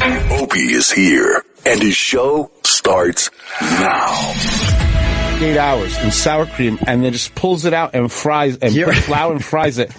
Opie is here, and his show starts now. 8 hours in sour cream, and then just pulls it out and fries, and puts flour and fries it.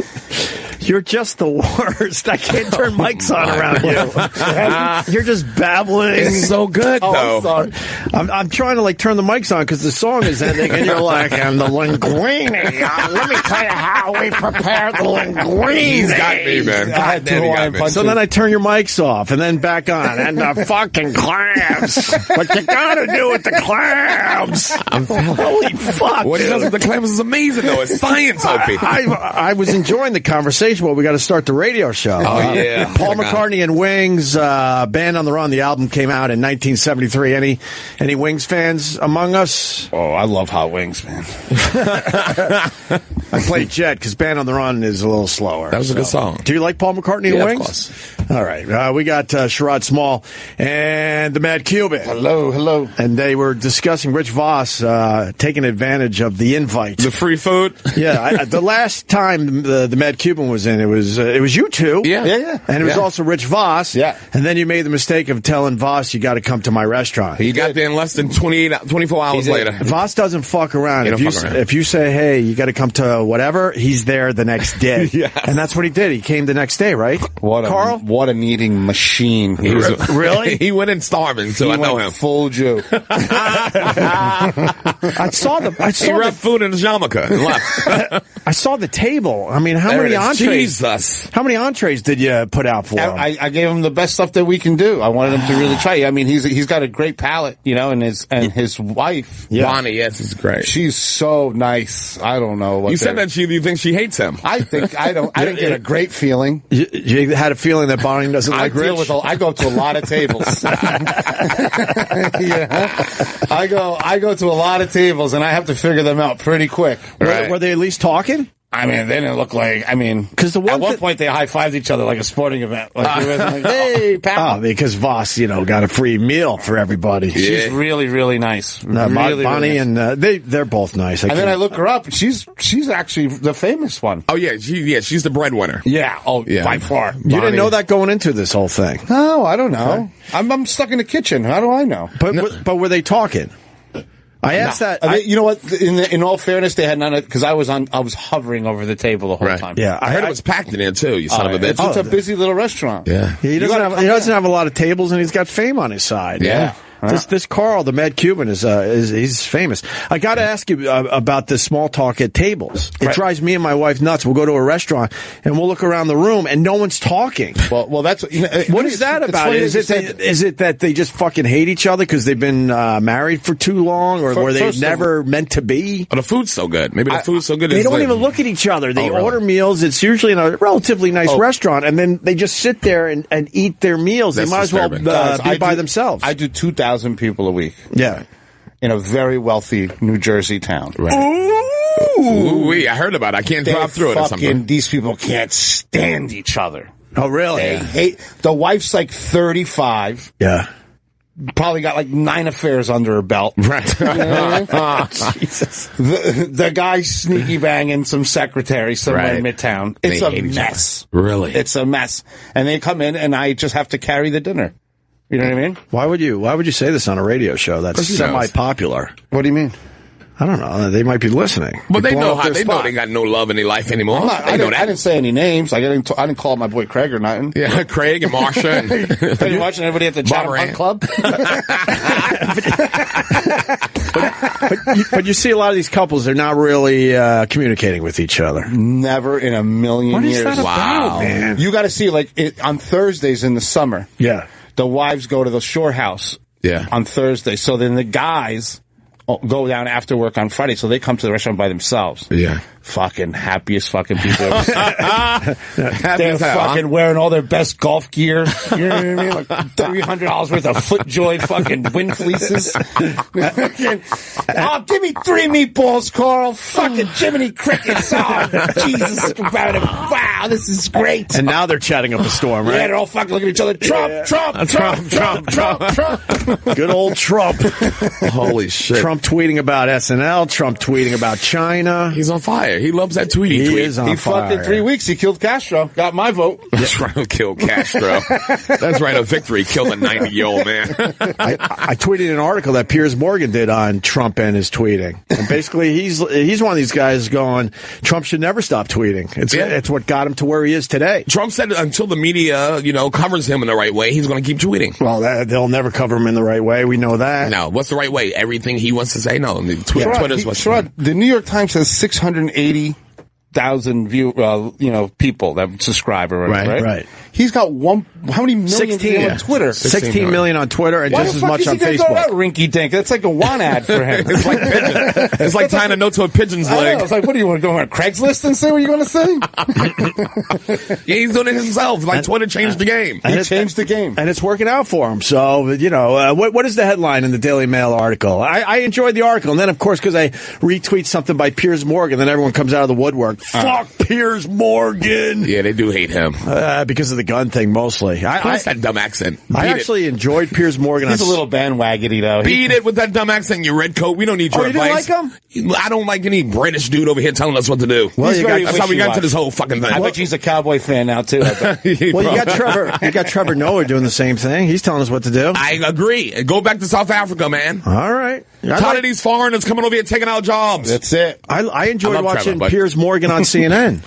You're just the worst. I can't turn mics on around you. You're just babbling. It's so good, though. I'm sorry. I'm trying to turn the mics on because the song is ending, and you're like, "I'm the linguine. Let me tell you how we prepare the linguine." He's got me, man. God damn, he got me. So then I turn your mics off, and then back on, and the fucking clams. What you gotta do with the clams? Holy fuck! What he does with the clams is amazing, though. It's science, Opie. I was enjoying the conversation. Well, we got to start the radio show. Oh, yeah. Paul McCartney and Wings, Band on the Run. The album came out in 1973. Any Wings fans among us? Oh, I love Hot Wings, man. I played Jet because Band on the Run is a little slower. That was a good song. Do you like Paul McCartney and Wings? Of course. All right. We got Sherrod Small and the Mad Cuban. Hello. And they were discussing Rich Voss taking advantage of the invite. The free food? Yeah. The last time the Mad Cuban was in, it was you two. Yeah. And it was also Rich Voss. Yeah. And then you made the mistake of telling Voss, you got to come to my restaurant. He got there in less than 24 hours later. Voss doesn't fuck around. Fuck around. If you say, hey, you got to come to whatever, he's there the next day. Yes. And that's what he did. He came the next day, right? Carl? What an eating machine. He was, really? He went in starving, so I know him. Full Jew. I saw He wrapped food in his yarmulke and left. I saw the table. I mean, how There many it is. entrees? Jesus. How many entrees did you put out for him? I gave him the best stuff that we can do. I wanted him to really try. I mean, he's got a great palate, and his wife, Bonnie, yes, is great. she's so nice. I don't know what You said that you think she hates him. I didn't get a great feeling. You had a feeling that Bonnie doesn't like Rich? I go to a lot of tables. I go to a lot of tables, and I have to figure them out pretty quick. Right. Were they at least talking? I mean, they didn't look like. I mean, because at one point they high-fived each other like a sporting event. Like, it was like, hey, pal. Oh, because Voss, got a free meal for everybody. She's really, really nice. Bonnie really and they're both nice. And then I look her up. She's actually the famous one. Oh yeah, she's the breadwinner. Yeah. Oh, yeah. By far. You didn't know that going into this whole thing? No, I don't know. I'm stuck in the kitchen. How do I know? But were they talking? I asked that. You know what? In all fairness, they had none of, because I was hovering over the table the whole time. Yeah, I heard it was packed in there too. You son of a bitch. It's a busy little restaurant. Yeah, he doesn't have a lot of tables, and he's got fame on his side. Yeah. This Carl, the Mad Cuban, he's famous. I got to ask you about the small talk at tables. It drives me and my wife nuts. We'll go to a restaurant and we'll look around the room and no one's talking. Well, that's what is that about? Is it that they just fucking hate each other because they've been married for too long, or were they never meant to be? Oh, the food's so good. Maybe the food's so good. They don't even look at each other. They order meals. It's usually in a relatively nice restaurant, and then they just sit there and eat their meals. They might as well be by themselves. I do 2,000 people a week. Yeah. In a very wealthy New Jersey town. Right. Ooh, I heard about it. I can't drive through it or something. These people can't stand each other. Oh, really? They hate. The wife's like 35. Yeah. Probably got like 9 affairs under her belt. Right. Jesus. The guy's sneaky banging some secretary somewhere in Midtown. It's a mess. Really? It's a mess. And they come in and I just have to carry the dinner. You know what I mean? Why would you say this on a radio show that's semi-popular? What do you mean? I don't know. They might be listening. But they know they got no love in their life anymore. I didn't say any names. I didn't call my boy Craig or nothing. Yeah, Craig and Marsha. Are you watching everybody at the Chatham Club? but you see a lot of these couples, they're not really communicating with each other. Never in a million years. What is that about, man? You got to see, on Thursdays in the summer. Yeah. The wives go to the shore house on Thursday. So then the guys go down after work on Friday. So they come to the restaurant by themselves. Yeah. Fucking happiest fucking people. They're fucking wearing all their best golf gear. You know what I mean? Like $300 worth of FootJoy fucking wind fleeces. Oh, give me 3 meatballs, Carl. Fucking Jiminy Crickets. Oh, Jesus. Wow, this is great. And now they're chatting up a storm, right? Yeah, they're all fucking looking at each other. Trump. Good old Trump. Holy shit. Trump tweeting about SNL. Trump tweeting about China. He's on fire. fire. He loves that tweet. He is on He fire. fucked in 3 weeks. He killed Castro. Got my vote. That's right, killed Castro. That's right, a victory. Killed a 90-year-old man. I tweeted an article that Piers Morgan did on Trump and his tweeting. And basically, he's one of these guys going, Trump should never stop tweeting. It's what got him to where he is today. Trump said until the media, covers him in the right way, he's going to keep tweeting. Well, they'll never cover him in the right way. We know that. No, what's the right way? Everything he wants to say? No, Twitter's what's Sherrod, the New York Times has 680,000 people that subscribe or whatever, right? He's got how many million on Twitter? 16 million on Twitter and just as much on Facebook. Rinky dink. That's like a want ad for him. It's like pigeon. It's like tying a note to a pigeon's leg. It's like, what do you want to go on Craigslist and say what you're going to say? Yeah, he's doing it himself. Like Twitter changed the game. He changed the game. And it's working out for him. So, what is the headline in the Daily Mail article? I enjoyed the article. And then, of course, because I retweet something by Piers Morgan, then everyone comes out of the woodwork. Fuck Piers Morgan. Yeah, they do hate him. Because of the gun thing, mostly. What's that dumb accent? I actually enjoyed Piers Morgan. He's a little bandwagony, though. Beat it with that dumb accent, you redcoat. We don't need your advice. You didn't like him? I don't like any British dude over here telling us what to do. Well, that's how we got into this whole fucking thing. I bet he's a Cowboy fan now, too. Well, you got Trevor Noah doing the same thing. He's telling us what to do. I agree. Go back to South Africa, man. All right. Tired of these foreigners coming over here taking our jobs. That's it. I enjoyed watching Trevor, Piers Morgan on CNN.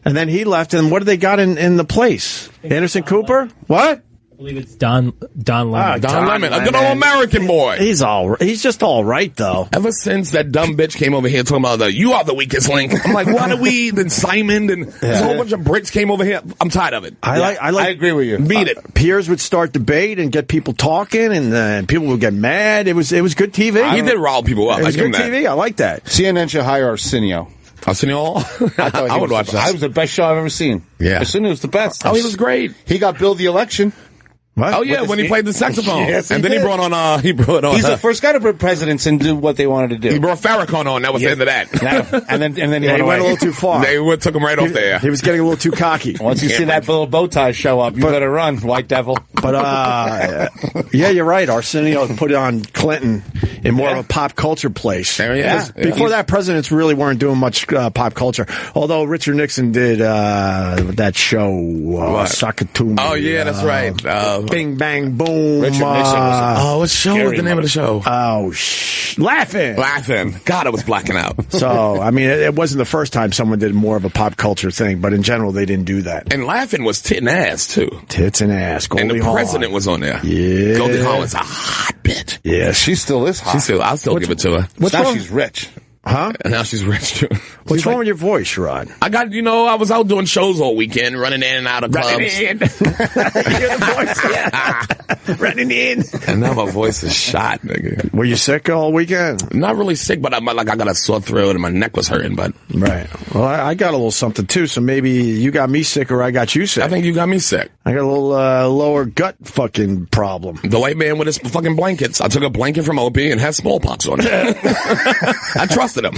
And then he left, and what do they got in the place? Anderson Cooper? What? I believe it's Don Lemon. Don Lemon, a good old American boy. He's just all right, though. Ever since that dumb bitch came over here talking about you are the weakest link. I'm like, what are we? Then Simon and there's a whole bunch of Brits came over here. I'm tired of it. I agree with you. Beat it. Piers would start debate and get people talking, and people would get mad. It was good TV. He did rile people up. It was good TV. I like that. CNN should hire Arsenio. Arsenio? I would watch that. It was the best show I've ever seen. Yeah. Arsenio was the best. Oh, he was great. He got billed the election. What? Oh yeah, when he played the saxophone. Yes, and then did. he brought on He's the first guy to put presidents and do what they wanted to do. He brought Farrakhan on. That was the end of that. and then he He went a little too far. They took him right off there. He was getting a little too cocky. Once you see that little bow tie show up, you better run, white devil. But yeah, you're right. Arsenio put on Clinton in more of a pop culture place. There he is. Before that, presidents really weren't doing much pop culture. Although Richard Nixon did that show, Sakatumi. Oh yeah, that's right. Bing Bang Boom. Richard Nixon was what show was the name of the show? Laughing. God, I was blacking out. So, I mean, it wasn't the first time someone did more of a pop culture thing, but in general, they didn't do that. And Laughing was tit and ass, too. Tits and ass. Goldie And the Hawn. president was on there. Yeah. Goldie Hawn was a hot bitch. Yeah. She still is hot. I'll still give it to her. Now she's rich. Huh? And now she's rich, too. What's wrong with your voice, Sherrod? I got, I was out doing shows all weekend, running in and out of clubs. Running in. And now my voice is shot, nigga. Were you sick all weekend? Not really sick, but I got a sore throat and my neck was hurting, but. Right. Well, I got a little something too, so maybe you got me sick or I got you sick. I think you got me sick. I got a little lower gut fucking problem. The white man with his fucking blankets. I took a blanket from Opie and had smallpox on it. I trusted him.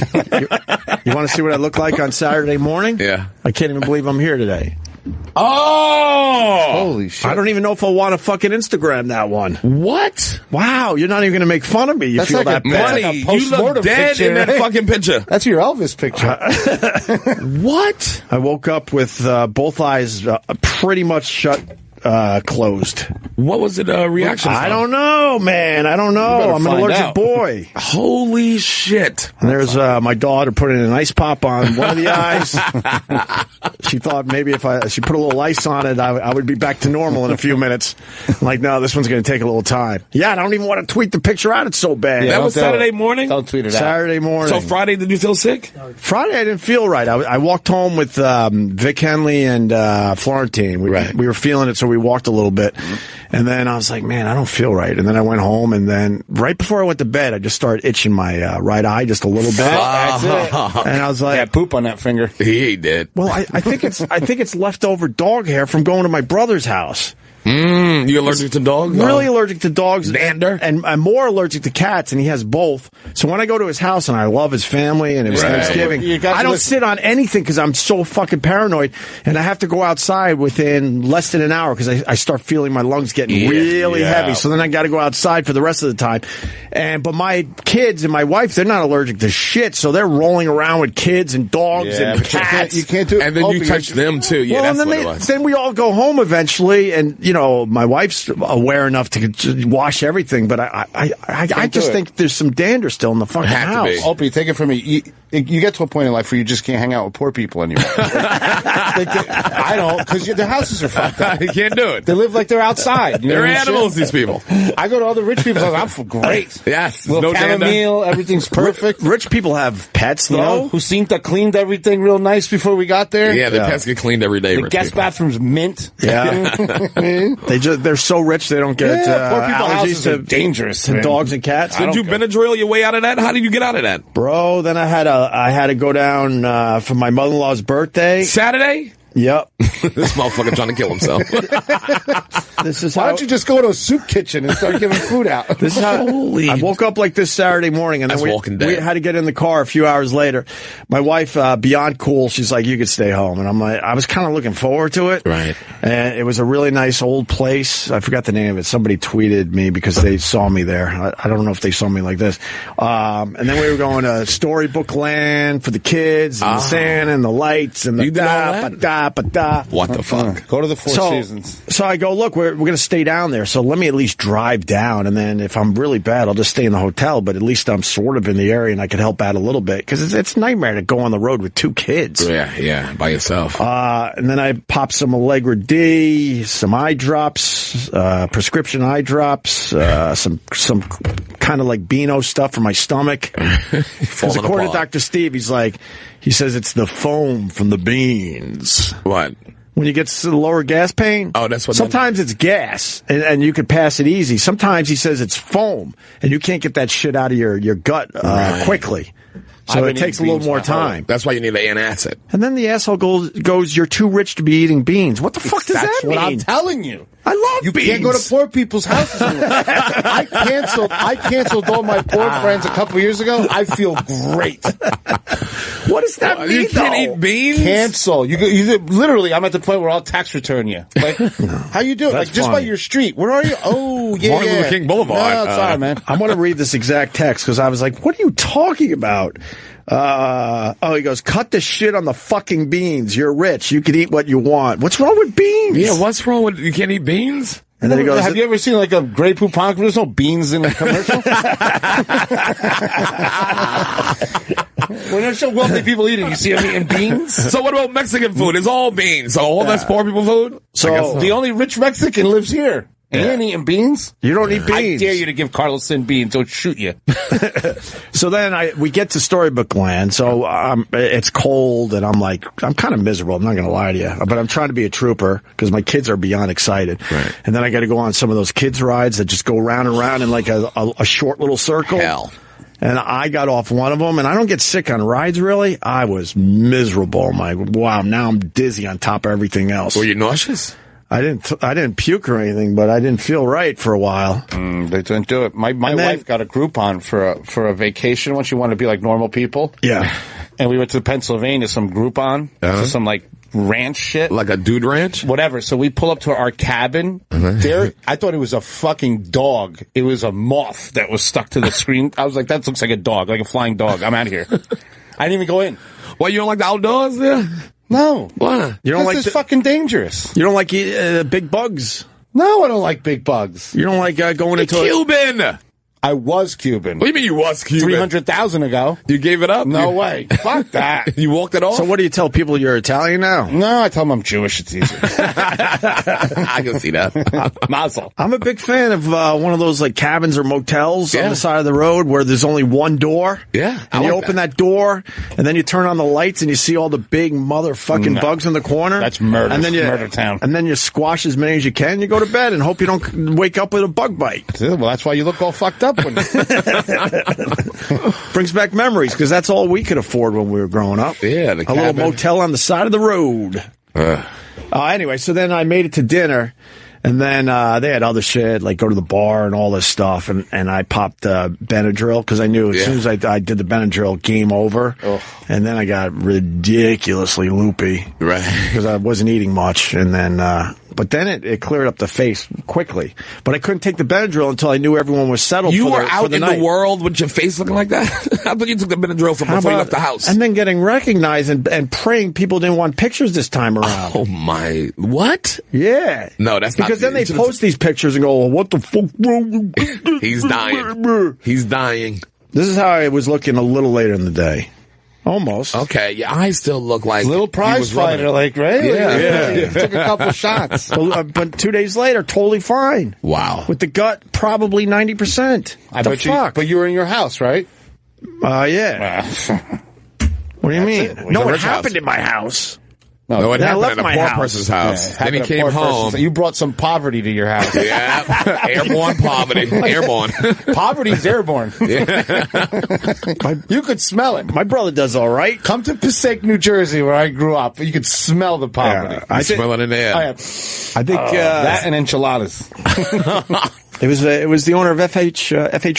You want to see what I look like on Saturday morning? Yeah. I can't even believe I'm here today. Oh! Holy shit. I don't even know if I want to fucking Instagram that one. What? Wow, you're not even going to make fun of me. You That's feel like that a bad. Money, Like a you look post-mortem dead picture, in that right? fucking picture. That's your Elvis picture. What? I woke up with both eyes pretty much shut, closed. What was it reaction I from? don't know, man. I don't know. better I'm an find allergic out. boy. Holy shit. And there's my daughter putting an ice pop on one of the eyes. She thought maybe if she put a little ice on it, I would be back to normal in a few minutes. I'm like, no, this one's going to take a little time. Yeah, I don't even want to tweet the picture out. It's so bad. That was Saturday morning? Don't tweet it out. Saturday morning. So Friday, did you feel sick? Friday, I didn't feel right. I walked home with Vic Henley and Florentine. We were feeling it, so we walked a little bit. And then I was like, man, I don't feel right. And then I went home, and then right before I went to bed, I just started itching my right eye just a little bit. That's it. And I was like, Yeah, poop on that finger. He did. well, I think it's leftover dog hair from going to my brother's house. You allergic to dogs? Really allergic to dogs. Dander? And I'm more allergic to cats, and he has both. So when I go to his house, and I love his family, and it was Thanksgiving, I don't sit on anything because I'm so fucking paranoid, and I have to go outside within less than an hour because I start feeling my lungs getting really heavy. So then I got to go outside for the rest of the time. But my kids and my wife, they're not allergic to shit, so they're rolling around with kids and dogs and cats. You can't do it. And then you touch them, too. Yeah, Well, that's and what it was. then we all go home eventually, and, my wife's aware enough to wash everything, but I just think there's some dander still in the fucking house. Opie, take it from me. You get to a point in life where you just can't hang out with poor people anymore. I don't, because their houses are fucked up. You can't do it. They live like they're outside. They're animals, these people. I go to all the rich people's houses. I'm great. Yes. Little chamomile, everything's perfect. Rich people have pets, though. Jacinta cleaned everything real nice before we got there. Yeah, the pets get cleaned every day. The guest bathroom's mint. Yeah. They're so rich they don't get poor people's houses allergies are dangerous to dogs and cats. Did you Benadryl your way out of that? How did you get out of that? Bro, then I had to go down for my mother-in-law's birthday. Saturday? Yep. This motherfucker trying to kill himself. Why don't you just go to a soup kitchen and start giving food out? This is how I woke up like this Saturday morning, and then we had to get in the car a few hours later. My wife, beyond cool, she's like, "You could stay home," and I'm like, I was kind of looking forward to it. Right. And it was a really nice old place. I forgot the name of it. Somebody tweeted me because they saw me there. I don't know if they saw me like this. And then we were going to Storybook Land for the kids, and the Santa and the lights and the You did all that? What the fuck? Go to the Four Seasons. So I go, look, we're going to stay down there. So let me at least drive down. And then if I'm really bad, I'll just stay in the hotel. But at least I'm sort of in the area and I can help out a little bit. Because it's a nightmare to go on the road with two kids. Yeah, by yourself. And then I popped some Allegra D, some eye drops, prescription eye drops, some kind of like Beano stuff for my stomach. Because according to Dr. Steve, he says it's the foam from the beans. What? When you get to the lower gas pain. Oh, that's what. Sometimes it's gas, and you could pass it easy. Sometimes he says it's foam, and you can't get that shit out of your gut quickly. So it takes a little more time. That's why you need an antacid. And then the asshole goes, "You're too rich to be eating beans." What the fuck does that mean? That's what I'm telling you. I love beans. You can't go to poor people's houses anymore. I canceled all my poor friends a couple years ago. I feel great. What does that mean? You can't eat beans? Cancel. You literally, I'm at the point where I'll tax return you. Like, how you doing? Like, just by your street. Where are you? Oh, yeah. Martin Luther King Boulevard. No, sorry, man. I'm going to read this exact text because I was like, what are you talking about? He goes, cut the shit on the fucking beans. You're rich. You can eat what you want. What's wrong with beans? Yeah, what's wrong with you can't eat beans? And then he goes, have you ever seen like a Grey Poupon? There's no beans in a commercial. When there's so wealthy people eating, you see them eating beans. So what about Mexican food? It's all beans. So all that's poor people food? So the only rich Mexican lives here. And he ain't eating beans. You don't eat beans. I dare you to give Carlos Sin beans. He'll shoot you. So then we get to Storybook Land. So it's cold, and I'm kind of miserable. I'm not going to lie to you. But I'm trying to be a trooper because my kids are beyond excited. Right. And then I got to go on some of those kids' rides that just go round and round in like a short little circle. Hell. And I got off one of them, and I don't get sick on rides, really. I was miserable. I'm like, wow, now I'm dizzy on top of everything else. Were you nauseous? I didn't puke or anything, but I didn't feel right for a while. They didn't do it. My wife got a Groupon for a vacation when she wanted to be like normal people. Yeah. And we went to Pennsylvania, some Groupon, to some like ranch shit. Like a dude ranch? Whatever. So we pull up to our cabin. There, I thought it was a fucking dog. It was a moth that was stuck to the screen. I was like, that looks like a dog, like a flying dog. I'm out of here. I didn't even go in. Why, you don't like the outdoors there? No. Why? You don't like it's fucking dangerous. You don't like big bugs? No, I don't like big bugs. You don't like going into Cuban. I was Cuban. What do you mean you was Cuban? 300,000 ago. You gave it up? No way. Fuck that. You walked it off? So what do you tell people you're Italian now? No, I tell them I'm Jewish. It's easier. I can see that. Mazel. I'm a big fan of one of those like cabins or motels on the side of the road where there's only one door. Yeah. And you open that door, and then you turn on the lights, and you see all the big motherfucking bugs in the corner. That's murder. And then Murder town. And then you squash as many as you can. You go to bed and hope you don't wake up with a bug bite. Well, that's why you look all fucked up. Brings back memories, because that's all we could afford when we were growing up. Yeah, the a little motel on the side of the road. Anyway, so then I made it to dinner, And then they had other shit, like go to the bar and all this stuff. And I popped Benadryl because I knew as soon as I did the Benadryl, game over. Oh. And then I got ridiculously loopy. Right. Because I wasn't eating much. And then, but then it cleared up the face quickly. But I couldn't take the Benadryl until I knew everyone was settled you for were the out in night. the world with your face looking like that? I thought you took the Benadryl from before you left the house. And then getting recognized and praying people didn't want pictures this time around. Oh, my. What? Yeah. No, that's not. Because then they post these pictures and go, well, what the fuck? He's dying. He's dying. This is how I was looking a little later in the day. Almost. Okay, your eyes still look like little prize fighter, like, right? Yeah. Took a couple shots. But 2 days later, totally fine. Wow. With the gut, probably 90%. I bet you. But you were in your house, right? Yeah. What do you mean? No, it happened in my house. No, it happened left at a my poor house. person's house. Yeah, then he came home. You brought some poverty to your house. Yeah, airborne poverty. Airborne. Poverty's airborne. Yeah. You could smell it. My brother does all right. Come to Passaic, New Jersey, where I grew up. You could smell the poverty. Yeah, I smell it in the air. I think that and enchiladas. It was the owner of F.H.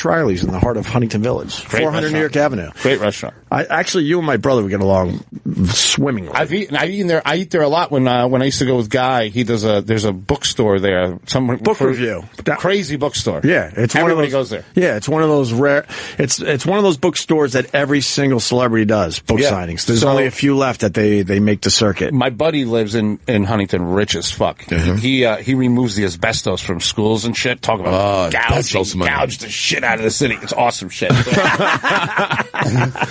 Riley's in the heart of Huntington Village, 400 New York Avenue. Great restaurant. Actually, you and my brother would get along swimmingly. I've eaten there. I eat there a lot when I used to go with Guy. There's a bookstore there. Book review. Crazy bookstore. Yeah, it's everybody goes there. Yeah, it's one of those rare. It's one of those bookstores that every single celebrity does book signings. There's only a few left that they make the circuit. My buddy lives in Huntington, rich as fuck. Mm-hmm. He removes the asbestos from schools and shit. Talk about gouge the shit out of the city. It's awesome shit. It's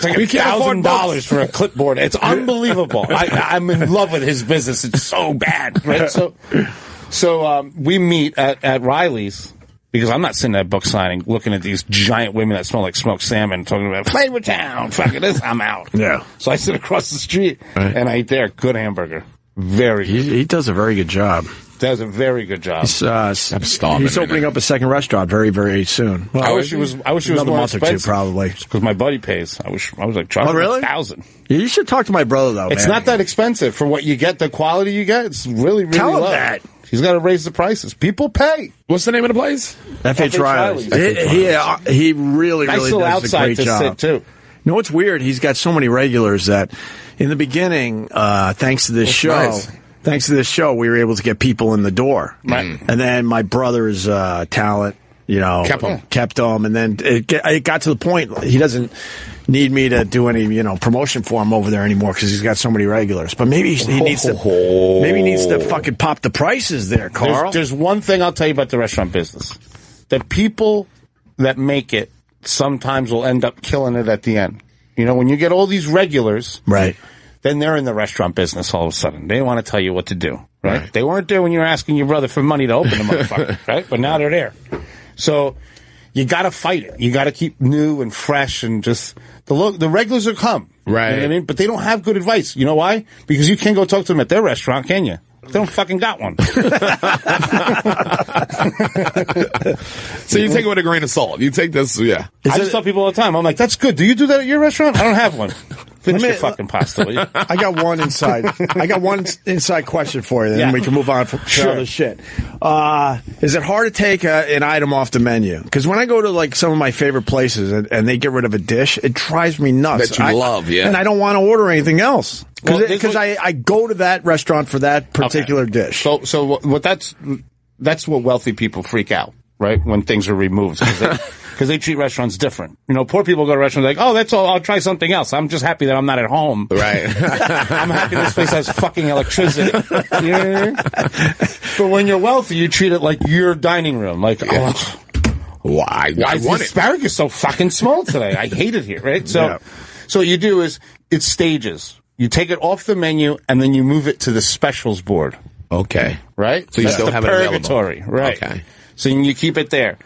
like $1,000 for a clipboard. It's unbelievable. I'm in love with his business. It's so bad, right? So we meet at Riley's because I'm not sitting at book signing looking at these giant women that smell like smoked salmon talking about Flavor Town. Fucking this, I'm out. Yeah. So I sit across the street and I eat there. Good hamburger. Very good. He does a very good job. Does a very good job. He's opening up a second restaurant very, very soon. Well, I wish it was another more month expensive, or two, probably. Because my buddy pays. I was like, charging $1,000. Yeah, you should talk to my brother though. It's not that expensive for what you get. The quality you get, it's really, really Tell him low. that. He's got to raise the prices. People pay. What's the name of the place? F.H. Riley's. He really nice does a great to job. Sit too. You know what's weird? He's got so many regulars that in the beginning, thanks to this show. Nice. Thanks to this show, we were able to get people in the door. Right. And then my brother's talent, kept them. And then it got to the point he doesn't need me to do any, promotion for him over there anymore because he's got so many regulars. But maybe he needs to fucking pop the prices there, Carl. There's one thing I'll tell you about the restaurant business. The people that make it sometimes will end up killing it at the end. When you get all these regulars. Right. Then they're in the restaurant business all of a sudden. They want to tell you what to do, right? They weren't there when you were asking your brother for money to open the motherfucker, right? But now they're there. So you got to fight it. You got to keep new and fresh and just the regulars will come. Right. You know what I mean? But they don't have good advice. You know why? Because you can't go talk to them at their restaurant, can you? They don't fucking got one. So you take it with a grain of salt. You take this, yeah. I just tell people all the time, I'm like, that's good. Do you do that at your restaurant? I don't have one. Finish your fucking pasta, will you? I got one inside question for you, then we can move on from other shit. Is it hard to take an item off the menu? Because when I go to like some of my favorite places and they get rid of a dish, it drives me nuts. That you love, yeah. And I don't want to order anything else. Because I go to that restaurant for that particular dish. So what that's what wealthy people freak out, right? When things are removed. Because they treat restaurants different. Poor people go to restaurants like, oh, that's all, I'll try something else. I'm just happy that I'm not at home. Right. I'm happy this place has fucking electricity. You know what I mean? But when you're wealthy, you treat it like your dining room. Like, why is the asparagus so fucking small today? I hate it here, right? So what you do is, it's stages. You take it off the menu, and then you move it to the specials board. Okay. Right? So you still have it available. Purgatory, right. Okay. So you keep it there.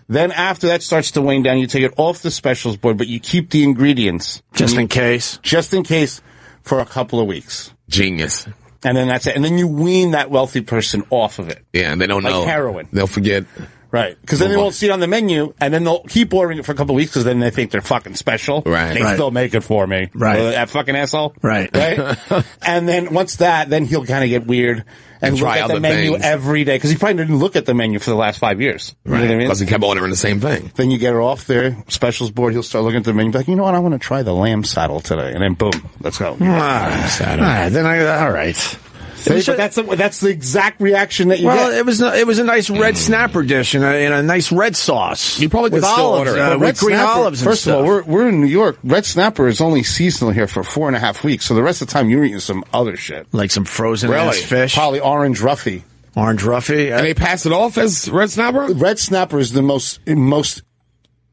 Then after that starts to wane down, you take it off the specials board, but you keep the ingredients. Just in case. Just in case for a couple of weeks. Genius. And then that's it. And then you wean that wealthy person off of it. Yeah, and they don't know. Like heroin. They'll forget. Right. Because then they won't see it on the menu, and then they'll keep ordering it for a couple of weeks because then they think they're fucking special. Right. They still make it for me. Right. That fucking asshole. Right. Right. And then once that, then he'll kind of get weird and look try at the other menu things. every day because he probably didn't look at the menu for the last 5 years. Right. You know what I mean? Because he kept ordering the same thing. Then you get her off there, specials board, he'll start looking at the menu, be like, you know what, I want to try the lamb saddle today. And then boom, let's go. All right. But that's the exact reaction that you get. Well, it was a nice red snapper dish in a nice red sauce. You probably could with still olives, order it. with green olives. And First of all, we're in New York. Red snapper is only seasonal here for 4.5 weeks. So the rest of the time you're eating some other shit, like some frozen ass fish, probably orange roughy. Orange roughy, and they pass it off as red snapper. Red snapper is the most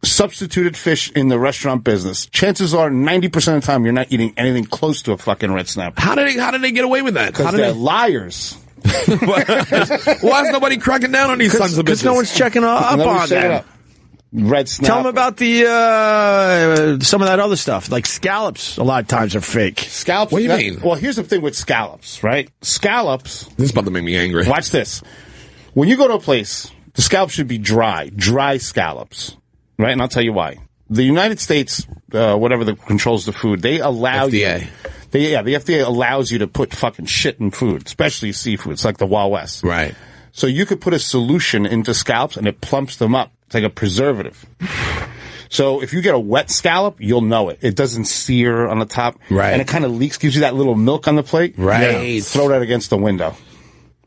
substituted fish in the restaurant business. Chances are 90% of the time you're not eating anything close to a fucking red snapper. How did they get away with that? Because they're liars. Why is nobody cracking down on these sons of bitches? Because no one's checking up on them. Red snapper. Tell them about the some of that other stuff, like scallops. A lot of times are fake. Scallops. What do you mean? Well, here's the thing with scallops, right? Scallops. This is about to make me angry. Watch this. When you go to a place, the scallops should be dry scallops, right? And I'll tell you why. The United States, whatever that controls the food, they allow FDA. The FDA allows you to put fucking shit in food, especially seafood. It's like the Wild West. Right. So you could put a solution into scallops and it plumps them up. It's like a preservative. So if you get a wet scallop, you'll know it. It doesn't sear on the top. Right. And it kind of leaks, gives you that little milk on the plate. Right. Yeah. Throw that against the window.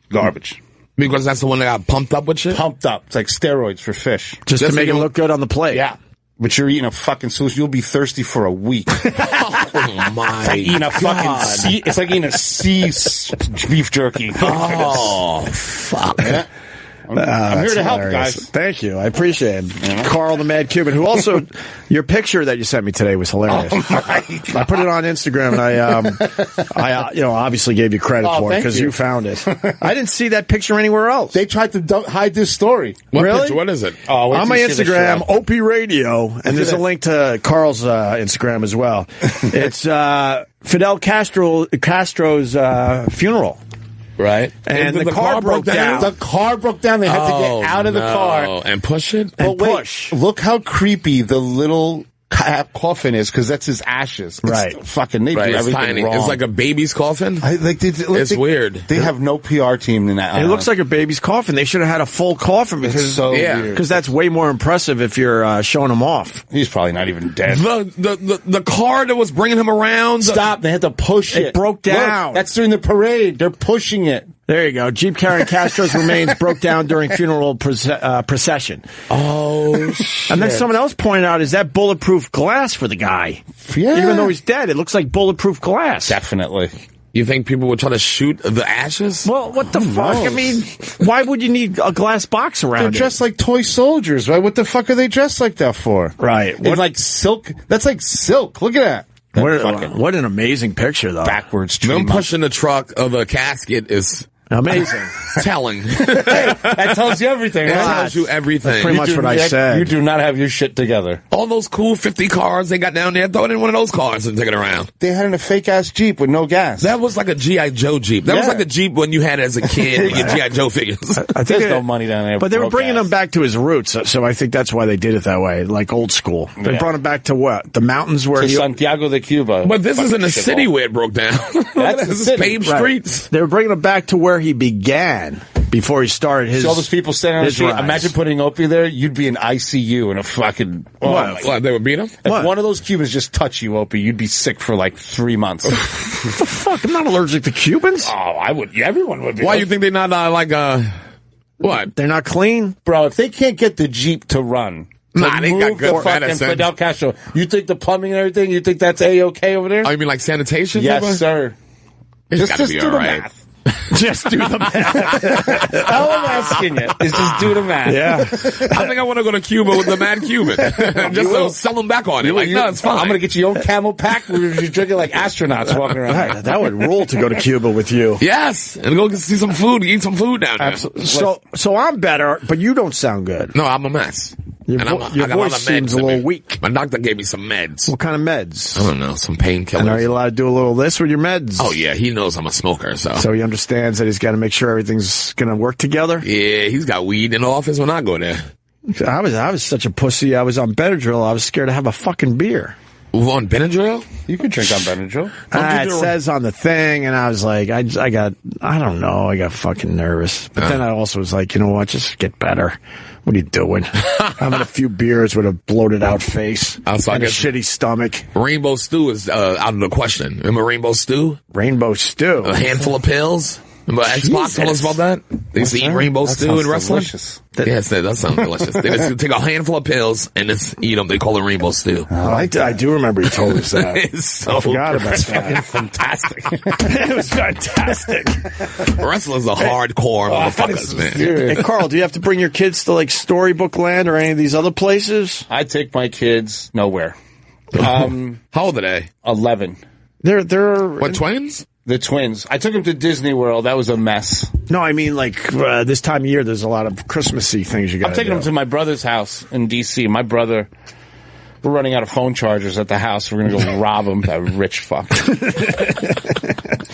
Garbage. Because that's the one that got pumped up with shit? Pumped up. It's like steroids for fish. Just to make it look good on the plate. Yeah. But you're eating a fucking solution. You'll be thirsty for a week. Oh my! It's like eating a fucking sea. It's like eating a beef jerky. Oh fuck! Yeah. I'm here to help, guys. Thank you. I appreciate it. Yeah. Carl the Mad Cuban, who also, your picture that you sent me today was hilarious. Oh I put it on Instagram and I obviously gave you credit for it because you found it. I didn't see that picture anywhere else. They tried to hide this story. Really? Picture? What is it? Oh, on my Instagram, Opie Radio, and there's a link to Carl's Instagram as well. It's Fidel Castro's funeral. Right. And the car broke down. The car broke down. They had to get out of the car. And push it? But wait, look how creepy the little coffin is, because that's his ashes. Right. It's fucking, they do It's everything tiny. wrong. It's like a baby's coffin? It's weird. They have no PR team in that. It looks like a baby's coffin. They should have had a full coffin because that's way more impressive if you're showing him off. He's probably not even dead. The car that was bringing him around. Stop. They had to push it. It broke down. Look, that's during the parade. They're pushing it. There you go. Jeep carrying Castro's remains broke down during funeral procession. Oh, shit. And then someone else pointed out, is that bulletproof glass for the guy? Yeah. Even though he's dead, it looks like bulletproof glass. Definitely. You think people would try to shoot the ashes? Well, what the fuck? I mean, why would you need a glass box around They're it? dressed like toy soldiers, right? What the fuck are they dressed like that for? Right. It's like silk. That's like silk. Look at that. What an amazing picture, though. Backwards. Them pushing the truck of a casket is amazing. telling. That tells you everything. That tells you everything. That's pretty much what I said. You do not have your shit together. All those cool 50 cars they got down there, throw it in one of those cars and take it around. They had in a fake-ass Jeep with no gas. That was like a G.I. Joe Jeep. That was like a Jeep when you had it as a kid with your G.I. Joe figures. I think There's no money down there. But they were bringing him back to his roots, so I think that's why they did it that way, like old school. They brought him back to what? The mountains where to Santiago de Cuba. But this isn't a city where it broke down. That's this the is paved streets. They were bringing him back to where he began before he started his. So all those people standing on the street. rise. Imagine putting Opie there. You'd be in ICU in a fucking. What? They would beat him? If one of those Cubans just touch you, Opie, you'd be sick for like 3 months. What the fuck? I'm not allergic to Cubans. Oh, I would. Yeah, everyone would be. Why you think they're not what? They're not clean, bro? If they can't get the Jeep to run. Nah, they got good fucking medicine. Fidel Castro. You think the plumbing and everything? You think that's A-okay over there? Oh, you mean like sanitation? Yes, sir. It's Just be do all the right. math. just do the math. All I'm asking you is just do the math. Yeah. I think I want to go to Cuba with the Mad Cuban. Just to sell them back on it. Like, no, it's fine. I'm going to get you your own camel pack where you're drinking like astronauts walking around. Right, that would rule to go to Cuba with you. Yes, and go see some food, eat some food down there. Absolutely. So I'm better, but you don't sound good. No, I'm a mess. Your voice seems a little weak. My doctor gave me some meds. What kind of meds? I don't know, some painkillers. And are you allowed to do a little of this with your meds? Oh, yeah, he knows I'm a smoker, so. So he understands that he's got to make sure everything's going to work together? Yeah, he's got weed in the office when I go there. I was such a pussy. I was on Benadryl. I was scared to have a fucking beer. On Benadryl? You can drink on Benadryl. It says on the thing, and I was like, I got fucking nervous. But then I also was like, you know what, just get better. What are you doing? Having a few beers with a bloated out face and a shitty stomach. Rainbow stew is out of the question. Remember Rainbow stew? Rainbow stew? A handful of pills? Remember Xbox told us about that? They used to eat rainbow stew in wrestling? Delicious. Yes, that sounds delicious. They just take a handful of pills and just eat them. They call it rainbow stew. I do remember you told us that. I forgot about that. Fantastic. It was fantastic. Wrestlers are hardcore motherfuckers, man. Hey, Carl, do you have to bring your kids to like Storybook Land or any of these other places? I take my kids nowhere. How old are they? 11. They're What, twins? The twins. I took them to Disney World. That was a mess. No, I mean, like, this time of year, there's a lot of Christmassy things you got to do. I'm taking them to my brother's house in D.C. My brother, we're running out of phone chargers at the house. We're going to go rob him, that rich fuck.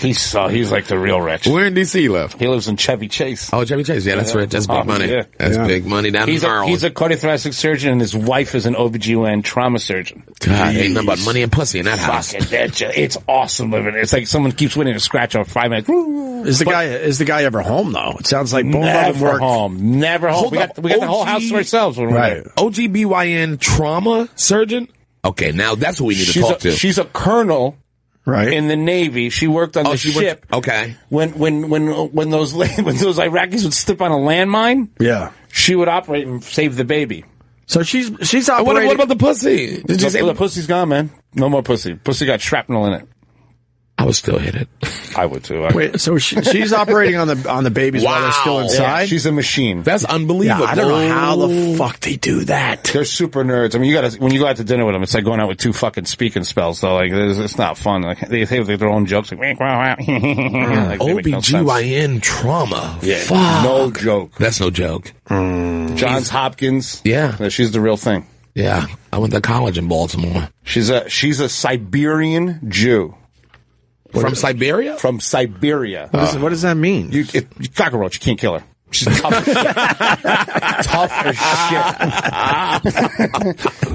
He's like the real rich. Where in D.C. you live? He lives in Chevy Chase. Oh, Chevy Chase. Yeah, that's rich. That's big money. Yeah. That's big money down in Maryland. He's a cardiothoracic surgeon, and his wife is an OBGYN trauma surgeon. God, ain't nothing but money and pussy in that house. It's awesome living. It's like someone keeps winning a scratch off 5 minutes. Is the guy ever home, though? It sounds like both of them never work. home. Never home. We got the whole house to ourselves when we're there. OGBYN trauma surgeon? Okay, now that's what we need to talk to. She's a colonel. Right. In the Navy. She worked on the ship. Okay. When those Iraqis would slip on a landmine, yeah, she would operate and save the baby. So she's operating. What about the pussy? Did you say the pussy's gone, man? No more pussy. Pussy got shrapnel in it. I would still hit it. I would too. Wait, so she's operating on the babies while they're still inside? Yeah, she's a machine. That's unbelievable. Yeah, I don't know how the fuck they do that. They're super nerds. I mean, when you go out to dinner with them, it's like going out with two fucking speaking spells. So like, it's not fun. Like they have their own jokes. Like, OBGYN trauma. Yeah, fuck. no joke. That's no joke. Johns Hopkins. Yeah, she's the real thing. Yeah, I went to college in Baltimore. She's a Siberian Jew. From Siberia? From Siberia. What does that mean? You cockroach, you can't kill her. She's tough as shit. Tough as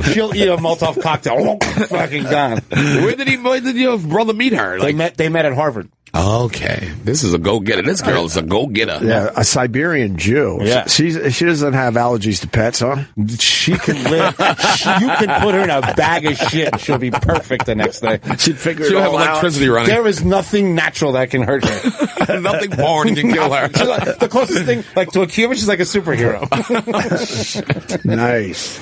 shit. She'll eat a Molotov cocktail. Fucking gone. Where did your brother meet her? They met at Harvard. Okay. This is a go-getter. This girl is a go-getter. Yeah, a Siberian Jew. Yeah. She doesn't have allergies to pets, huh? She can live. You can put her in a bag of shit and she'll be perfect the next day. She'll have electricity running. There is nothing natural that can hurt her. Nothing foreign can kill her. She's like, the closest thing, like to a Cuban, she's like a superhero. Nice.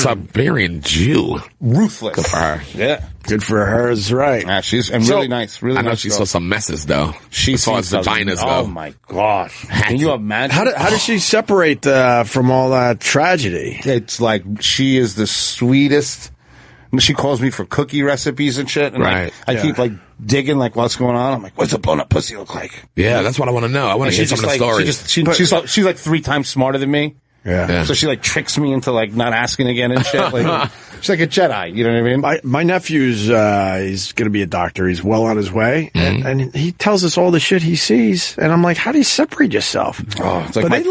Siberian Jew. Ruthless. Good for her. Yeah. Good for her, is right. Yeah, she's really nice. Really I know nice she girl. saw some messes, though. She saw his vaginas, though. Oh, my gosh. Can you imagine? How does she separate from all that tragedy? It's like she is the sweetest. She calls me for cookie recipes and shit. And right. I keep like digging like what's going on. I'm like, what's a blown up pussy look like? Yeah, that's what I want to know. I want to hear some of the stories. She's like 3 times smarter than me. Yeah. So she like tricks me into like not asking again and shit. Like, she's like a Jedi. You know what I mean? My nephew's he's going to be a doctor. He's well on his way, and he tells us all the shit he sees. And I'm like, how do you separate yourself? Oh, it's like but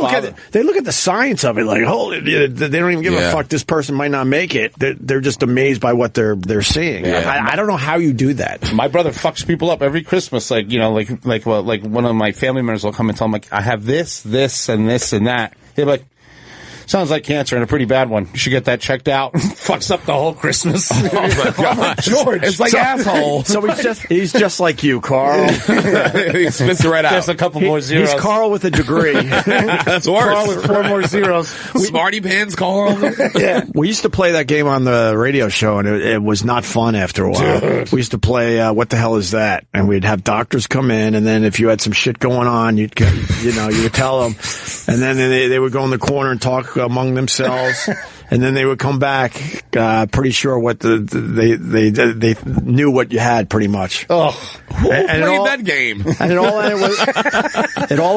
they look at the science of it. Like, holy, they don't even give a fuck. This person might not make it. They're just amazed by what they're seeing. Yeah. I don't know how you do that. My brother fucks people up every Christmas. Like, you know, like one of my family members will come and tell him like, I have this, and this, and that. He'll be like, sounds like cancer and a pretty bad one. You should get that checked out. Fucks up the whole Christmas. Oh my God, George! It's like asshole. So he's just like you, Carl. He spits it right out. There's a couple more zeros. He's Carl with a degree. That's worse. Carl with 4 more zeros. Smarty pants, Carl. Yeah, we used to play that game on the radio show, and it was not fun after a while. Dude. We used to play What the Hell Is That? And we'd have doctors come in, and then if you had some shit going on, you would tell them, and then they would go in the corner and talk among themselves, and then they would come back pretty sure what they knew what you had pretty much. Oh, who played that game? And it all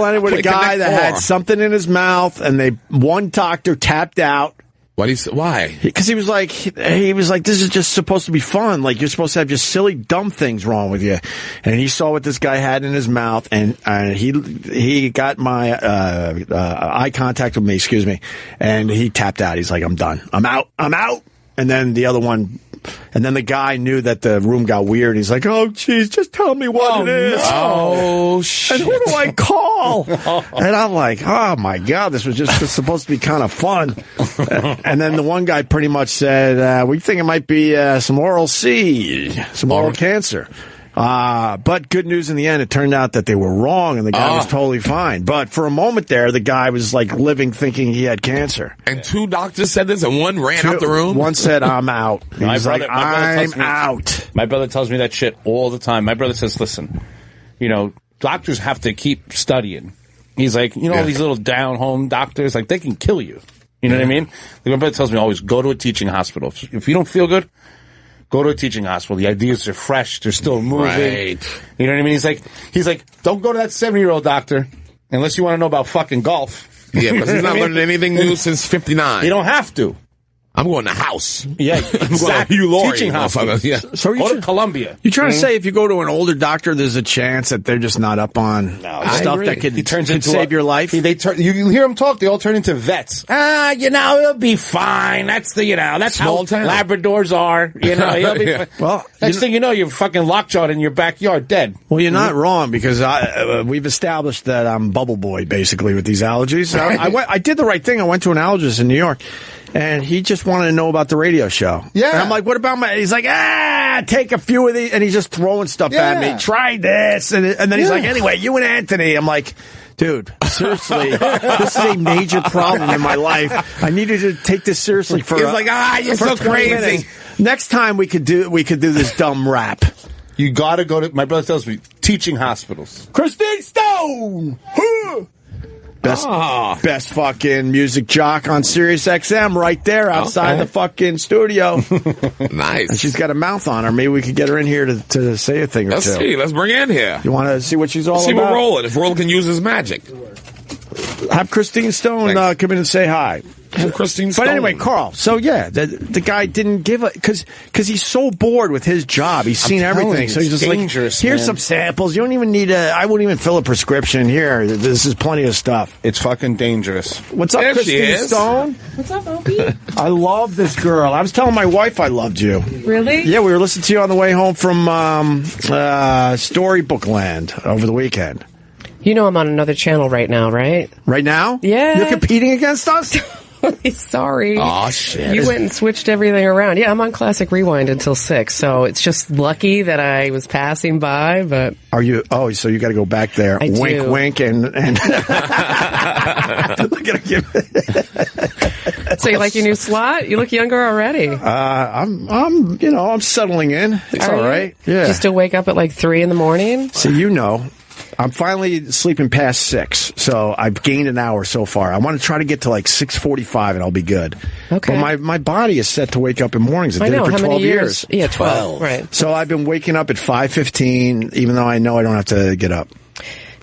ended with a guy that had something in his mouth, and one doctor tapped out, Why? Because he was like, this is just supposed to be fun. Like, you're supposed to have just silly, dumb things wrong with you. And he saw what this guy had in his mouth, and he got my eye contact with me, excuse me, and he tapped out. He's like, I'm done. I'm out. And then the other one, and then the guy knew that the room got weird. He's like, oh, geez, just tell me what it is. Oh, shit. And who do I call? And I'm like, oh, my God, this was just supposed to be kind of fun. And then the one guy pretty much said, we think it might be some oral cancer. But good news in the end, it turned out that they were wrong and the guy was totally fine. But for a moment there, the guy was like living thinking he had cancer. And 2 doctors said this and one ran out the room? One said, I'm out. He's like, I'm out. My brother tells me that shit all the time. My brother says, listen, doctors have to keep studying. He's like, all these little down-home doctors, like, they can kill you. You know what I mean? Like, my brother tells me always, go to a teaching hospital. If you don't feel good, go to a teaching hospital. The ideas are fresh. They're still moving. Right. You know what I mean? He's like, don't go to that 70-year-old doctor unless you want to know about fucking golf. Yeah, because he's not learning anything new since 59. You don't have to. I'm going to house. Yeah, exactly. Hugh Laurie, teaching hospital. Yeah. So go to Columbia. You're trying to say if you go to an older doctor, there's a chance that they're just not up on stuff that could save your life? You hear them talk, they all turn into vets. It'll be fine. That's that's how Labradors are. He'll be fine. Well, next thing you know, you're fucking lockjawed in your backyard, dead. Well, you're not wrong, because we've established that I'm bubble boy, basically, with these allergies. I did the right thing. I went to an allergist in New York. And he just wanted to know about the radio show. Yeah. And I'm like, what about he's like, take a few of these. And he's just throwing stuff at me. Try this. And then he's like, anyway, you and Anthony. I'm like, dude, seriously, this is a major problem in my life. I needed to take this seriously for He's like, you're so crazy. Minutes. Next time we could do this dumb rap. You gotta go to, my brother tells me, teaching hospitals. Christine Stone! Best fucking music jock on Sirius XM right there outside the fucking studio. Nice. And she's got a mouth on her. Maybe we could get her in here to say a thing or two. Let's see. Let's bring her in here. You want to see what she's all about? See what Roland, if Roland can use his magic. Have Christine Stone come in and say hi. Christine Stone. But anyway, Carl, so yeah, the guy didn't give because he's so bored with his job. He's seen everything. So he's just dangerous, like, here's some samples. You don't even need I wouldn't even fill a prescription here. This is plenty of stuff. It's fucking dangerous. What's up, Christine Stone? What's up, Opie? I love this girl. I was telling my wife I loved you. Really? Yeah, we were listening to you on the way home from Storybook Land over the weekend. You know I'm on another channel right now, right? Right now? Yeah. You're competing against us? Sorry. Oh, shit. You went and switched everything around. Yeah, I'm on Classic Rewind until 6, so it's just lucky that I was passing by, but... Are you... Oh, so you got to go back there. I wink, do. wink, and... Look at him. So you like your new slot? You look younger already. I'm settling in. It's all right. Yeah. Do you still wake up at like 3 in the morning? So I'm finally sleeping past 6, so I've gained an hour so far. I want to try to get to like 6:45, and I'll be good. Okay. But my body is set to wake up in mornings. I did it for 12 years. Yeah, 12. Right. So I've been waking up at 5:15, even though I know I don't have to get up.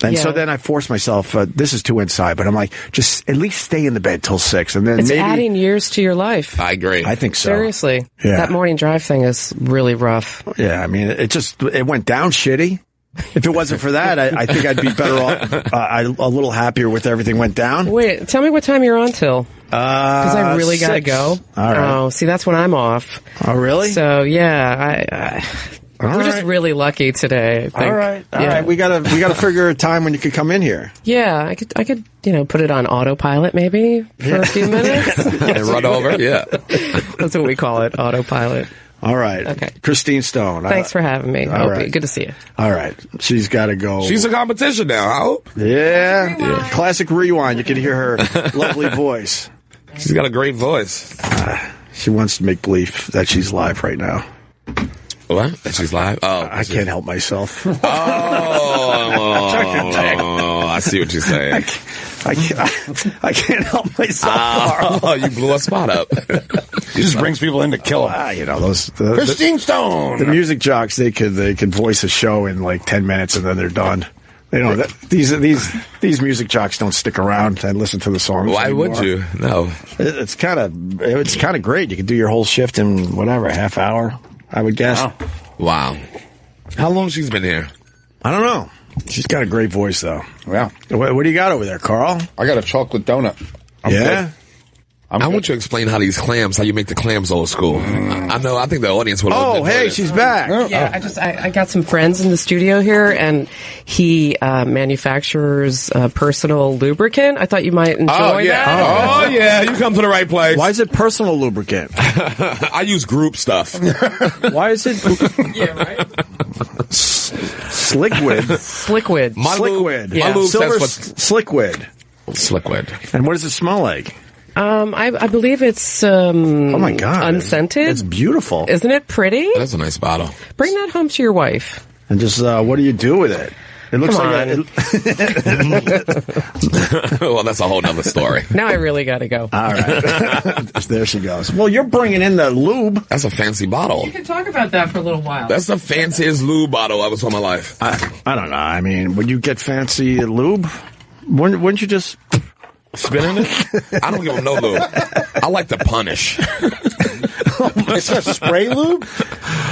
And so then I force myself, this is too inside, but I'm like, just at least stay in the bed till 6. And then it's maybe adding years to your life. I agree. I think so. Seriously. Yeah. That morning drive thing is really rough. Yeah, I mean, it went down shitty. If it wasn't for that, I think I'd be better off, a little happier with everything went down. Wait, tell me what time you're on till. Because I really got to 6. go. All right. Oh, see, that's when I'm off. Oh, really? So, yeah, we're just really lucky today, I think. All right. We gotta figure a time when you could come in here. Yeah, I could, put it on autopilot maybe for a few minutes. And run over, yeah. That's what we call it, autopilot. All right. Okay. Christine Stone. Thanks for having me. All right. Good to see you. All right. She's got to go. She's a competition now, I hope. Yeah. Classic Rewind. You can hear her lovely voice. She's got a great voice. She wants to make believe that she's live right now. What? That she's live? Oh. I can't help myself. Oh, I see what you're saying. I can't help myself. Oh, you blew a spot up. He just brings people in to kill him. Christine Stone. The music jocks, they could voice a show in like 10 minutes and then they're done. These music jocks don't stick around and listen to the songs. Why anymore. would you? No. It's kind of great. You can do your whole shift in whatever, half hour, I would guess. Wow. How long she's been here? I don't know. She's got a great voice, though. Yeah. What do you got over there, Carl? I got a chocolate donut. I'm good. I want you to explain how you make the clams old school. I know, I think the audience would. Oh, hey, she's back. Yeah, I got some friends in the studio here, and he manufactures personal lubricant. I thought you might enjoy that. Oh, yeah, you come to the right place. Why is it personal lubricant? I use group stuff. Why is it? Yeah, right? Sliquid. Sliquid. My lube Silver Sliquid. Sliquid. And what does it smell like? I believe it's oh my God, unscented. It's beautiful. Isn't it pretty? That's a nice bottle. Bring that home to your wife. And just what do you do with it? It looks Well, that's a whole nother story. Now I really got to go. All right. There she goes. Well, you're bringing in the lube. That's a fancy bottle. You can talk about that for a little while. That's the fanciest lube bottle I ever saw in my life. I don't know. I mean, when you get fancy lube, wouldn't you just spin in it? I don't give them no lube. I like to punish. It's a spray lube?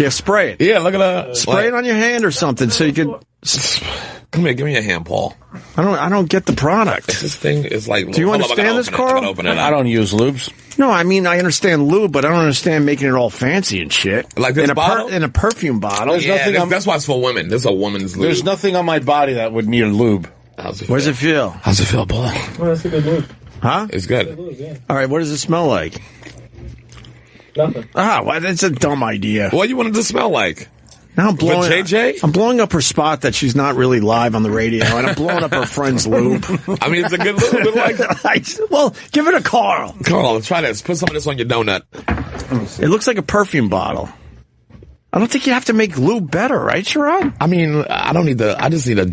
Yeah, spray it. Yeah, look at that. Spray it on your hand or something so you can. Come here, give me your hand, Paul. I don't get the product. This thing is like. Do you understand this, Carl? I don't use lubes. No, I mean I understand lube, but I don't understand making it all fancy and shit. Like this bottle? In a perfume bottle. That's why it's for women. This is a woman's lube. There's nothing on my body that would need a lube. What does it feel? How's it feel, Paul? Oh, that's a good lube. Huh? It's good. All right, what does it smell like? Nothing. Well, that's a dumb idea. What do you want it to smell like? Now I'm blowing. JJ? I'm blowing up her spot that she's not really live on the radio, and I'm blowing up her friend's lube. I mean, it's a good lube. Well, give it a Carl. Carl, try this. Put some of this on your donut. It looks like a perfume bottle. I don't think you have to make lube better, right, Sherrod? I mean, I don't need I just need a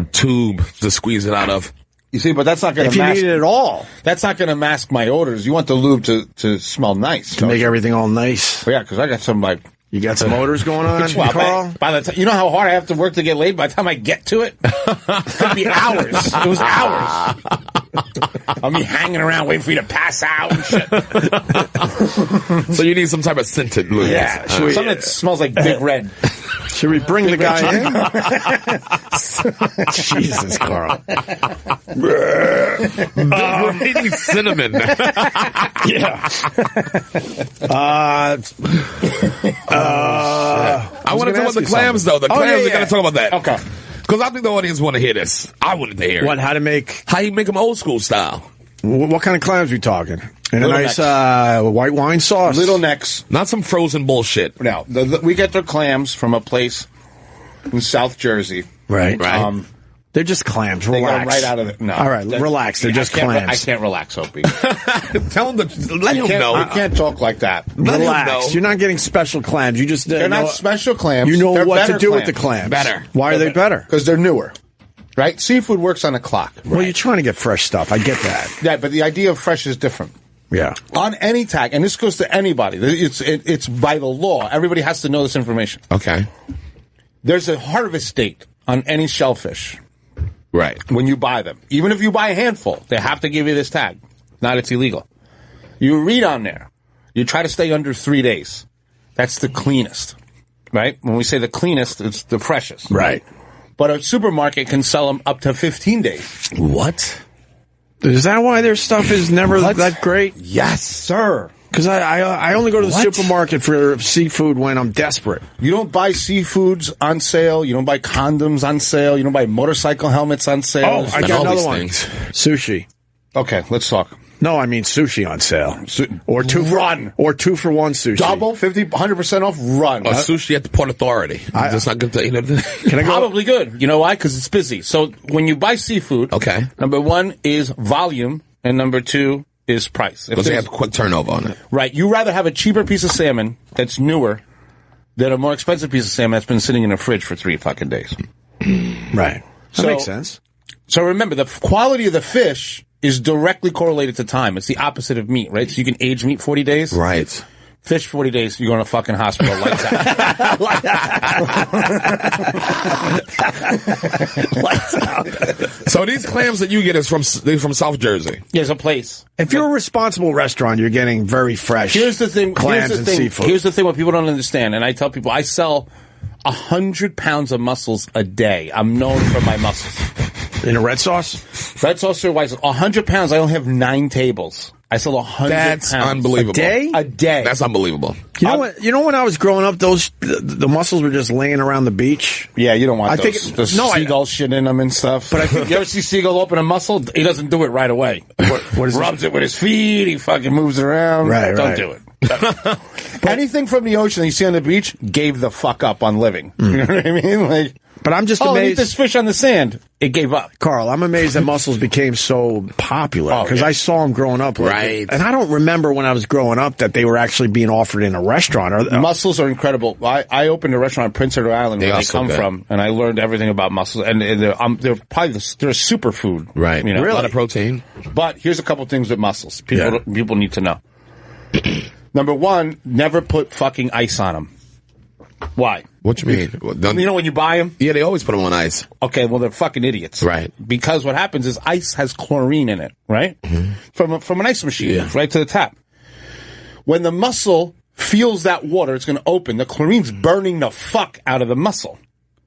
tube to squeeze it out of. You see, but that's not going to mask. If you need it at all. That's not going to mask my odors. You want the lube to smell nice. To make everything all nice. Well, yeah, because I got some You got some odors going on, well, Carl? by the time, you know how hard I have to work to get laid? By the time I get to it, it could be hours. It was hours. I'll be hanging around waiting for you to pass out and shit. So you need some type of scented lube. Yeah. Something that smells like Big Red. Should we bring the guy in? Jesus, Carl. He needs cinnamon. Yeah. I want to talk about the clams, though. The clams, we got to talk about that. Okay. Because I think the audience want to hear this. I wanted to hear it. How you make them old school style. What kind of clams we talking? In Little a nice white wine sauce? Little necks. Not some frozen bullshit. No. We get their clams from a place in South Jersey. Right. They're just clams. Relax. They go right out of it. No. All right, relax. They're just clams. I can't relax, Opie. Tell them let him know. I can't talk like that. Relax. You're not getting special clams. You just they're not special clams. You know they're what to do clams. with the clams. Better. Why are they better? Because they're newer. Right? Seafood works on a clock. Well, you're trying to get fresh stuff. I get that. Yeah, but the idea of fresh is different. Yeah. On any tag, and this goes to anybody. It's by the law. Everybody has to know this information. Okay. There's a harvest date on any shellfish. Right. When you buy them. Even if you buy a handful, they have to give you this tag. Not it's illegal. You read on there. You try to stay under 3 days. That's the cleanest. Right? When we say the cleanest, it's the freshest. Right. But a supermarket can sell them up to 15 days. What? Is that why their stuff is never that great? Yes, sir. Because I only go to the supermarket for seafood when I'm desperate. You don't buy seafoods on sale. You don't buy condoms on sale. You don't buy motorcycle helmets on sale. Oh, I got another one. Things. Sushi. Okay, let's talk. No, I mean sushi on sale. Or two for one sushi. Double, 100% off, run. Sushi at the Port Authority. That's not good. Can I go? Probably good. You know why? Because it's busy. So when you buy seafood, okay, number one is volume, and number two is price. Because they have quick turnover on it. Right. You rather have a cheaper piece of salmon that's newer than a more expensive piece of salmon that's been sitting in a fridge for 3 fucking days. Right. That makes sense. So remember, the quality of the fish is directly correlated to time. It's the opposite of meat, right? So you can age meat 40 days. Right. Fish 40 days, you go in a fucking hospital. Lights out. Lights out. So these clams that you get is from South Jersey. There's a place. If you're a responsible restaurant, you're getting very fresh. Here's the thing. Clams and seafood. Here's the thing what people don't understand, and I tell people, I sell 100 pounds of mussels a day. I'm known for my mussels. In a red sauce? Red sauce or white sauce. 100 pounds, I only have 9 tables. I sell 100 That's pounds. unbelievable. A day? A day. That's unbelievable. You know when I was growing up, the mussels were just laying around the beach? Yeah, you don't want I those. think There's seagull shit in them and stuff. But I think you ever see seagull open a mussel? He doesn't do it right away. What is Rubs it with his feet. He fucking moves it around. Right, Don't right. do it. Anything from the ocean that you see on the beach gave the fuck up on living. You know what I mean? Like, But I'm just eat amazed. this fish on the sand. It gave up. Carl, I'm amazed that mussels became so popular because yeah. I saw them growing up. Right. And I don't remember when I was growing up that they were actually being offered in a restaurant. Mussels are incredible. I opened a restaurant in Prince Edward Island where they come from, and I learned everything about mussels. And they're probably they're a superfood. Right. You know? A lot of protein. But here's a couple things with mussels. People need to know. Number one, never put fucking ice on them. Why? What you mean? You know when you buy them? Yeah, they always put them on ice. Okay, well, they're fucking idiots. Right. Because what happens is ice has chlorine in it, right? Mm-hmm. From an ice machine, right to the tap. When the mussel feels that water, it's going to open. The chlorine's burning the fuck out of the mussel.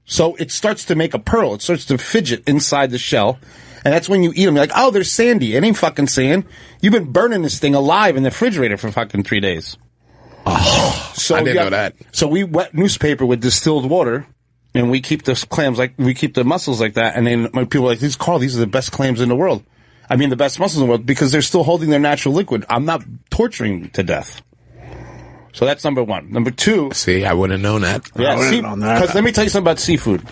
So it starts to make a pearl. It starts to fidget inside the shell. And that's when you eat them. You're like, oh, they're sandy. It ain't fucking sand. You've been burning this thing alive in the refrigerator for fucking 3 days. Oh, so I didn't know that. So we wet newspaper with distilled water, and we keep the clams we keep the mussels like that. And then my people are like, these are the best clams in the world. I mean, the best mussels in the world because they're still holding their natural liquid. I'm not torturing to death. So that's number one. Number two. See, I wouldn't have known that. Yeah, because let me tell you something about seafood.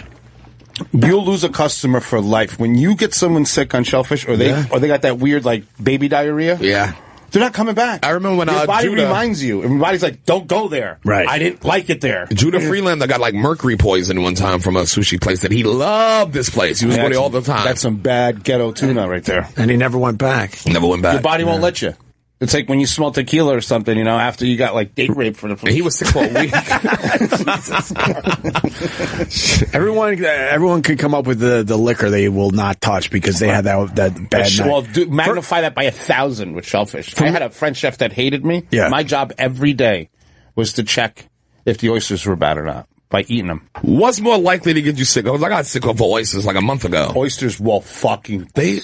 You'll lose a customer for life when you get someone sick on shellfish, or they got that weird like baby diarrhea. Yeah. They're not coming back. I remember when your body Judah reminds you. And your body's like, don't go there. Right. I didn't like it there. Judah Freelander got like mercury poison one time from a sushi place that he loved this place. He was going there all the time. That's some bad ghetto tuna right there. And he never went back. Never went back. Your body won't let you. It's like when you smell tequila or something, you know, after you got like date rape for the And he was sick for a week. Everyone could come up with the liquor they will not touch because they had that bad night. Well, magnify that by 1,000 with shellfish. I had a French chef that hated me. Yeah. My job every day was to check if the oysters were bad or not by eating them. What's more likely to get you sick? Because I got sick of oysters like a month ago. Oysters will fucking they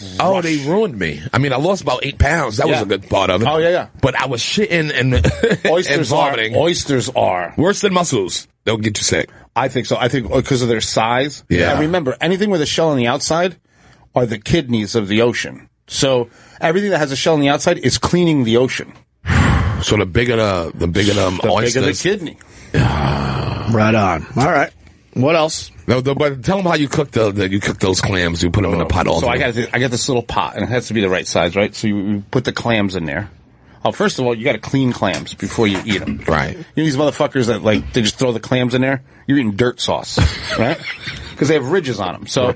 ruined me. I mean, I lost about 8 pounds. That was a good part of it. Oh, yeah. But I was shitting and oysters and vomiting. Oysters are worse than mussels. They'll get you sick. I think so. I think because of their size. Yeah. And remember, anything with a shell on the outside are the kidneys of the ocean. So everything that has a shell on the outside is cleaning the ocean. So the bigger the oysters. Bigger the kidney. Right on. All right. What else? No, but tell them how you cook you cook those clams. You put them in a pot all So day. I got this little pot, and it has to be the right size, right? So you put the clams in there. Oh, first of all, you got to clean clams before you eat them. Right. You know these motherfuckers that like they just throw the clams in there. You're eating dirt sauce, right? Because they have ridges on them. So,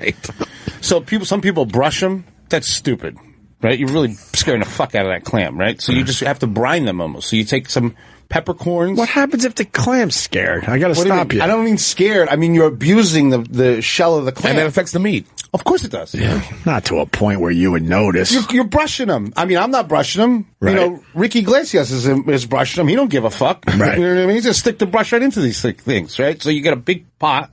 some people brush them. That's stupid, right? You're really scaring the fuck out of that clam, right? So you just have to brine them almost. So you take some peppercorns. What happens if the clam's scared? I got to What do you stop mean? you. I don't mean scared. I mean you're abusing the shell of the clam. And that affects the meat. Of course it does. Yeah. Not to a point where you would notice. You're brushing them. I mean, I'm not brushing them. Right. You know, Ricky Iglesias is brushing them. He don't give a fuck. Right. You know what I mean? He's just stick the brush right into these things, right? So you get a big pot,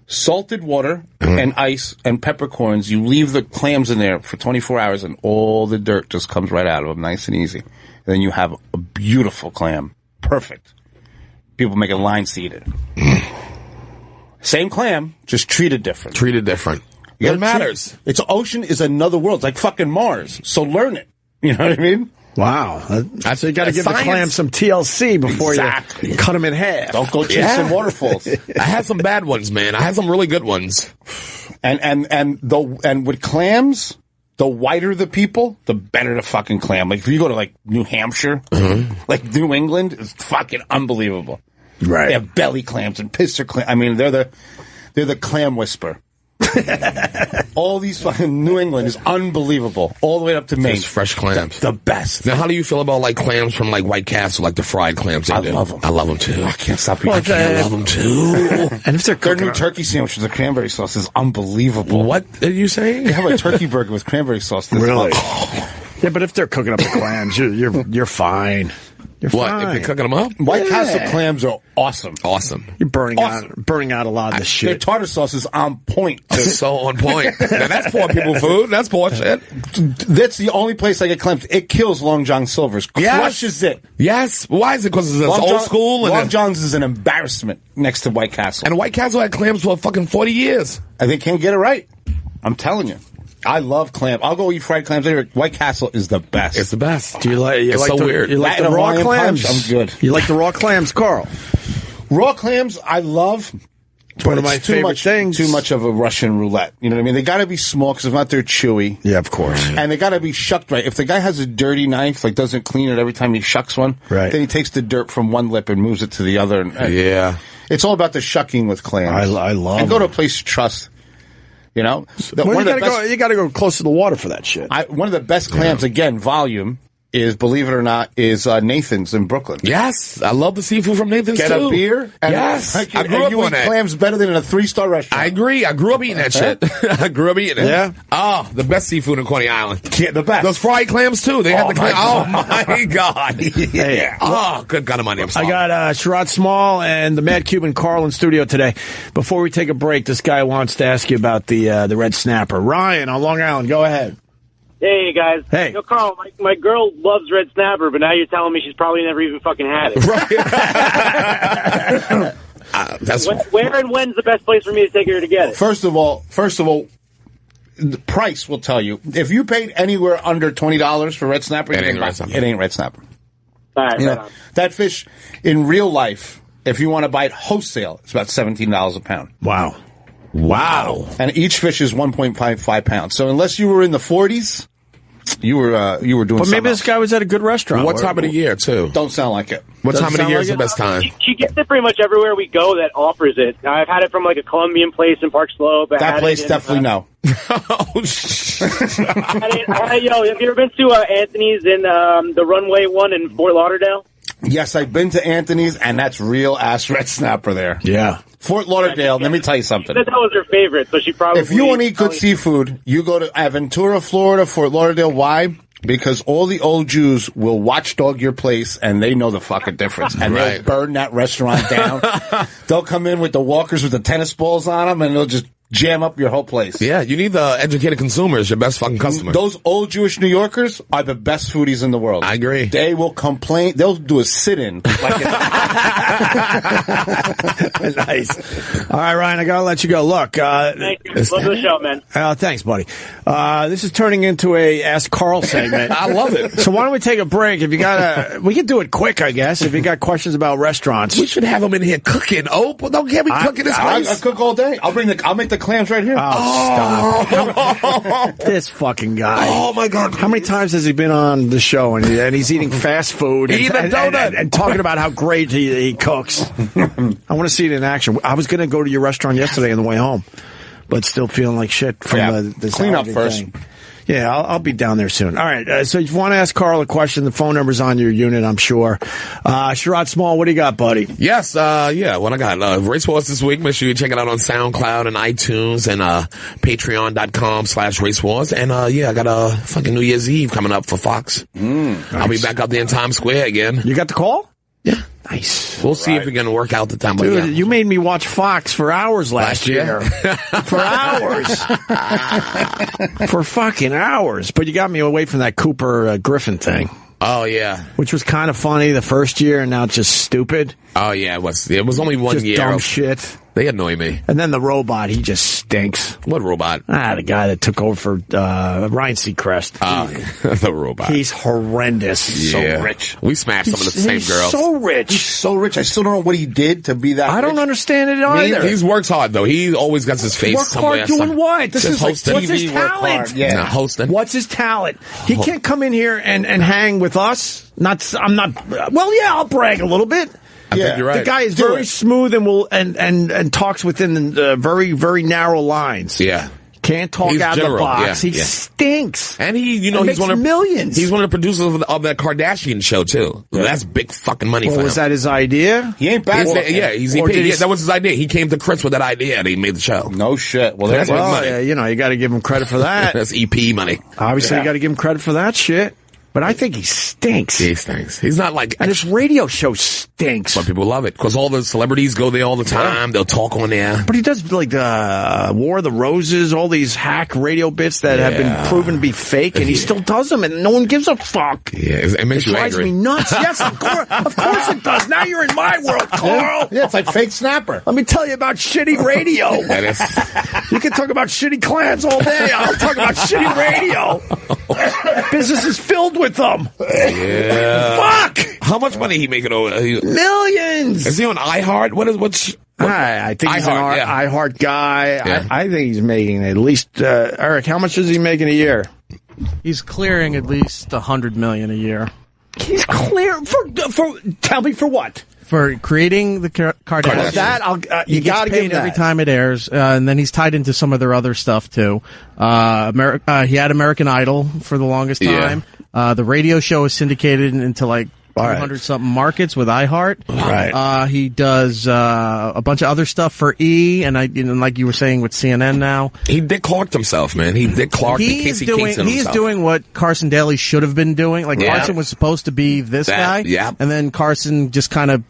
salted water, and ice, and peppercorns. You leave the clams in there for 24 hours, and all the dirt just comes right out of them, nice and easy. And then you have a beautiful clam. Perfect. People making lines to eat it. Same clam, just treated different. Treated different. It matters. It's ocean is another world. It's like fucking Mars. So learn it. You know what I mean? Wow. So you got to give the science. clam some TLC before you cut them in half. Don't go chasing waterfalls. I had some bad ones, man. I had some really good ones. And with clams, the whiter the people, the better the fucking clam. Like if you go to like New Hampshire, like New England, it's fucking unbelievable. Right. They have belly clams and pisser clams. I mean, they're the clam whisper. All these fucking New England is unbelievable. All the way up to Maine. Just fresh clams. The best. Now, how do you feel about like clams from like White Castle, like the fried clams? I love them. I love them too. I can't stop eating. I love them too. And if their new turkey sandwich with the cranberry sauce is unbelievable. What are you saying? They have a turkey burger with cranberry sauce. Really? Yeah, but if they're cooking up the clams, you're fine. You're what? fine. If they're cooking them up? White Castle clams are awesome. Awesome. You're burning out a lot of this shit. Their tartar sauce is on point. So on point. Now that's poor people food. That's poor shit. That's the only place I get clams. It kills Long John Silver's. Crushes it. Yes. Why is it? Because it's old school? Long John's is an embarrassment next to White Castle. And White Castle had clams for fucking 40 years. And they can't get it right. I'm telling you. I love clam. I'll go eat fried clams later. White Castle is the best. It's the best. Do you like? It's so weird. You like the raw clams? I'm good. You like the raw clams, Carl? Raw clams, I love. One of my favorite things. Too much of a Russian roulette. You know what I mean? They got to be small because if not, they're chewy. Yeah, of course. And they got to be shucked right. If the guy has a dirty knife, like doesn't clean it every time he shucks one, right, then he takes the dirt from one lip and moves it to the other. Yeah. It's all about the shucking with clams. I love. And go to a place you trust. You know, you got to go close to the water for that shit. One of the best clams, again, volume, is, believe it or not, is Nathan's in Brooklyn. Yes, I love the seafood from Nathan's Get too. a beer. And yes, I grew up on that. Clams better than in a 3-star restaurant. I agree. I grew up eating that shit. I grew up eating it. Yeah. Oh, the best seafood in Coney Island. Yeah, the best. Those fried clams too. They had the clams. Oh my god. Yeah. Oh, good God Almighty. I'm sorry. I got Sherrod Small and the Mad Cuban Carl in studio today. Before we take a break, this guy wants to ask you about the red snapper. Ryan on Long Island, go ahead. Hey, guys. Hey. Yo, Carl, my girl loves red snapper, but now you're telling me she's probably never even fucking had it. Where and when's the best place for me to take her to get it? First of all, the price will tell you. If you paid anywhere under $20 for red snapper, it ain't red snapper. All right, that fish in real life, if you want to buy it wholesale, it's about $17 a pound. Wow. And each fish is 1.55 pounds. So unless you were in the 40s, you were doing something. But maybe this guy was at a good restaurant. What time of the year, too? Don't sound like it. What time of the year is the best time? She gets it pretty much everywhere we go that offers it. I've had it from like a Colombian place in Park Slope. That place definitely no. Oh, shit. Have you ever been to Anthony's in the Runway one in Fort Lauderdale? Yes, I've been to Anthony's, and that's real ass red snapper there. Yeah. Fort Lauderdale, let me tell you something. She said that was her favorite, so she probably... If you want to eat good seafood, you go to Aventura, Florida, Fort Lauderdale. Why? Because all the old Jews will watchdog your place, and they know the fucking difference. And they'll burn that restaurant down. They'll come in with the walkers with the tennis balls on them, and they'll just jam up your whole place. Yeah, you need the educated consumers, your best fucking customer. Those old Jewish New Yorkers are the best foodies in the world. I agree. They will complain. They'll do a sit-in. Nice. All right, Ryan, I got to let you go. Look. Thank you. Love the show, man. Thanks, buddy. This is turning into a Ask Carl segment. I love it. So why don't we take a break? If you got we can do it quick, I guess, if you got questions about restaurants. We should have them in here cooking. Oh, don't get me cooking this place. I cook all day. I'll make the clams right here. Oh, stop. This fucking guy. Oh, my God. How many times has he been on the show and he's eating fast food Eat a donut. and talking about how great he cooks? I want to see it in action. I was going to go to your restaurant yesterday on the way home, but still feeling like shit from the clean up first. Thing. Yeah, I'll be down there soon. All right, so if you want to ask Carl a question, the phone number's on your unit, I'm sure. Sherrod Small, what do you got, buddy? Yes, what I got? Race Wars this week. Make sure you check it out on SoundCloud and iTunes and Patreon.com/Race Wars. And I got a fucking New Year's Eve coming up for Fox. Nice. I'll be back out there in Times Square again. You got the call? Yeah. Nice. We'll see if we're going to work out the time. Dude, you made me watch Fox for hours last year. For hours. For fucking hours. But you got me away from that Cooper Griffin thing. Oh, yeah. Which was kind of funny the first year, and now it's just stupid. Oh, yeah. It was only one just year. Dumb shit. They annoy me. And then the robot, he just stinks. What robot? The guy that took over for Ryan Seacrest. The robot. He's horrendous. Yeah. So rich. We smashed some of the same girls. So rich. He's so rich. I still don't know what he did to be that I don't rich. understand it either. He works hard, though. He always got his face Work somewhere. hard doing what? This is hosting. what's his TV work talent? hard. Yeah. No, hosting. What's his talent? He can't come in here and hang with us. Well, yeah, I'll brag a little bit. I think you're right. The guy is very smooth and talks within very, very narrow lines. Yeah. Can't talk out of the box. He stinks. And he's one of millions. He's one of the producers of that Kardashian show too. Yeah. That's big fucking money for him. Was that his idea? He ain't bad. That was his idea. He came to Chris with that idea and he made the show. No shit. Well, that's money. You got to give him credit for that. That's EP money. Obviously, you got to give him credit for that shit. But I think he stinks. He stinks. He's not like... And his radio show stinks. But people love it, because all the celebrities go there all the time. They'll talk on there. But he does, like, War of the Roses, all these hack radio bits that have been proven to be fake, and he still does them, and no one gives a fuck. Yeah, it makes you angry. It drives me nuts. Yes, of course it does. Now you're in my world, Carl. Yeah, it's like fake snapper. Let me tell you about shitty radio. You can talk about shitty clans all day. I'll talk about shitty radio. Business is filled with them. Yeah. Fuck. How much money he making over? Millions. Is he on iHeart? I think he's an iHeart guy. Yeah. I think he's making at least Eric. How much is he making a year? He's clearing at least $100 million a year. He's clear for. Tell me for what? For creating the Kardashians. That you got to give him that. Every time it airs, and then he's tied into some of their other stuff too. He had American Idol for the longest time. The radio show is syndicated into like 200-something markets with iHeart. Right. He does a bunch of other stuff for E, and like you were saying with CNN now. He Dick Clarked himself, man. He Dick Clarked Casey Kasem He's doing what Carson Daly should have been doing. Like Carson was supposed to be this guy, and then Carson just kind of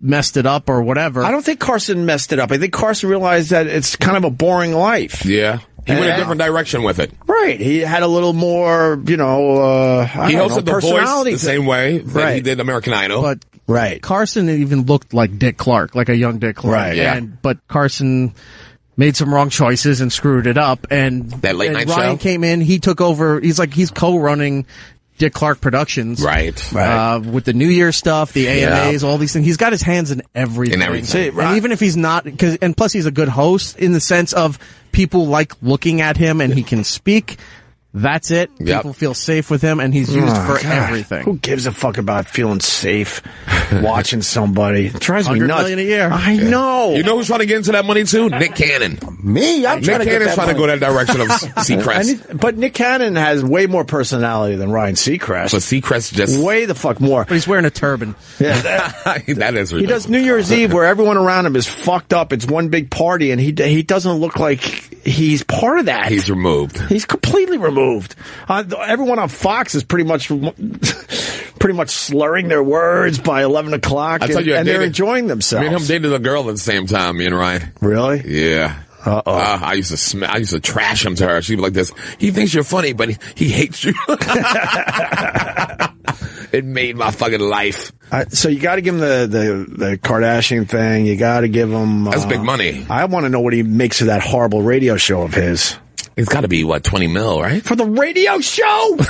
messed it up or whatever. I don't think Carson messed it up. I think Carson realized that it's kind of a boring life. Yeah. He went a different direction with it. Right. He had a little more, he hosted The Voice the same way that he did American Idol. But Carson even looked like Dick Clark, like a young Dick Clark. Right, yeah. But Carson made some wrong choices and screwed it up. And that late night Ryan show came in, he took over, he's co-running Dick Clark Productions. Right. With the New Year stuff, the AMAs, all these things. He's got his hands in everything. And even if he's not, and plus he's a good host in the sense of people like looking at him and he can speak. That's it. Yep. People feel safe with him, and he's used for everything. Who gives a fuck about feeling safe watching somebody? It drives me nuts. $100 million a year. I know. You know who's trying to get into that money too? Nick Cannon. Me? Nick Cannon's trying to go that direction of Seacrest. But Nick Cannon has way more personality than Ryan Seacrest. But Seacrest just way the fuck more. But he's wearing a turban. Yeah, that is ridiculous. He does New Year's Eve where everyone around him is fucked up. It's one big party, and he doesn't look like he's part of that. He's removed. He's completely removed. Everyone on Fox is pretty much slurring their words by 11 o'clock, and they're enjoying themselves. Me and him dated a girl at the same time, me and Ryan. Really? Yeah. I used to trash him to her. She'd be like this, he thinks you're funny, but he hates you. It made my fucking life. So you got to give him the Kardashian thing. You got to give him... That's big money. I want to know what he makes of that horrible radio show of his. It's got to be, 20 mil, right? For the radio show? To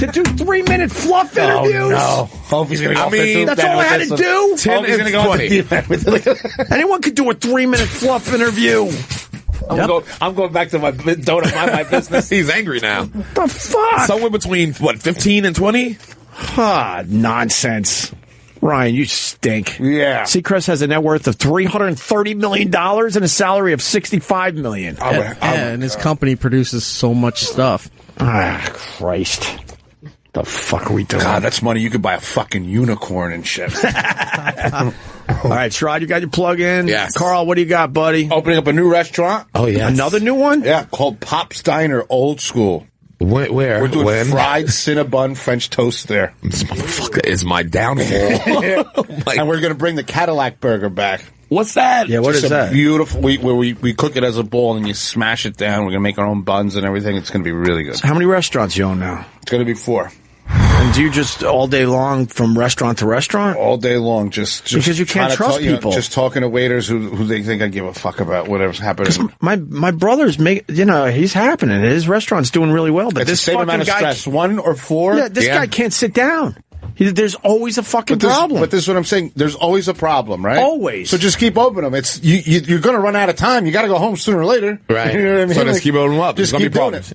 do 3-minute fluff interviews? Oh, no. Hope he's going to go that's all I had to do? 10 and 20. Anyone could do a 3-minute fluff interview. I'm going back to my don't mind my business. He's angry now. The fuck? Somewhere between, 15 and 20? Nonsense. Ryan, you stink. Yeah. Seacrest has a net worth of $330 million and a salary of $65 million. And his company produces so much stuff. Christ. The fuck are we doing? God, that's money. You could buy a fucking unicorn and shit. All right, Sherrod, you got your plug in? Yes. Carl, what do you got, buddy? Opening up a new restaurant. Oh, yeah. Another new one? Yeah, called Pop's Diner Old School. Where? We're doing fried Cinnabon French toast there. This motherfucker is my downfall. And we're going to bring the Cadillac burger back. What's that? Yeah, what is that? Beautiful. We cook it as a bowl and you smash it down. We're going to make our own buns and everything. It's going to be really good. So how many restaurants you own now? It's going to be 4. And do you just all day long from restaurant to restaurant? All day long, just because you can't trust people. Just talking to waiters who they think I give a fuck about whatever's happening. My brother's he's happening. His restaurant's doing really well, but it's this the same amount of stress. 1 or 4. Yeah, this guy can't sit down. There's always a fucking problem. But this is what I'm saying. There's always a problem, right? Always. So just keep opening them. It's you're going to run out of time. You got to go home sooner or later. Right. You know what I mean? So just keep opening them up. Just keep doing it.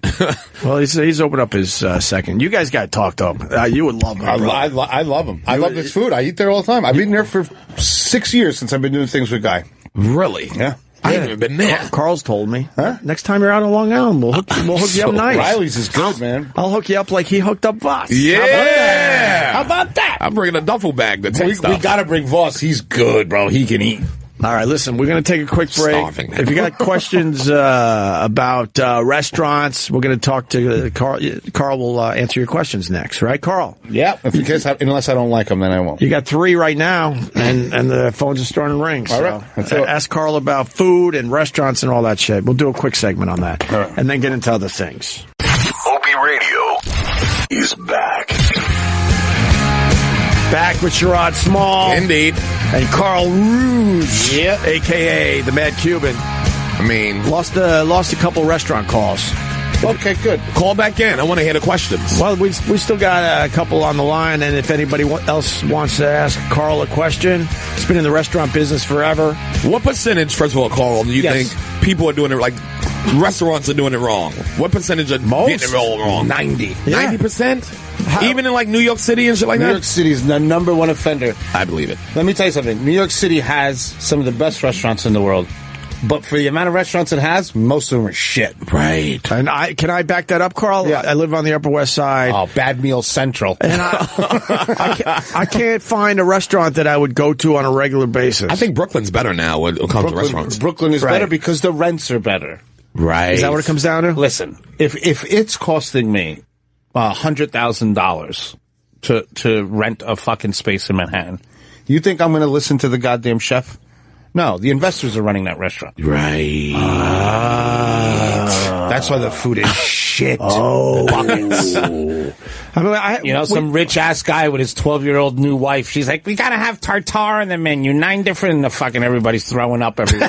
Well, he's opened up his second. You guys got to talk to him. You would love him. I love him. I love this food. I eat there all the time. I've been there for 6 years since I've been doing things with Guy. Really? Yeah. I haven't even been there. Carl's told me. Huh? Next time you're out on Long Island, we'll hook you up nice. Riley's is good, man. I'll hook you up like he hooked up Voss. Yeah. How about that? I'm bringing a duffel bag to take stuff. We got to bring Voss. He's good, bro. He can eat. All right, listen, we're going to take a quick break. Starving. If you got questions about restaurants, we're going to talk to Carl. Carl will answer your questions next, right, Carl? Yeah. Unless I don't like them, then I won't. You got 3 right now, and the phones are starting to ring. All right. Ask Carl about food and restaurants and all that shit. We'll do a quick segment on that, all right, and then get into other things. Opie Radio is back. Back with Sherrod Small. Indeed. And Carl Ruiz, a.k.a. the Mad Cuban. I mean... Lost a couple restaurant calls. Okay, good. Call back in. I want to hear the questions. Well, we still got a couple on the line, and if anybody else wants to ask Carl a question, he's been in the restaurant business forever. What percentage, first of all, Carl, do you think people are doing it, like, restaurants are doing it wrong? What percentage are getting it all wrong? 90. 90%? Even in, like, New York City and shit like that? New York City is the number one offender. I believe it. Let me tell you something. New York City has some of the best restaurants in the world. But for the amount of restaurants it has, most of them are shit. Right. And can I back that up, Carl? Yeah. I live on the Upper West Side. Oh, Bad Meal Central. And I can't find a restaurant that I would go to on a regular basis. I think Brooklyn's better now when it comes to restaurants. Brooklyn is better because the rents are better. Right. Is that what it comes down to? Listen, if it's costing me $100,000 to rent a fucking space in Manhattan, you think I'm going to listen to the goddamn chef? No, the investors are running that restaurant. Right. That's why the food is shit. Buckets. I mean, some rich-ass guy with his 12-year-old new wife, she's like, we gotta have tartare in the menu. 9 different, and the fucking everybody's throwing up everywhere.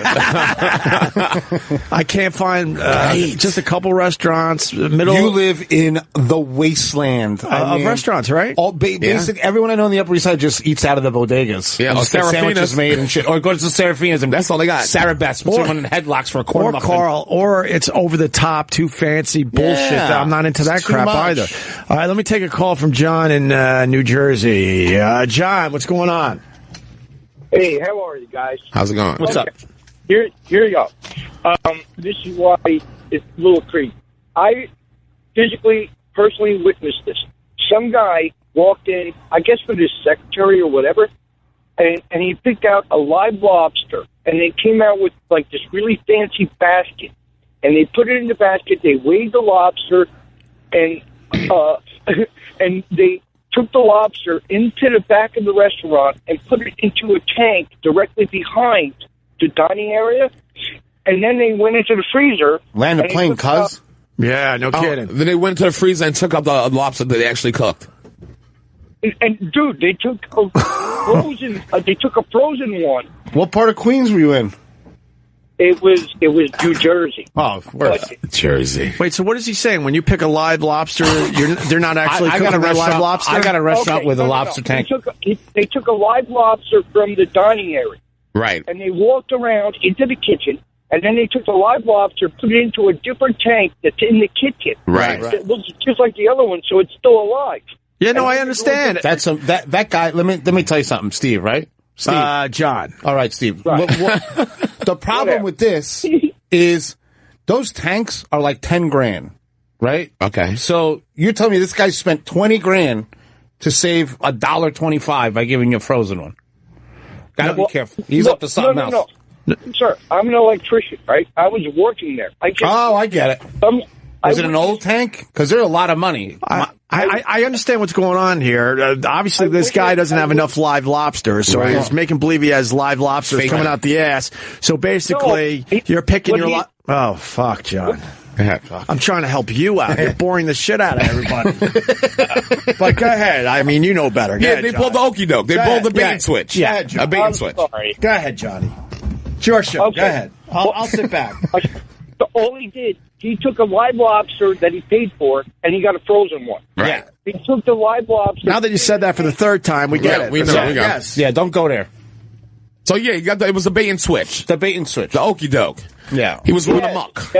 I can't find just a couple restaurants. You live in the wasteland of restaurants, right? Basic. Everyone I know on the Upper East Side just eats out of the bodegas. Yeah, or sandwiches made and shit. Or goes to Serafina's and that's all they got. Sarah Best puts someone in headlocks for a quarter muffin. Carl, or it's over the top, too fancy bullshit. Yeah, I'm not into that crap much. either. All right, let me take a call from John in New Jersey. John, what's going on? Hey, how are you guys? How's it going? What's up? Here you go. This is why it's a little creepy. I personally witnessed this. Some guy walked in, I guess with his secretary or whatever, and he picked out a live lobster, and they came out with like this really fancy basket, and they put it in the basket. They weighed the lobster, and and they took the lobster into the back of the restaurant and put it into a tank directly behind the dining area, and then they went into the freezer. Land a plane, cuz. Yeah, no kidding. Then they went to the freezer and took up the lobster that they actually cooked. And dude, they took a frozen. They took a frozen one. What part of Queens were you in? It was New Jersey. Oh, Jersey. Wait, so what is he saying? When you pick a live lobster, they're not actually cooking that live lobster? I got a restaurant with a lobster tank. They took a live lobster from the dining area. Right. And they walked around into the kitchen, and then they took the live lobster, put it into a different tank that's in the kitchen. Right. It looks just like the other one, so it's still alive. Yeah, no, I understand. That's that guy. Let me tell you something, Steve. Right, Steve. John. All right, Steve. Right. The problem with this is those tanks are like $10,000, right? Okay. So you're telling me this guy spent $20,000 to save $1.25 by giving you a frozen one? Gotta be careful. He's up to something else. No. Sir, I'm an electrician, right? I was working there. I get it. Was it an old tank? Because they're a lot of money. I understand what's going on here. Obviously, this guy doesn't have enough live lobsters, so he's making believe he has live lobsters coming out the ass. So basically, you're picking your Oh, fuck, John. I'm trying to help you out. You're boring the shit out of everybody. But go ahead. I mean, you know better. Go ahead, they John. pulled the okie doke. They pulled the bait and switch. Yeah, a bait and switch. Sorry. Go ahead, Johnny. It's your show. Okay. Go ahead. I'll sit back. All he did, he took a live lobster that he paid for, and he got a frozen one. Right. He took the live lobster. Now that you said that for the third time, we get it. We know. Yes. Yeah, don't go there. So yeah, you got it was a bait and switch. The bait and switch. The okey doke. Yeah. He was running amok.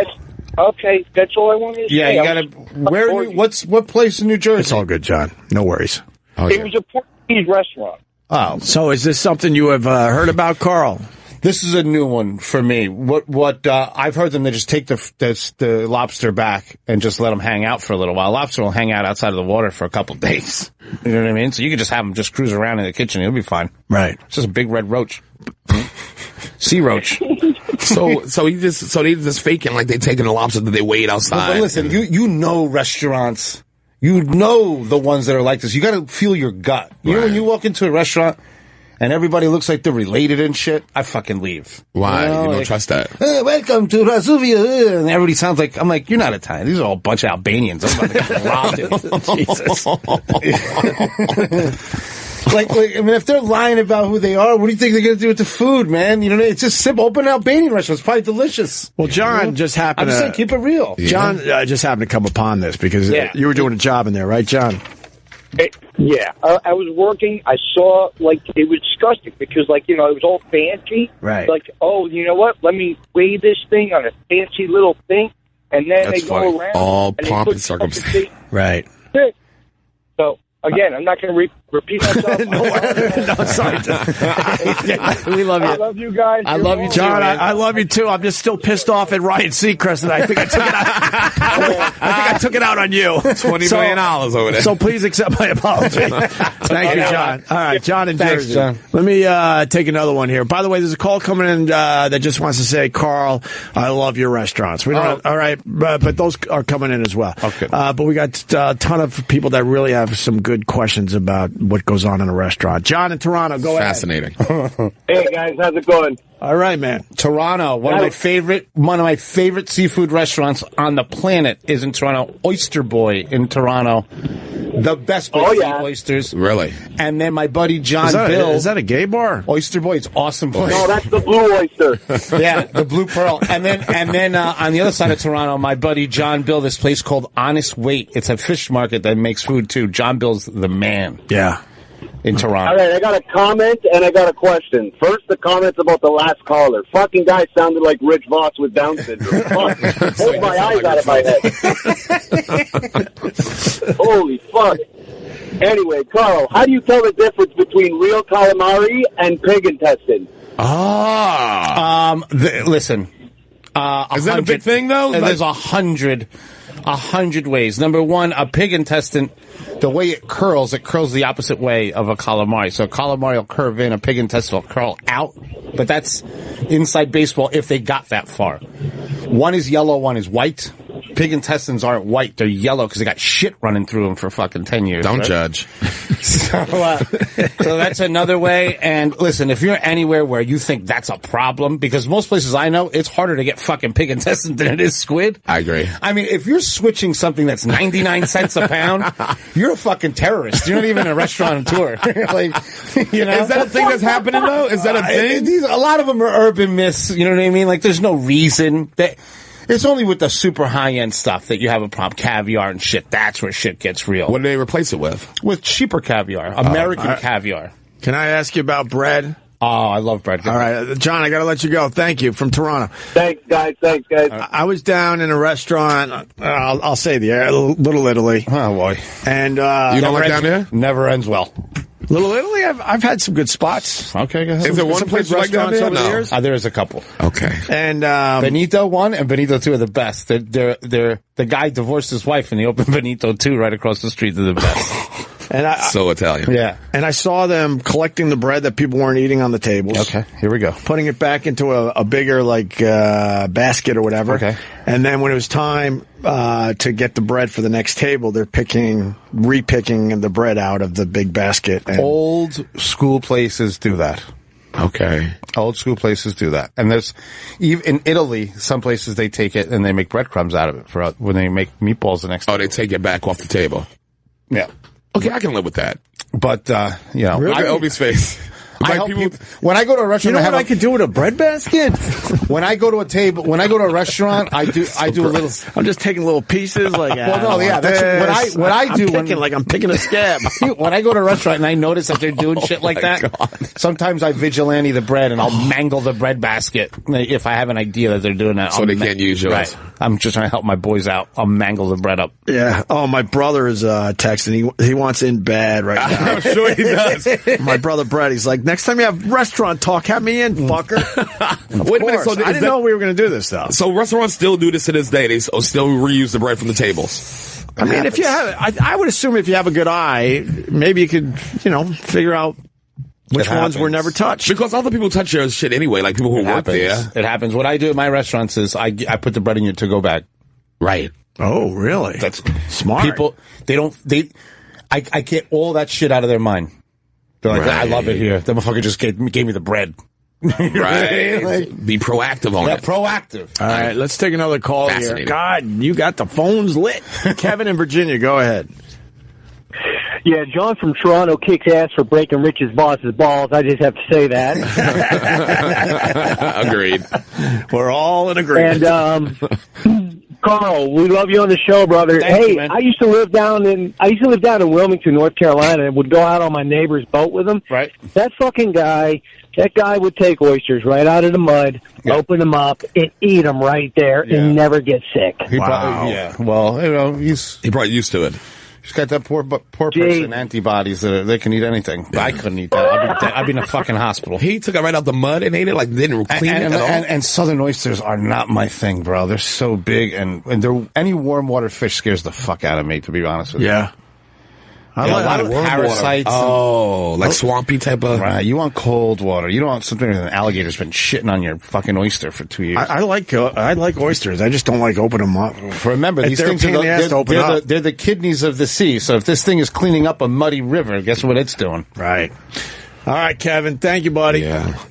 Okay, that's all I wanted to say. Yeah, you gotta. What place in New Jersey? It's all good, John. No worries. It was a Portuguese restaurant. Oh, so is this something you have heard about, Carl? This is a new one for me. What I've heard them, they just take the lobster back and just let them hang out for a little while. Lobster will hang out outside of the water for a couple of days. You know what I mean? So you could just have them just cruise around in the kitchen. It'll be fine. Right. It's just a big red roach. Sea roach. So they just faking like they taking the lobster that they weighed outside. But listen, you know restaurants. You know the ones that are like this. You got to feel your gut. You know when you walk into a restaurant and everybody looks like they're related and shit, I fucking leave. Why? You don't trust that? Welcome to Rasuvia. And everybody sounds like, I'm like, you're not Italian. These are all a bunch of Albanians. I'm about to get robbed. Jesus. Like, I mean, if they're lying about who they are, what do you think they're going to do with the food, man? You know, it's just simple. Open an Albanian restaurant. It's probably delicious. Well, John just happened I'm just saying, keep it real. Yeah. John just happened to come upon this because you were doing a job in there, right, John? Yeah, I was working. I saw, like, it was disgusting because, like, you know, it was all fancy. Right. Like, oh, you know what? Let me weigh this thing on a fancy little thing. And then they go around. All pomp and circumstance. Right. So, again, I'm not going to repeat myself. No, sorry. We love you. I love you guys. I love you, John. I love you too. I'm just still pissed off at Ryan Seacrest, and I think I took it out. I think I took it out on you. $20 million over there. So please accept my apology. Thank you, John. All right, John in Thanks, Jersey. John. Let me take another one here. By the way, there's a call coming in that just wants to say, Carl, I love your restaurants. We don't. All right, but those are coming in as well. Okay. But we got a ton of people that really have some good questions about what goes on in a restaurant. John in Toronto, go ahead. Fascinating. Hey, guys, how's it going? All right, man. Toronto, one of my favorite seafood restaurants on the planet is in Toronto. Oyster Boy in Toronto. The best place to eat oysters. Really? And then my buddy John Bill. Is that a gay bar? Oyster Boy, it's awesome place. No, that's the Blue Oyster. Yeah, the Blue Pearl. And then on the other side of Toronto, my buddy John Bill, this place called Honest Weight. It's a fish market that makes food too. John Bill's the man. Yeah. In Toronto. All right, I got a comment and I got a question. First, the comments about the last caller. Fucking guy sounded like Rich Voss with Down syndrome. Fuck. Pulled my eyes out of my head. Holy fuck. Anyway, Carl, how do you tell the difference between real calamari and pig intestine? Listen. Is that a big thing, though? There's 100 ways. Number one, a pig intestine, the way it curls the opposite way of a calamari. So a calamari will curve in, a pig intestine will curl out. But that's inside baseball if they got that far. One is yellow, one is white. Pig intestines aren't white, they're yellow because they got shit running through them for fucking 10 years. Don't judge. So that's another way. And listen, if you're anywhere where you think that's a problem, because most places I know, it's harder to get fucking pig intestines than it is squid. I agree. I mean, if you're switching something that's 99 cents a pound, you're a fucking terrorist. You're not even a restaurateur. Like, you know? Is that a thing that's happening, though? Is that a thing? A lot of them are urban myths. You know what I mean? Like, there's no reason that. It's only with the super high-end stuff that you have a problem. Caviar and shit. That's where shit gets real. What do they replace it with? With cheaper caviar. American caviar. Can I ask you about bread? Oh, I love bread. All right. John, I got to let you go. Thank you. From Toronto. Thanks, guys. I was down in a restaurant. I'll say Little Italy. Oh, boy. And you don't like down there? Never ends well. Little Italy, I've had some good spots. Okay, go ahead. Is there one place you like down there? No. There is a couple. Okay. And Benito 1 and Benito 2 are the best. They're the guy divorced his wife and he opened Benito 2 right across the street. They're the best. And so Italian. Yeah. And I saw them collecting the bread that people weren't eating on the tables. Okay, here we go. Putting it back into a bigger, basket or whatever. Okay. And then when it was time to get the bread for the next table, they're repicking the bread out of the big basket. And old school places do that. Okay. Old school places do that. And there's, even in Italy, some places they take it and they make breadcrumbs out of it for when they make meatballs the next day. Oh, they take it back off the table. Yeah. Okay, I can live with that. But, Look at Opie's face. I help people. When I go to a restaurant, you know what I could do with a bread basket? When I go to a restaurant, I do a little. I'm just taking little pieces, like. Well, no, yeah, that's what I do. I'm picking a scab. When I go to a restaurant and I notice that they're doing shit like that, sometimes I vigilante the bread and I'll mangle the bread basket if I have an idea that they're doing that. So they can't use yours. Right. I'm just trying to help my boys out. I'll mangle the bread up. Yeah. Oh, my brother is texting. He wants in bad right now. I'm sure he does. My brother Brett, he's like, next time you have restaurant talk, have me in, fucker. Wait a minute. So I didn't know we were going to do this, though. So restaurants still do this to this day. They still reuse the bread from the tables. I mean, if you have, I would assume if you have a good eye, maybe you could, figure out which ones were never touched. Because other people touch your shit anyway, like people who work there. It happens. What I do at my restaurants is I put the bread in your to-go bag. Right. Oh, really? That's smart. People, I get all that shit out of their mind. They're like, I love it here. The motherfucker just gave me the bread. Right. Be proactive on it. Proactive. All right, let's take another call here. God, you got the phones lit. Kevin in Virginia, go ahead. Yeah, John from Toronto kicks ass for breaking Rich's boss's balls. I just have to say that. Agreed. We're all in agreement. And Carl, we love you on the show, brother. Thank you, man. I used to live down in Wilmington, North Carolina, and would go out on my neighbor's boat with him. Right. That guy would take oysters right out of the mud, open them up, and eat them right there, and never get sick. Well, he's probably used to it. He's got that poor person antibodies that they can eat anything. I couldn't eat that. I'd be in a fucking hospital. He took it right out the mud and ate it, like didn't clean it at all. And southern oysters are not my thing, bro. They're so big, and any warm water fish scares the fuck out of me, to be honest with you. Yeah. A lot of parasites. Like swampy type of. Right. You want cold water. You don't want something where an alligator's been shitting on your fucking oyster for 2 years. I like oysters. I just don't like opening them up. Remember, these things are they're the kidneys of the sea. So if this thing is cleaning up a muddy river, guess what it's doing? Right. All right, Kevin. Thank you, buddy. Yeah.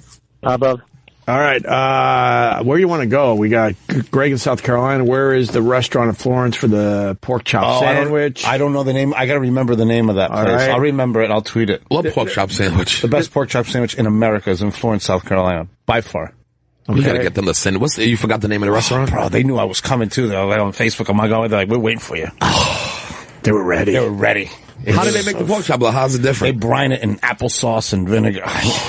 Hi, bub. All right, where you want to go? We got Greg in South Carolina. Where is the restaurant in Florence for the pork chop sandwich? I don't know the name. I got to remember the name of that place. Right. I'll remember it. I'll tweet it. Love pork chop sandwich. The best pork chop sandwich in America is in Florence, South Carolina, by far. Okay. You got to get them to send. You forgot the name of the restaurant? Bro, they knew I was coming too. They're like on Facebook. I'm like, they're like, we're waiting for you. They were ready. How do they make the pork chop? How's it different? They brine it in applesauce and vinegar.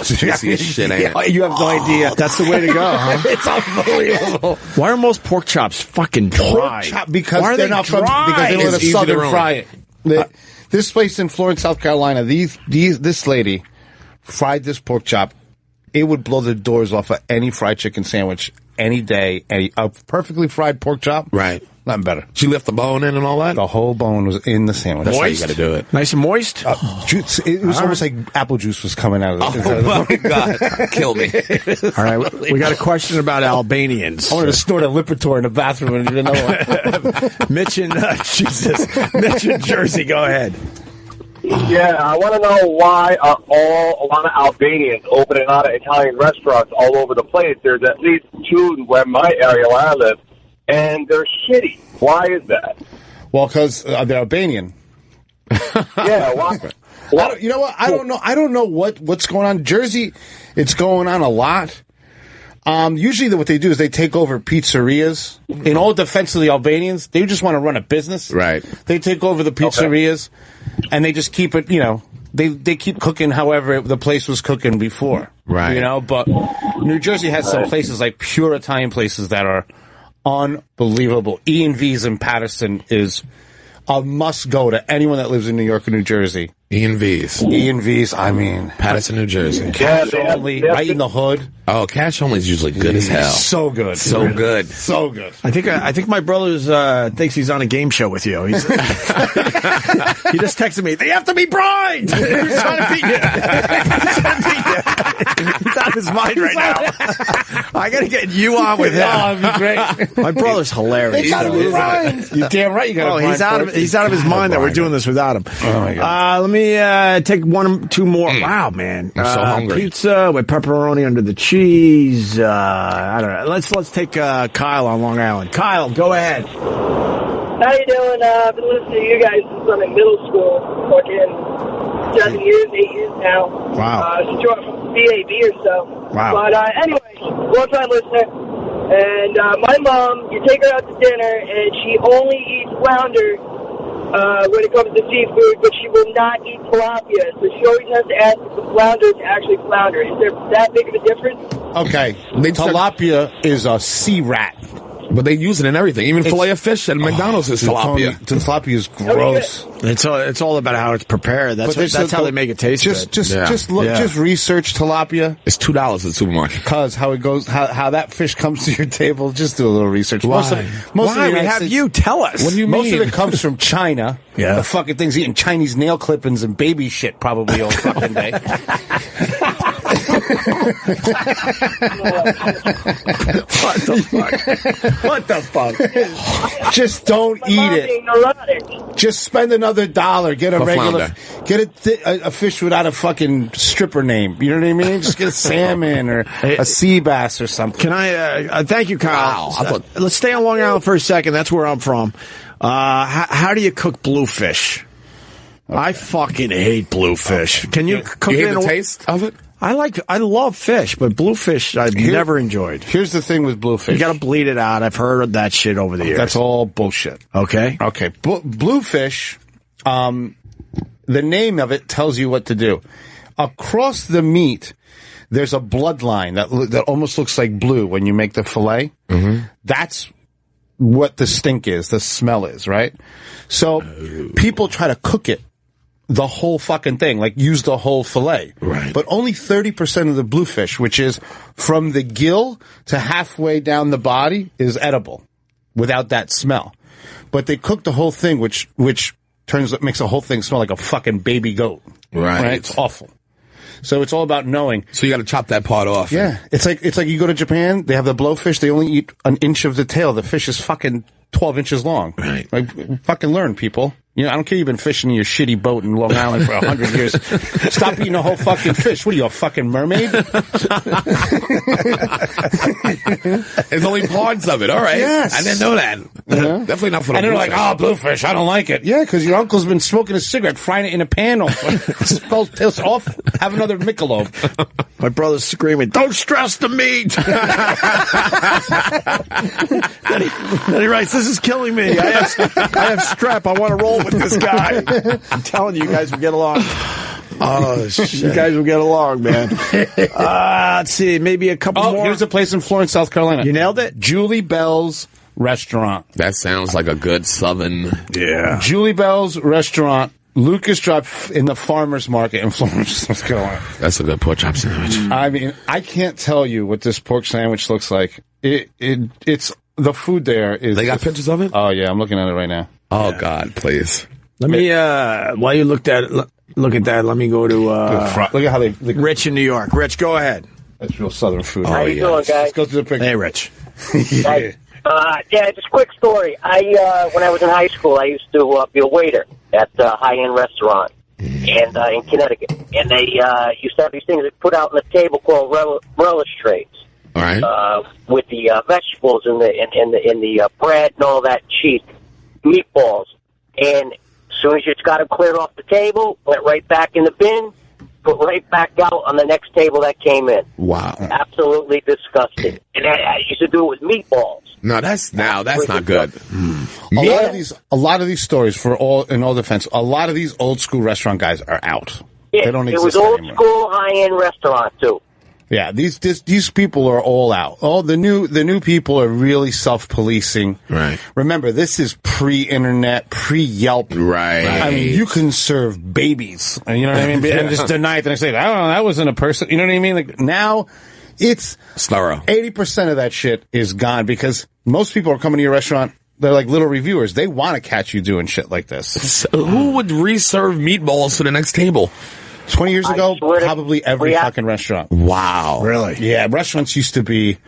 Juicy as shit, ain't it? You have no idea. That's the way to go, huh? It's unbelievable. Why are most pork chops fucking dry? Because they're not dry? Because they don't let a southern fry it. This place in Florence, South Carolina, this lady fried this pork chop. It would blow the doors off of any fried chicken sandwich any day. A perfectly fried pork chop. Right. Nothing better. She left the bone in and all that? The whole bone was in the sandwich. That's how you got to do it. Nice and moist? Juice. It was almost like apple juice was coming out of it. Oh, my God. Kill me. All right. We got a question about Albanians. I wanted to snort a Lipitor in the bathroom and didn't know what. Mitch in Jersey, go ahead. Yeah, I want to know why are a lot of Albanians opening a lot of Italian restaurants all over the place. There's at least two where my area where I live, and they're shitty. Why is that? Well, because they're Albanian. Yeah, why? You know what? I don't know. I don't know what's going on. Jersey, it's going on a lot. Usually what they do is they take over pizzerias. In all defense of the Albanians, they just want to run a business. Right. They take over the pizzerias, and they just keep it, they keep cooking however the place was cooking before. Right. But New Jersey has some places like pure Italian places that are unbelievable. E&V's in Patterson is a must-go to anyone that lives in New York or New Jersey. E&V's. I mean. Patterson, New Jersey. Cash only, right in the hood. Oh, cash only is usually good as hell. So good. So good. So good. I think my brother's thinks he's on a game show with you. He just texted me, they have to be brined! He's trying to beat you. He's out of his mind right now. I gotta get you on with him. Oh, that'd be great. My brother's hilarious. They gotta be brined. You're damn right you gotta brind. He's out of his mind that we're doing this without him. Oh my God. Let me take two more. Wow, man. I'm so hungry. Pizza with pepperoni under the cheese. I don't know. Let's take Kyle on Long Island. Kyle, go ahead. How you doing? I've been listening to you guys since I'm in middle school. Fucking 7 years, 8 years now. Wow. She joined from BAB or so. Wow. But anyway, long-time listener. And my mom, you take her out to dinner, and she only eats flounder when it comes to seafood, but she will not eat tilapia. So she always has to ask if the flounder is actually flounder. Is there that big of a difference? Okay. Tilapia is a sea rat. But they use it in everything. Even filet of fish at McDonald's is tilapia. Tilapia is gross. It's all about how it's prepared. That's how they make it taste good. Just research tilapia. It's $2 at the supermarket. Because how it goes, how that fish comes to your table. Just do a little research. Why? Most of we have you tell us. What do you mean? Most of it comes from China. Yeah, the fucking thing's eating Chinese nail clippings and baby shit probably all fucking day. What the fuck? Just don't eat it. Just spend another $1. Get a regular, a fish without a fucking stripper name. You know what I mean? Just get a salmon or a sea bass or something. Can I? Thank you, Kyle. Wow. Let's stay on Long Island for a second. That's where I'm from. How do you cook bluefish? Okay. I fucking hate bluefish. Can you cook you it? hate the taste of it? I love fish, but bluefish I've never enjoyed. Here's the thing with bluefish. You gotta bleed it out. I've heard of that shit over the years. That's all bullshit. Okay. Bluefish, the name of it tells you what to do. Across the meat, there's a bloodline that almost looks like blue when you make the fillet. Mm-hmm. That's what the stink is, the smell is, right? So people try to cook it. The whole fucking thing, like use the whole fillet. Right. But only 30% of the bluefish, which is from the gill to halfway down the body, is edible without that smell. But they cook the whole thing, which makes the whole thing smell like a fucking baby goat. Right. It's awful. So it's all about knowing. So you got to chop that part off. Yeah. It's like you go to Japan, they have the blowfish, they only eat an inch of the tail. The fish is fucking 12 inches long. Right. Like, fucking learn, people. You know, I don't care you've been fishing in your shitty boat in Long Island for 100 years. Stop eating a whole fucking fish. What are you, a fucking mermaid? There's only parts of it. All right. Yes. I didn't know that. Yeah. Definitely not for the And they're like, bluefish, I don't like it. Yeah, because your uncle's been smoking a cigarette, frying it in a pan. It smells off. Have another Michelob. My brother's screaming, don't stress the meat. Then he writes, this is killing me. I have strep. I want to roll with this guy. I'm telling you, you guys will get along. Oh, shit. You guys will get along, man. Let's see, maybe a couple more. Here's a place in Florence, South Carolina. You nailed it? Julie Bell's Restaurant. That sounds like a good southern. Yeah. Julie Bell's Restaurant. Lucas Drop in the farmer's market in Florence, South Carolina. That's a good pork chop sandwich. I mean, I can't tell you what this pork sandwich looks like. It's the food there is. They got pictures of it? Oh yeah, I'm looking at it right now. Oh yeah. God, please. Let me. While you look at that, let me go to. Look at how they. Rich in New York. Rich, go ahead. That's real Southern food. How you doing, guys? Let's go to the picture. Hey, Rich. Yeah. Yeah, just a quick story. When I was in high school, I used to be a waiter at a high-end restaurant and in Connecticut. And they used to have these things they put out on the table called relish trays. All right. With the vegetables and the bread and all that cheese, meatballs. And as soon as you got them cleared off the table, went right back in the bin, put right back out on the next table that came in. Wow. Absolutely disgusting. And I used to do it with meatballs. No, that's not good. A lot of these stories, in all defense, a lot of these old school restaurant guys are out. Yeah, they don't exist. It was old anymore. School high-end restaurant too. Yeah, these people are all out. The new people are really self-policing. Right. Remember, this is pre-internet, pre-Yelp. Right. I mean, you can serve babies. You know what I mean? And just deny it and say, I don't know, that wasn't a person. You know what I mean? Like now, it's thorough. 80% of that shit is gone because most people are coming to your restaurant. They're like little reviewers. They want to catch you doing shit like this. So who would reserve meatballs for the next table? 20 years ago, probably every fucking restaurant. Wow. Really? Yeah, restaurants used to be,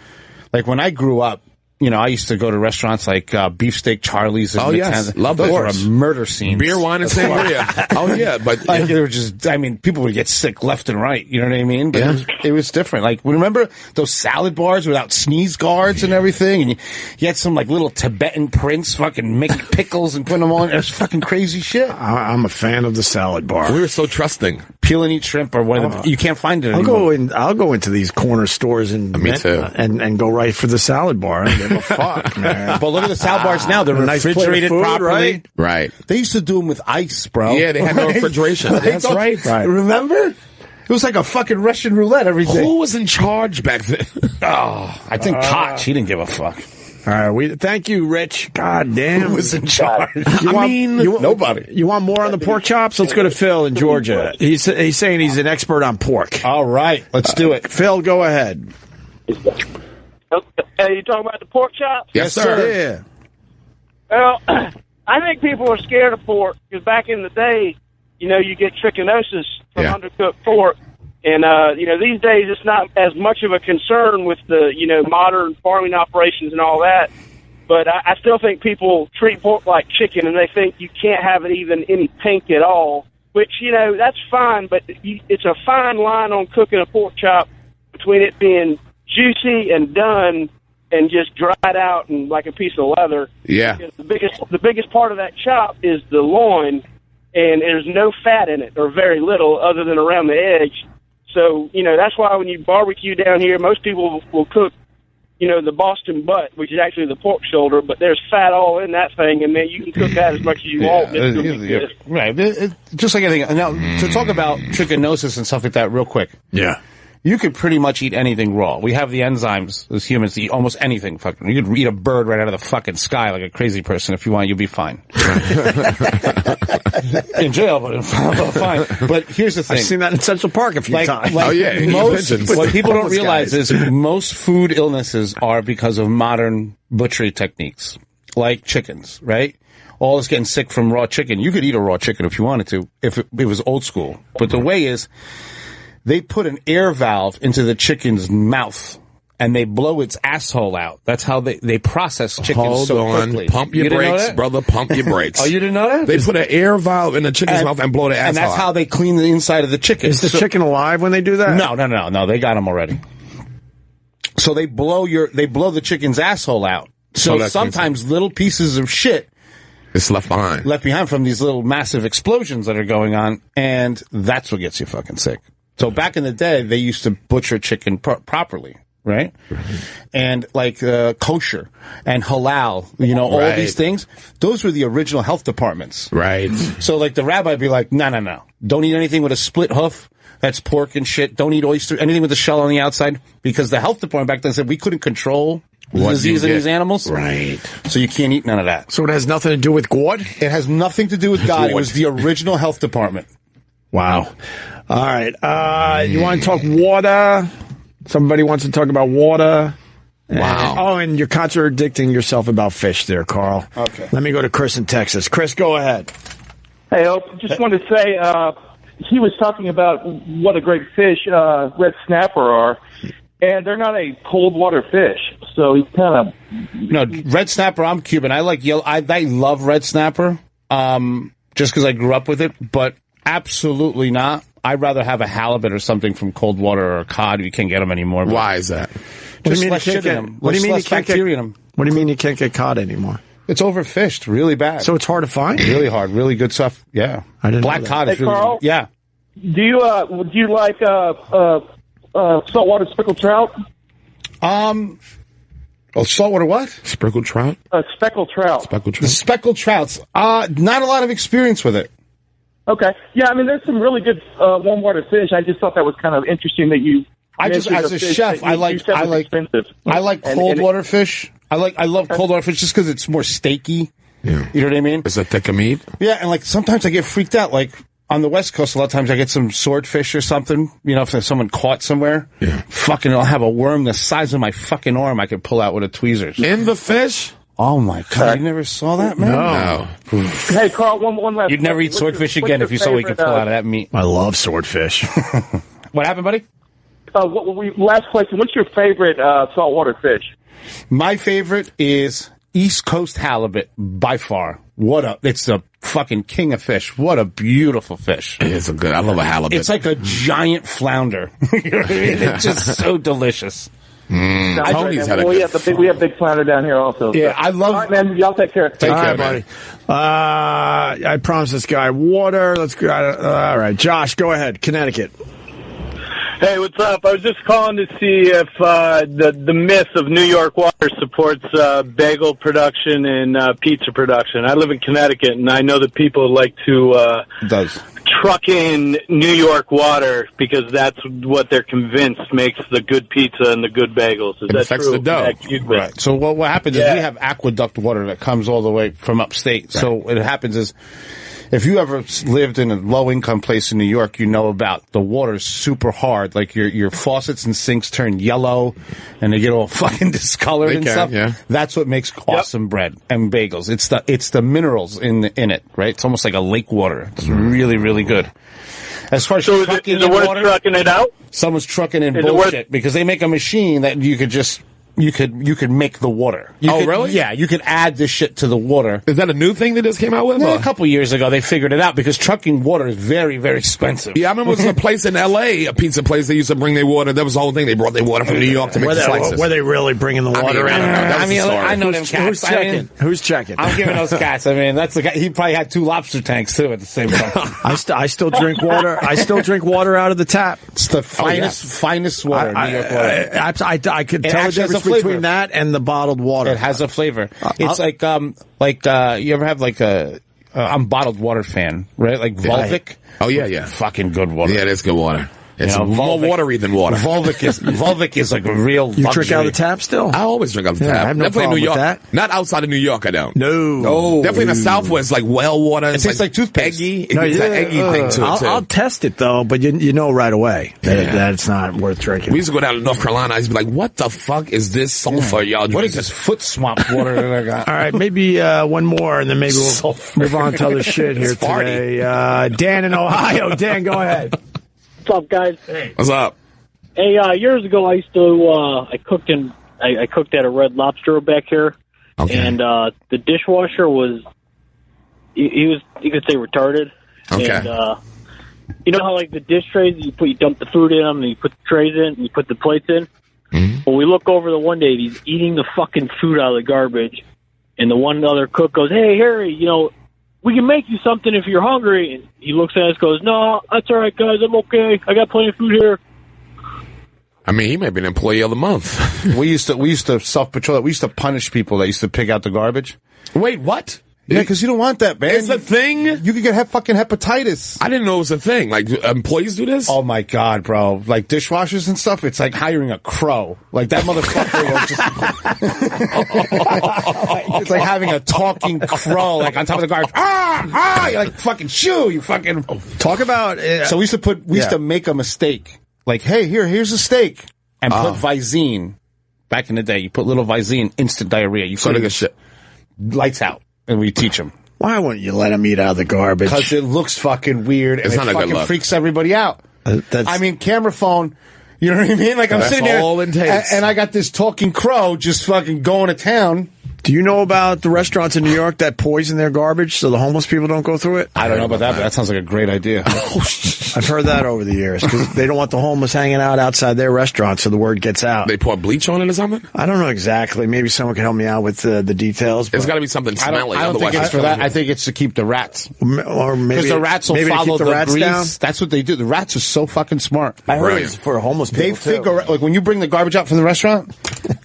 like when I grew up, I used to go to restaurants like Beefsteak Charlie's. Oh, yes. Love those those. were a murder scene. Beer, wine, and sangria. Oh, yeah. But like, they were just, people would get sick left and right. You know what I mean? But it was different. Like, remember those salad bars without sneeze guards and everything? And you had some, like, little Tibetan prince fucking making pickles and putting them on. It was fucking crazy shit. I'm a fan of the salad bar. We were so trusting. Peel and eat shrimp or one of the, you can't find it anymore. I'll go into these corner stores and go right for the salad bar. I don't give a fuck, man. But look at the salad bars now. They're refrigerated food, properly. Right. They used to do them with ice, bro. Yeah, they had no refrigeration. That's right. Remember? It was like a fucking Russian roulette every day. Who was in charge back then? I think Koch. He didn't give a fuck. All right, thank you, Rich. God damn. Who was in charge? Nobody. You want more on the pork chops? Let's go to Phil in Georgia. He's saying he's an expert on pork. All right, let's do it. Phil, go ahead. Hey, you talking about the pork chops? Yes, sir. Yeah. Well, I think people are scared of pork because back in the day, you get trichinosis from undercooked pork. And, these days it's not as much of a concern with the, modern farming operations and all that. But I still think people treat pork like chicken and they think you can't have it even any pink at all, which, that's fine. But it's a fine line on cooking a pork chop between it being juicy and done and just dried out and like a piece of leather. Yeah. Because the biggest part of that chop is the loin, and there's no fat in it, or very little, other than around the edge. So, that's why when you barbecue down here, most people will cook, the Boston butt, which is actually the pork shoulder, but there's fat all in that thing, and then you can cook that as much as you want. Right. Just like anything. Now, to talk about trichinosis and stuff like that real quick. Yeah. You could pretty much eat anything raw. We have the enzymes as humans to eat almost anything. Fucking, you could eat a bird right out of the fucking sky like a crazy person if you want. You'll be fine. In jail, but fine. But here's the thing: I've seen that in Central Park a few times. What people don't realize is most food illnesses are because of modern butchery techniques, like chickens. Right? All is getting sick from raw chicken. You could eat a raw chicken if you wanted to, if it was old school. But the way is, they put an air valve into the chicken's mouth, and they blow its asshole out. That's how they process chickens quickly. Pump your brakes, brother. Pump your brakes. Oh, you didn't know that? They put an air valve in the chicken's mouth and blow the asshole out. And that's how they clean the inside of the chicken. Is the chicken alive when they do that? No. They got them already. So they blow the chicken's asshole out. So sometimes little pieces of shit is left behind from these little massive explosions that are going on, and that's what gets you fucking sick. So back in the day, they used to butcher chicken properly, right? And like kosher and halal, all these things. Those were the original health departments. Right. So like the rabbi would be like, no. Don't eat anything with a split hoof. That's pork and shit. Don't eat oyster, anything with a shell on the outside. Because the health department back then said we couldn't control disease in these animals. Right. So you can't eat none of that. So it has nothing to do with God? It has nothing to do with God. It was the original health department. Wow. All right. You want to talk water? Somebody wants to talk about water. Wow. And you're contradicting yourself about fish there, Carl. Okay. Let me go to Chris in Texas. Chris, go ahead. Hey, just wanted to say, he was talking about what a great fish red snapper are, and they're not a cold water fish. So he's kind of... No, red snapper, I'm Cuban. I like yellow. I love red snapper, just because I grew up with it, but absolutely not. I'd rather have a halibut or something from cold water or a cod. You can't get them anymore. Why is that? Just less shit in them. What do you mean you can't get them? What do you mean you can't get cod anymore? It's overfished, really bad. So it's hard to find? Really hard, really good stuff. Yeah. I didn't Black know that. cod is Hey, really Carl? good. Yeah. Do you like saltwater speckled trout? Saltwater what? Speckled trout? Speckled trout. Speckled trout. The speckled trouts. Not a lot of experience with it. Okay. Yeah, I mean, there's some really good warm water fish. I just thought that was kind of interesting that you... As a chef, I like cold water fish. I love cold water fish just because it's more steaky. Yeah. You know what I mean? Is it thicker meat? Yeah, and like sometimes I get freaked out. Like on the West Coast, a lot of times I get some swordfish or something. If there's someone caught somewhere, fucking, I'll have a worm the size of my fucking arm I could pull out with a tweezers. In the fish? Oh my God! You never saw that, man? No. Hey, Carl, one last... You'd never eat swordfish again if you saw what you could pull out of that meat. I love swordfish. What happened, buddy? last question. What's your favorite saltwater fish? My favorite is East Coast halibut by far. It's the fucking king of fish. What a beautiful fish. It's I love a halibut. It's like a giant flounder. You know what I mean? It's just so delicious. Tony's had we have big flounder down here also. Yeah, I love. All right, man. Y'all take care. Take care, buddy. I promised this guy water. Let's go. All right, Josh, go ahead. Connecticut. Hey, what's up? I was just calling to see if the myth of New York water supports bagel production and pizza production. I live in Connecticut, and I know that people like to truck in New York water because that's what they're convinced makes the good pizza and the good bagels. Is that true? The dough. Right. So what happens is we have aqueduct water that comes all the way from upstate. Right. So what happens is, if you ever lived in a low-income place in New York, you know about the water is super hard. Like your faucets and sinks turn yellow, and they get all fucking discolored and stuff. Yeah. That's what makes awesome bread and bagels. It's the minerals in it, right? It's almost like a lake water. It's really, really good. As far as trucking in water, trucking it out? Someone's trucking in bullshit because they make a machine that you could just. You could make the water. Really? Yeah, you could add this shit to the water. Is that a new thing they just came out with? Yeah, a couple years ago, they figured it out because trucking water is very, very expensive. Yeah, I remember there was a place in L.A., a pizza place, they used to bring their water. That was the whole thing. They brought their water from New York to make the slices. Were they really bringing the water in? I know them cats. Who's checking? Who's checking? I'm giving those cats. I mean, that's the guy. He probably had 2 lobster tanks, too, at the same time. I still drink water. I still drink water out of the tap. It's the finest water, New York water. I could tell the difference between that and the bottled water. It has a flavor. It's like you ever have like I'm bottled water fan, right? Like Volvic. Oh yeah. Fucking good water. Yeah, that's good water. It's more watery than water. Volvic is like a real You luxury. drink out of the tap still? I always drink out of the tap. I have no Definitely problem in New York. with that. Not outside of New York, I don't. No. Definitely in the Southwest, like well water. It tastes like toothpaste. Eggy. It's an eggy thing to it, too. I'll test it, though, but you know right away that it's not worth drinking. We used to go down to North Carolina. I used to be like, what the fuck is this sulfur y'all drinking? What is this foot swamp water that I got? All right, maybe one more, and then maybe we'll move on to other shit here today. Dan in Ohio. Dan, go ahead. What's up, guys? Hey. What's up? Hey, years ago I used to I cooked at a Red Lobster back here, and the dishwasher was you could say retarded. Okay. And, you know how like the dish trays you dump the food in them and you put the trays in and you put the plates in. Mm-hmm. Well, we look over the one day he's eating the fucking food out of the garbage, and the one other cook goes, "Hey Harry, we can make you something if you're hungry." And he looks at us, goes, "No, that's all right, guys. I'm okay. I got plenty of food here." I mean, he may be an employee of the month. we used to self-patrol that. We used to punish people that used to pick out the garbage. Wait, what? Yeah, because you don't want that, man. It's a thing? You could get fucking hepatitis. I didn't know it was a thing. Like, employees do this? Oh, my God, bro. Like, dishwashers and stuff, it's like hiring a crow. Like, that motherfucker will just... It's like having a talking crow, like, on top of the garbage. You're like, fucking shoo, you fucking... Talk about... So we used to make a mistake. Like, hey, here's a steak. And put Visine. Back in the day, you put little Visine, instant diarrhea. You put a shit. Lights out. And we teach them. Why wouldn't you let them eat out of the garbage? Because it looks fucking weird. And it's not it a good fucking look. Freaks everybody out. I mean, camera phone. You know what I mean? Like, I'm sitting there. All it takes. And I got this talking crow just fucking going to town. Do you know about the restaurants in New York that poison their garbage so the homeless people don't go through it? I don't know about that, but that sounds like a great idea. I've heard that over the years because they don't want the homeless hanging out outside their restaurant so the word gets out. They pour bleach on it or something? I don't know exactly. Maybe someone can help me out with the details. It's got to be something smelly. I don't think it's for that. I think it's to keep the rats. Or maybe because the rats will follow the rats grease. Down. That's what they do. The rats are so fucking smart. I heard it's for homeless people. They figure like when you bring the garbage out from the restaurant,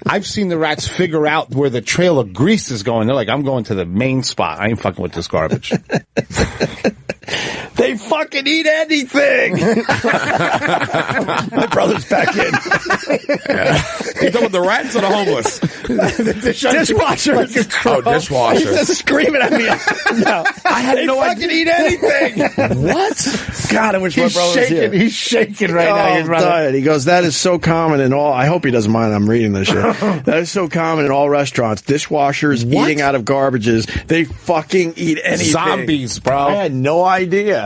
I've seen the rats figure out where the trail of grease is going. They're like, I'm going to the main spot. I ain't fucking with this garbage. They fucking eat anything. My brother's back in. You talking about the rats or the homeless? The dishwasher. Dishwasher. He's just screaming at me. No, I had no idea. They fucking eat anything. What? God, I wish my brother was here. He's shaking right now. He goes, that is so common in all. I hope he doesn't mind I'm reading this shit. That is so common in all restaurants. Dishwashers eating out of garbages. They fucking eat anything. Zombies, bro. I had no idea.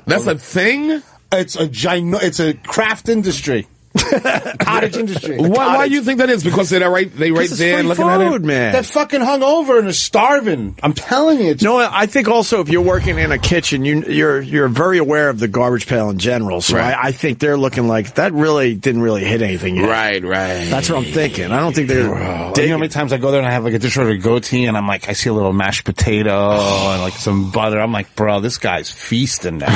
That's a thing? It's a craft industry. Cottage industry. Why do you think that is? Because they're right there looking at it? Man. They're fucking hungover and they're starving. I'm telling you. No, I think also if you're working in a kitchen, you're very aware of the garbage pail in general. So right. I think they're looking like that really didn't really hit anything yet. Right. That's what I'm thinking. I don't think they're. You know how many times I go there and I have like a dish or a goatee and I'm like, I see a little mashed potato and like some butter. I'm like, bro, this guy's feasting now.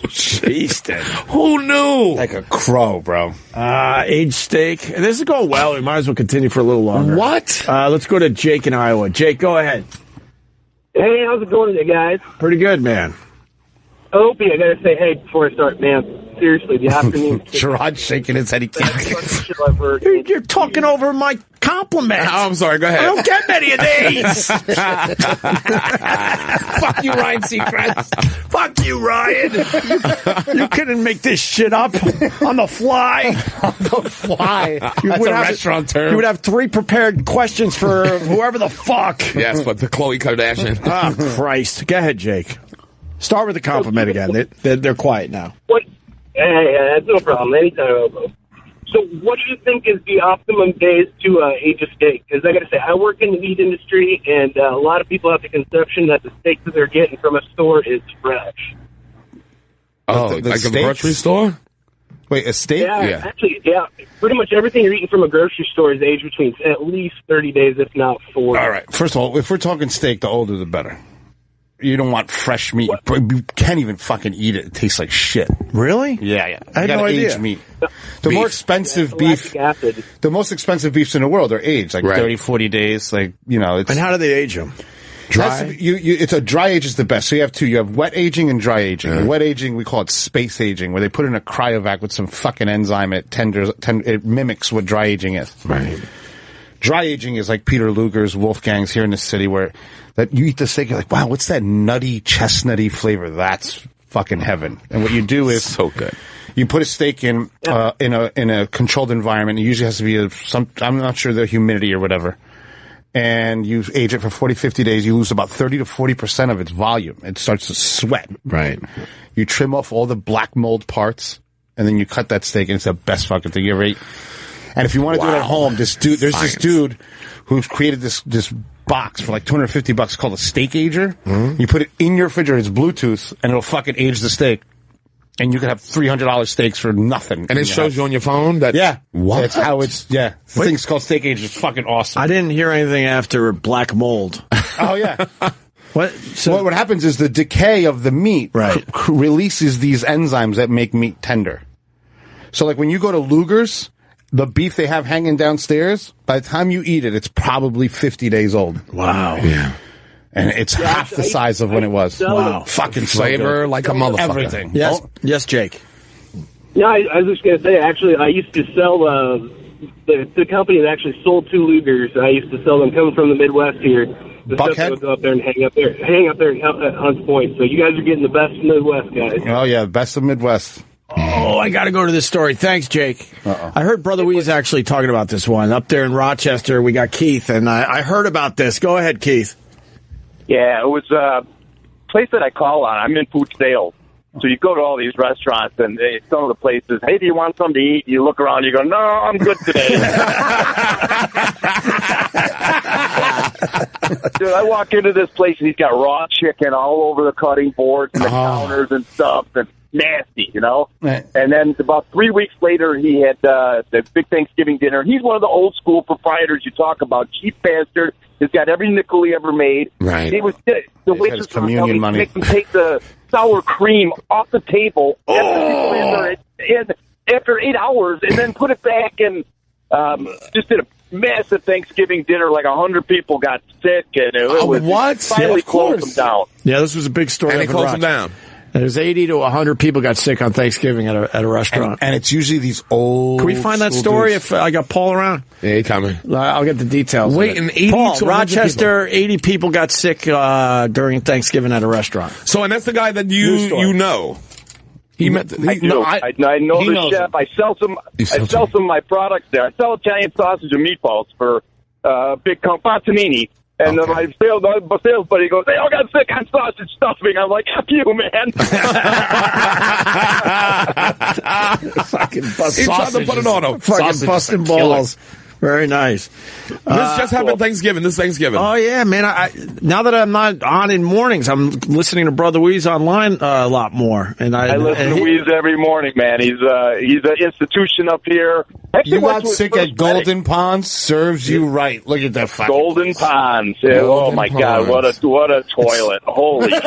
Feasting. Who knew? Like a crow, bro. Aged steak. This is going well. We might as well continue for a little longer. What? Let's go to Jake in Iowa. Jake, go ahead. Hey, how's it going today, guys? Pretty good, man. Opie, I gotta say, hey, before I start, man, seriously, the afternoon. Sherrod's shaking his head. He can't. You're talking over my compliment. Oh, I'm sorry. Go ahead. I don't get many of these. Fuck you, Ryan Seacrest. Fuck you, Ryan. You couldn't make this shit up on the fly. On the fly. That's a restaurant term. You would have 3 prepared questions for whoever the fuck. Yes, but the Khloe Kardashian. Oh, Christ. Go ahead, Jake. Start with the compliment again. They're quiet now. What? Hey, that's no problem. Anytime, Obo. So what do you think is the optimum days to age a steak? Because I got to say, I work in the meat industry, and a lot of people have the conception that the steak that they're getting from a store is fresh. Oh, like a grocery store? Wait, a steak? Yeah, actually, yeah. Pretty much everything you're eating from a grocery store is aged between at least 30 days, if not 40. All right. First of all, if we're talking steak, the older the better. You don't want fresh meat. You can't even fucking eat it. It tastes like shit. Really? Yeah. I had no idea. Aged meat. The more expensive beef, the most expensive beefs in the world are aged, like 30, 40 days. Like, you know. And how do they age them? Dry? It's a dry age is the best. So you have 2. You have wet aging and dry aging. The wet aging, we call it space aging, where they put in a cryovac with some fucking enzyme. It mimics what dry aging is. Right. Dry aging is like Peter Luger's, Wolfgang's here in the city, where that you eat the steak, you're like, wow, what's that nutty, chestnutty flavor? That's fucking heaven. And what you do is so good. You put a steak in a controlled environment. It usually has to be I'm not sure the humidity or whatever. And you age it for 40, 50 days. You lose about 30 to 40% of its volume. It starts to sweat. Right. You trim off all the black mold parts, and then you cut that steak, and it's the best fucking thing you ever ate. And if you want to do it at home, there's this dude who's created this box for like $250 called a steak ager. Mm-hmm. You put it in your refrigerator, it's Bluetooth, and it'll fucking age the steak. And you can have $300 steaks for nothing. And it shows you on your phone that? Yeah. What? That's how it's, the thing's called steak ager. It's fucking awesome. I didn't hear anything after black mold. Oh, yeah. What? So what happens is the decay of the meat releases these enzymes that make meat tender. So like when you go to Luger's, the beef they have hanging downstairs, by the time you eat it, it's probably 50 days old. Wow. Yeah. And it's half the size of when it was. Wow. Fucking flavor like a motherfucker. Everything. Yes, yes, Jake. Yeah, I was just going to say, actually, I used to sell the company that actually sold 2 Lugers. I used to sell them coming from the Midwest here. The stuff that would go up there and hang up there at Hunts Point. So you guys are getting the best of the Midwest, guys. Oh, yeah, best of Midwest. Oh, I got to go to this story. Thanks, Jake. I heard Brother Weez actually talking about this one. Up there in Rochester, we got Keith, and I heard about this. Go ahead, Keith. Yeah, it was a place that I call on. I'm in food sales. So you go to all these restaurants, and some of the places, hey, do you want something to eat? You look around, you go, no, I'm good today. Dude, I walk into this place, and he's got raw chicken all over the cutting boards and the counters and stuff, and nasty, you know? Right. And then about 3 weeks later, he had the big Thanksgiving dinner. He's one of the old school proprietors you talk about, cheap bastard. He's got every nickel he ever made. Right. He was the waitress communion money. Make him take the sour cream off the table after 8 hours, and then put it back and just did a massive Thanksgiving dinner. Like 100 people got sick, and it was finally closed them down. Yeah, this was a big story. And they closed them down. There's 80 to 100 people got sick on Thanksgiving at a restaurant. And it's usually these old... Can we find that story if I got Paul around? Yeah, coming. I'll get the details. Wait, and 80 Paul, to Rochester, 80 people got sick during Thanksgiving at a restaurant. So, and that's the guy that you know. I know the chef. I sell some of my products there. I sell Italian sausage and meatballs for big Bontanini. And then my sales buddy goes, "They all got sick on sausage stuffing." I'm like, "F you, man." Fucking bust He tried to put it on him. Fucking busting balls. Very nice. This just happened this Thanksgiving. Oh, yeah, man. I now that I'm not on in mornings, I'm listening to Brother Ruiz online a lot more. And I listen to Ruiz every morning, man. He's an institution up here. You got sick at Golden Ponds, serves you right. Look at that fucking Golden Ponds. Yeah, oh, my God. What a toilet. Holy shit.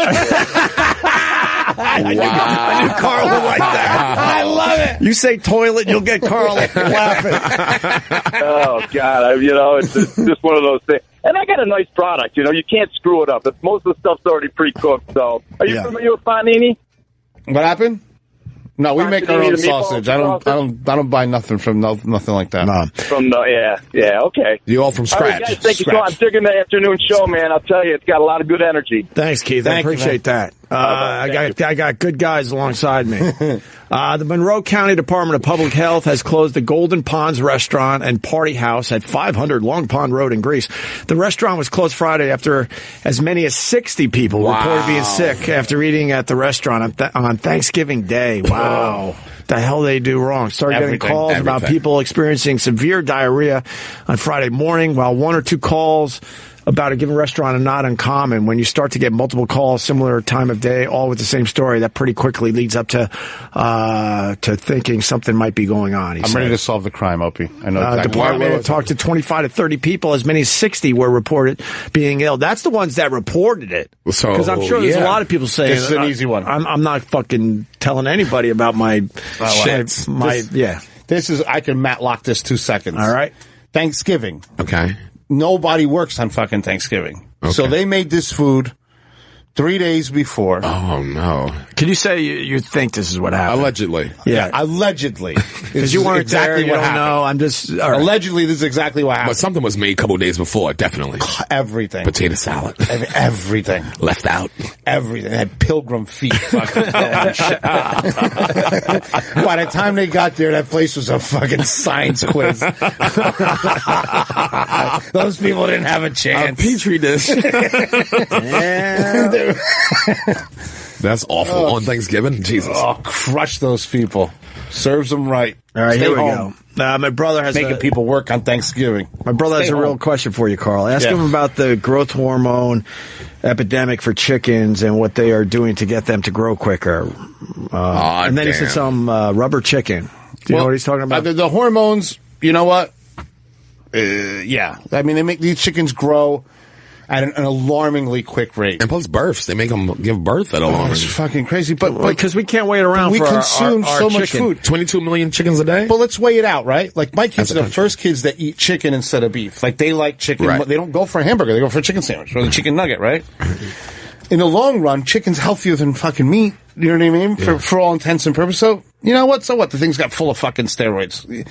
I knew Carl would like that. I love it. You say toilet, you'll get Carl laughing. Oh, God. It's just one of those things. And I got a nice product. You can't screw it up. Most of the stuff's already pre-cooked. So, are you familiar with panini? What happened? No, we make our own sausage. I don't buy nothing from nothing like that. No. Okay. You all from scratch. All right, guys, thank you so much. I'm digging the afternoon show, man. I'll tell you, it's got a lot of good energy. Thanks, Keith. I appreciate that. I got good guys alongside me. The Monroe County Department of Public Health has closed the Golden Ponds Restaurant and Party House at 500 Long Pond Road in Greece. The restaurant was closed Friday after as many as 60 people reported being sick after eating at the restaurant on Thanksgiving Day. Wow. The hell they do wrong. Started getting calls about people experiencing severe diarrhea on Friday morning, while one or two calls about a given restaurant are not uncommon. When you start to get multiple calls, similar time of day, all with the same story, that pretty quickly leads up to thinking something might be going on. I'm ready to solve the crime, Opie. I know exactly. Department talked to 25 to 30 people. As many as 60 were reported being ill. That's the ones that reported it. Because I'm sure there's a lot of people saying this is an easy one. I'm not fucking telling anybody about my shit. This is. I can matlock this 2 seconds. All right. Thanksgiving. Okay. Nobody works on fucking Thanksgiving. Okay. So they made this food 3 days before. Oh, no. Can you say you think this is what happened? Allegedly. Yeah, allegedly. Because you weren't exactly there, you don't know. I'm just... Right. Allegedly, this is exactly what happened. But something was made a couple of days before, definitely. Everything. Potato salad. Everything. Left out. Everything. They had pilgrim feet. Fucking shit. By the time they got there, that place was a fucking science quiz. Those people didn't have a chance. A petri dish. Yeah. That's awful. On Thanksgiving? Jesus. Oh, crush those people. Serves them right. All right, Stay here we home. go. My brother has making people work on Thanksgiving. My brother has a real question for you, Carl. Ask him about the growth hormone epidemic for chickens and what they are doing to get them to grow quicker. And then he said some rubber chicken. Do you know what he's talking about? The hormones, you know what? Yeah. I mean, they make these chickens grow at an alarmingly quick rate. And plus births. They make them give birth at alarming. It's fucking crazy. But because we can't wait around we for consume our so much chicken. food. 22 million chickens a day? But let's weigh it out, right? Like, my kids are the first kids that eat chicken instead of beef. Like, they like chicken. Right. They don't go for a hamburger. They go for a chicken sandwich or the chicken nugget, right? In the long run, chicken's healthier than fucking meat. You know what I mean? For all intents and purposes. So, you know what? So what? The thing's got full of fucking steroids.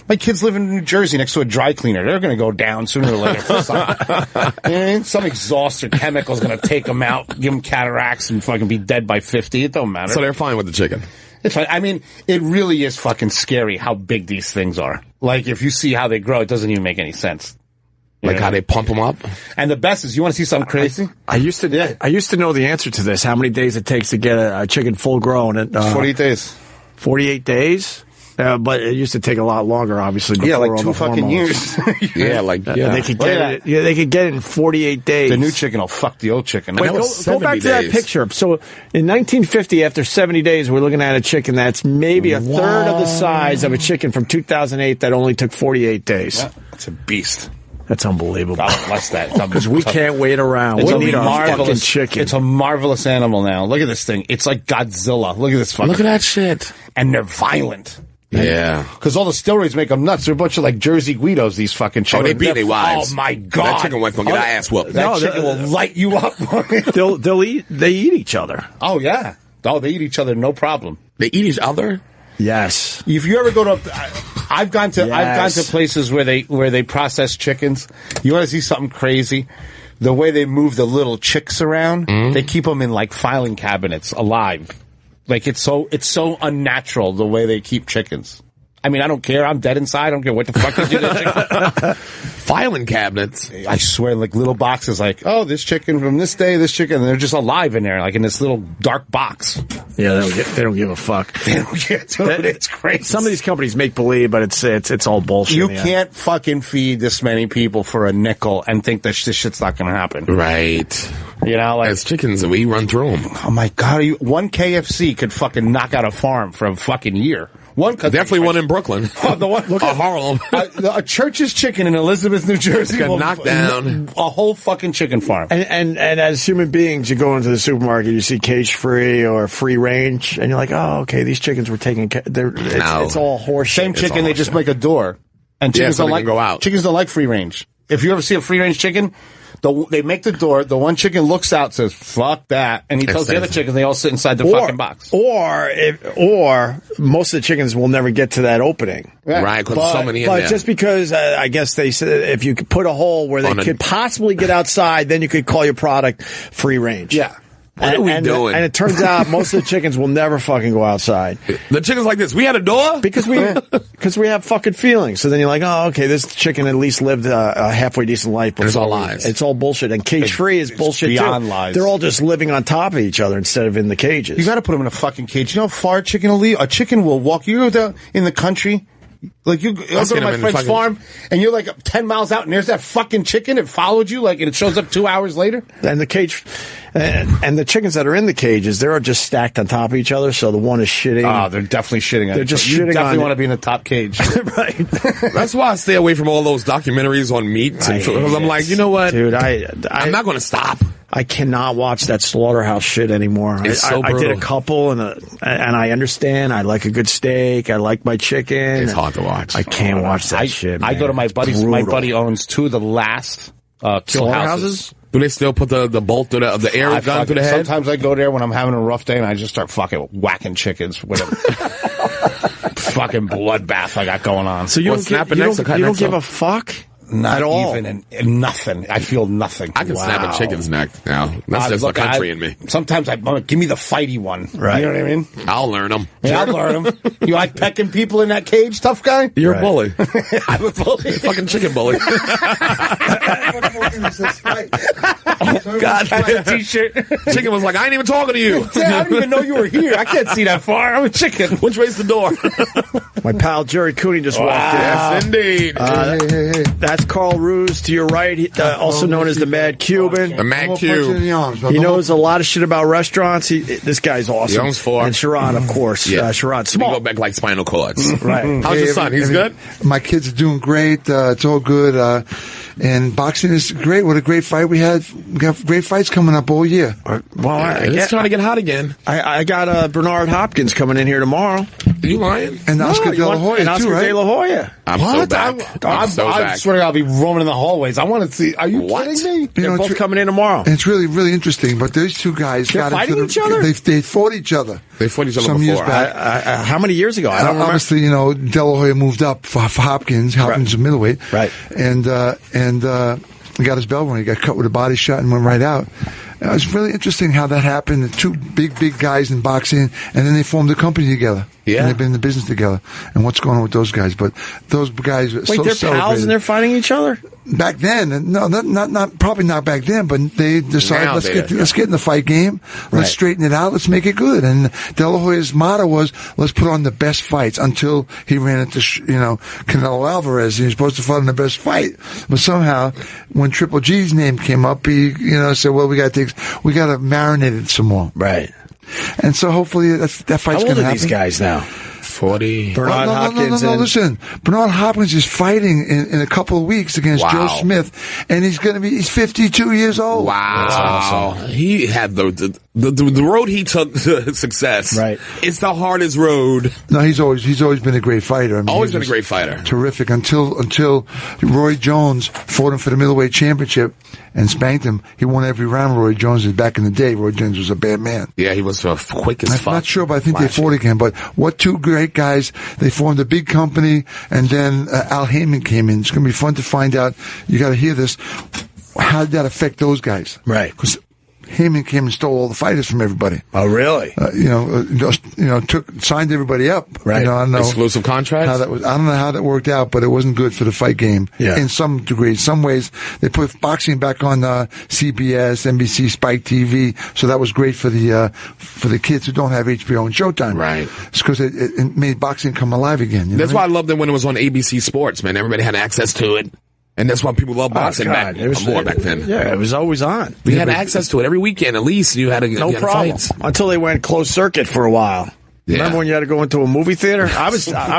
My kids live in New Jersey next to a dry cleaner. They're going to go down sooner or later. You know what I mean? Some exhaust or chemical's going to take them out, give them cataracts, and fucking be dead by 50. It don't matter. So they're fine with the chicken. It's fine. I mean, it really is fucking scary how big these things are. Like, if you see how they grow, it doesn't even make any sense. Like how they pump them up? And the best is, you want to see something crazy? I used to know the answer to this. How many days it takes to get a chicken full grown? 48 days. 48 days? But it used to take a lot longer, obviously. Yeah, like all 2 fucking years. They could get it. Yeah, they could get it in 48 days. The new chicken will fuck the old chicken. Wait, go back to that picture. So in 1950, after 70 days, we're looking at a chicken that's maybe a third of the size of a chicken from 2008 that only took 48 days. Yeah, it's a beast. That's unbelievable. God bless that. Because we can't wait around. We need our fucking chicken. It's a marvelous animal now. Look at this thing. It's like Godzilla. Look at this fucking... Look at that shit. And they're violent. Yeah. Because all the steroids make them nuts. They're a bunch of like Jersey Guidos, these fucking chickens. Oh, they beat their wives. Oh, my God. That chicken wife's going to get her ass whooped. That chicken will light you up. They eat each other. Oh, yeah. Oh, they eat each other, no problem. They eat each other? Yes. If you ever go to... I've gone to places where they process chickens. You want to see something crazy? The way they move the little chicks around, they keep them in like filing cabinets alive. Like it's so unnatural the way they keep chickens. I mean, I don't care. I'm dead inside. I don't care what the fuck you do to the chicken. Filing cabinets. I swear, like little boxes, like, oh, this chicken from this day, this chicken, and they're just alive in there, like in this little dark box. Yeah, they don't give a fuck. They don't get to it. It's crazy. Some of these companies make believe, but it's all bullshit. You can't fucking feed this many people for a nickel and think that this shit's not going to happen. Right. You know, like as chickens, we run through them. Oh my god, one KFC could fucking knock out a farm for a fucking year. Definitely one in Brooklyn. The one, Harlem. A Church's Chicken in Elizabeth, New Jersey. Got knocked down a whole fucking chicken farm. And as human beings, you go into the supermarket, you see cage free or free range, and you're like, oh, okay, these chickens were taken. It's all horse. Same chicken, they just make a door, and chickens don't like go out. Chickens don't like free range. If you ever see a free range chicken, they make the door. The one chicken looks out, says "fuck that," and he tells the other chickens they all sit inside the fucking box. Or most of the chickens will never get to that opening. Yeah. Right, because so many in there. But just because I guess they said if you could put a hole where they could possibly get outside, then you could call your product free range. Yeah. What are we doing? And it turns out most of the chickens will never fucking go outside. The chickens like this. We had a door because we have fucking feelings. So then you're like, oh, okay, this chicken at least lived a halfway decent life. It's all lies. It's all bullshit. And cage free is bullshit beyond too. Lies. They're all just living on top of each other instead of in the cages. You got to put them in a fucking cage. You know how far a chicken will leave? A chicken will walk. You go in the country. Like I'll go to my friend's farm, and you're like 10 miles out, and there's that fucking chicken. It followed you, and it shows up 2 hours later. And the cage, and the chickens that are in the cages, they're just stacked on top of each other. So the one is shitting. Oh, they're definitely shitting. They're just shitting. You definitely want to be in the top cage, right? That's why I stay away from all those documentaries on meat. Because I'm like, you know what, dude, I'm not going to stop. I cannot watch that slaughterhouse shit anymore. I did a couple, and I understand. I like a good steak. I like my chicken. It's hard to watch. I can't watch that shit, man. I go to my buddy's. My buddy owns 2 of the last kill houses. Do they still put the bolt to the air gun to the head? Sometimes I go there when I'm having a rough day, and I just start fucking whacking chickens. Whatever. Fucking bloodbath I got going on. So you don't give a fuck? Not at all. Even and nothing. I feel nothing. I can snap a chicken's neck now. That's just the country in me. Sometimes give me the fighty one. Right. You know what I mean? I'll learn them. Yeah, I'll learn them. You like pecking people in that cage, tough guy? You're a bully. I'm a bully. Fucking chicken bully. God, that t-shirt. Chicken was like, I ain't even talking to you. Yeah, I didn't even know you were here. I can't see that far. I'm a chicken. Which way's the door? My pal Jerry Cooney just walked in. Yes, indeed. Hey. That's Carl Ruiz to your right, also known as the Mad Cuban. The Mad Cube. He knows a lot of shit about restaurants. This guy's awesome. He owns 4. And Sherrod, of course. Yeah. Sherrod, small. We go back like spinal cords. Right. How's your son? He's good? My kids are doing great. It's all good. And boxing is great. What a great fight we had. We got great fights coming up all year. Well, it's trying to get hot again. I got Bernard Hopkins coming in here tomorrow. Are you lying? And Oscar De La Hoya, too, right? De La Hoya. I'm so back. I'm so back. I swear to God, I'll be roaming in the hallways. I want to see. Are you kidding me? They're both coming in tomorrow. And it's really, really interesting. But those 2 guys They're got fighting each other? They fought each other. They fought each other some before. Years back. How many years ago? I don't remember. Obviously, De La Hoya moved up for Hopkins. Hopkins is middleweight. Right. And he got his bell when he got cut with a body shot and went right out. It was really interesting how that happened. The 2 big guys in boxing, and then they formed a company together. Yeah. And they've been in the business together. And what's going on with those guys? But those guys are so they're celebrated. pals and they're fighting each other? Back then, no, not probably not back then, but they decided let's get in the fight game, let's straighten it out, let's make it good. And De La Hoya's motto was let's put on the best fights until he ran into Canelo Alvarez. He was supposed to fight in the best fight, but somehow when Triple G's name came up, he said, well, we got to marinate it some more, right? And so hopefully that fight's going to happen. How old are these guys now? 40. Bernard Hopkins. No, listen. Bernard Hopkins is fighting in a couple of weeks against Joe Smith, and he's 52 years old. Wow. That's awesome. He had the road he took to success. Right. It's the hardest road. No, he's always been a great fighter. I mean, always been a great fighter. Terrific until Roy Jones fought him for the middleweight championship and spanked him. He won every round. Roy Jones is back in the day. Roy Jones was a bad man. Yeah, he was quick as fuck. I'm not sure, but I think they fought again. But what 2 great guys. They formed a big company, and then Al Heyman came in. It's going to be fun to find out. You got to hear this. How did that affect those guys? Right. Because Heyman came and stole all the fighters from everybody. Oh, really? Signed everybody up. Right. I don't know exclusive contracts. I don't know how that worked out, but it wasn't good for the fight game. Yeah. In some degree, some ways, they put boxing back on CBS, NBC, Spike TV, so that was great for the kids who don't have HBO and Showtime. Right. It's because it made boxing come alive again. That's why I loved it when it was on ABC Sports, man. Everybody had access to it. And that's why people love boxing back then. Yeah, it was always on. We had access to it every weekend. At least you had no problem fights. until they went closed circuit for a while. Yeah. Remember when you had to go into a movie theater? I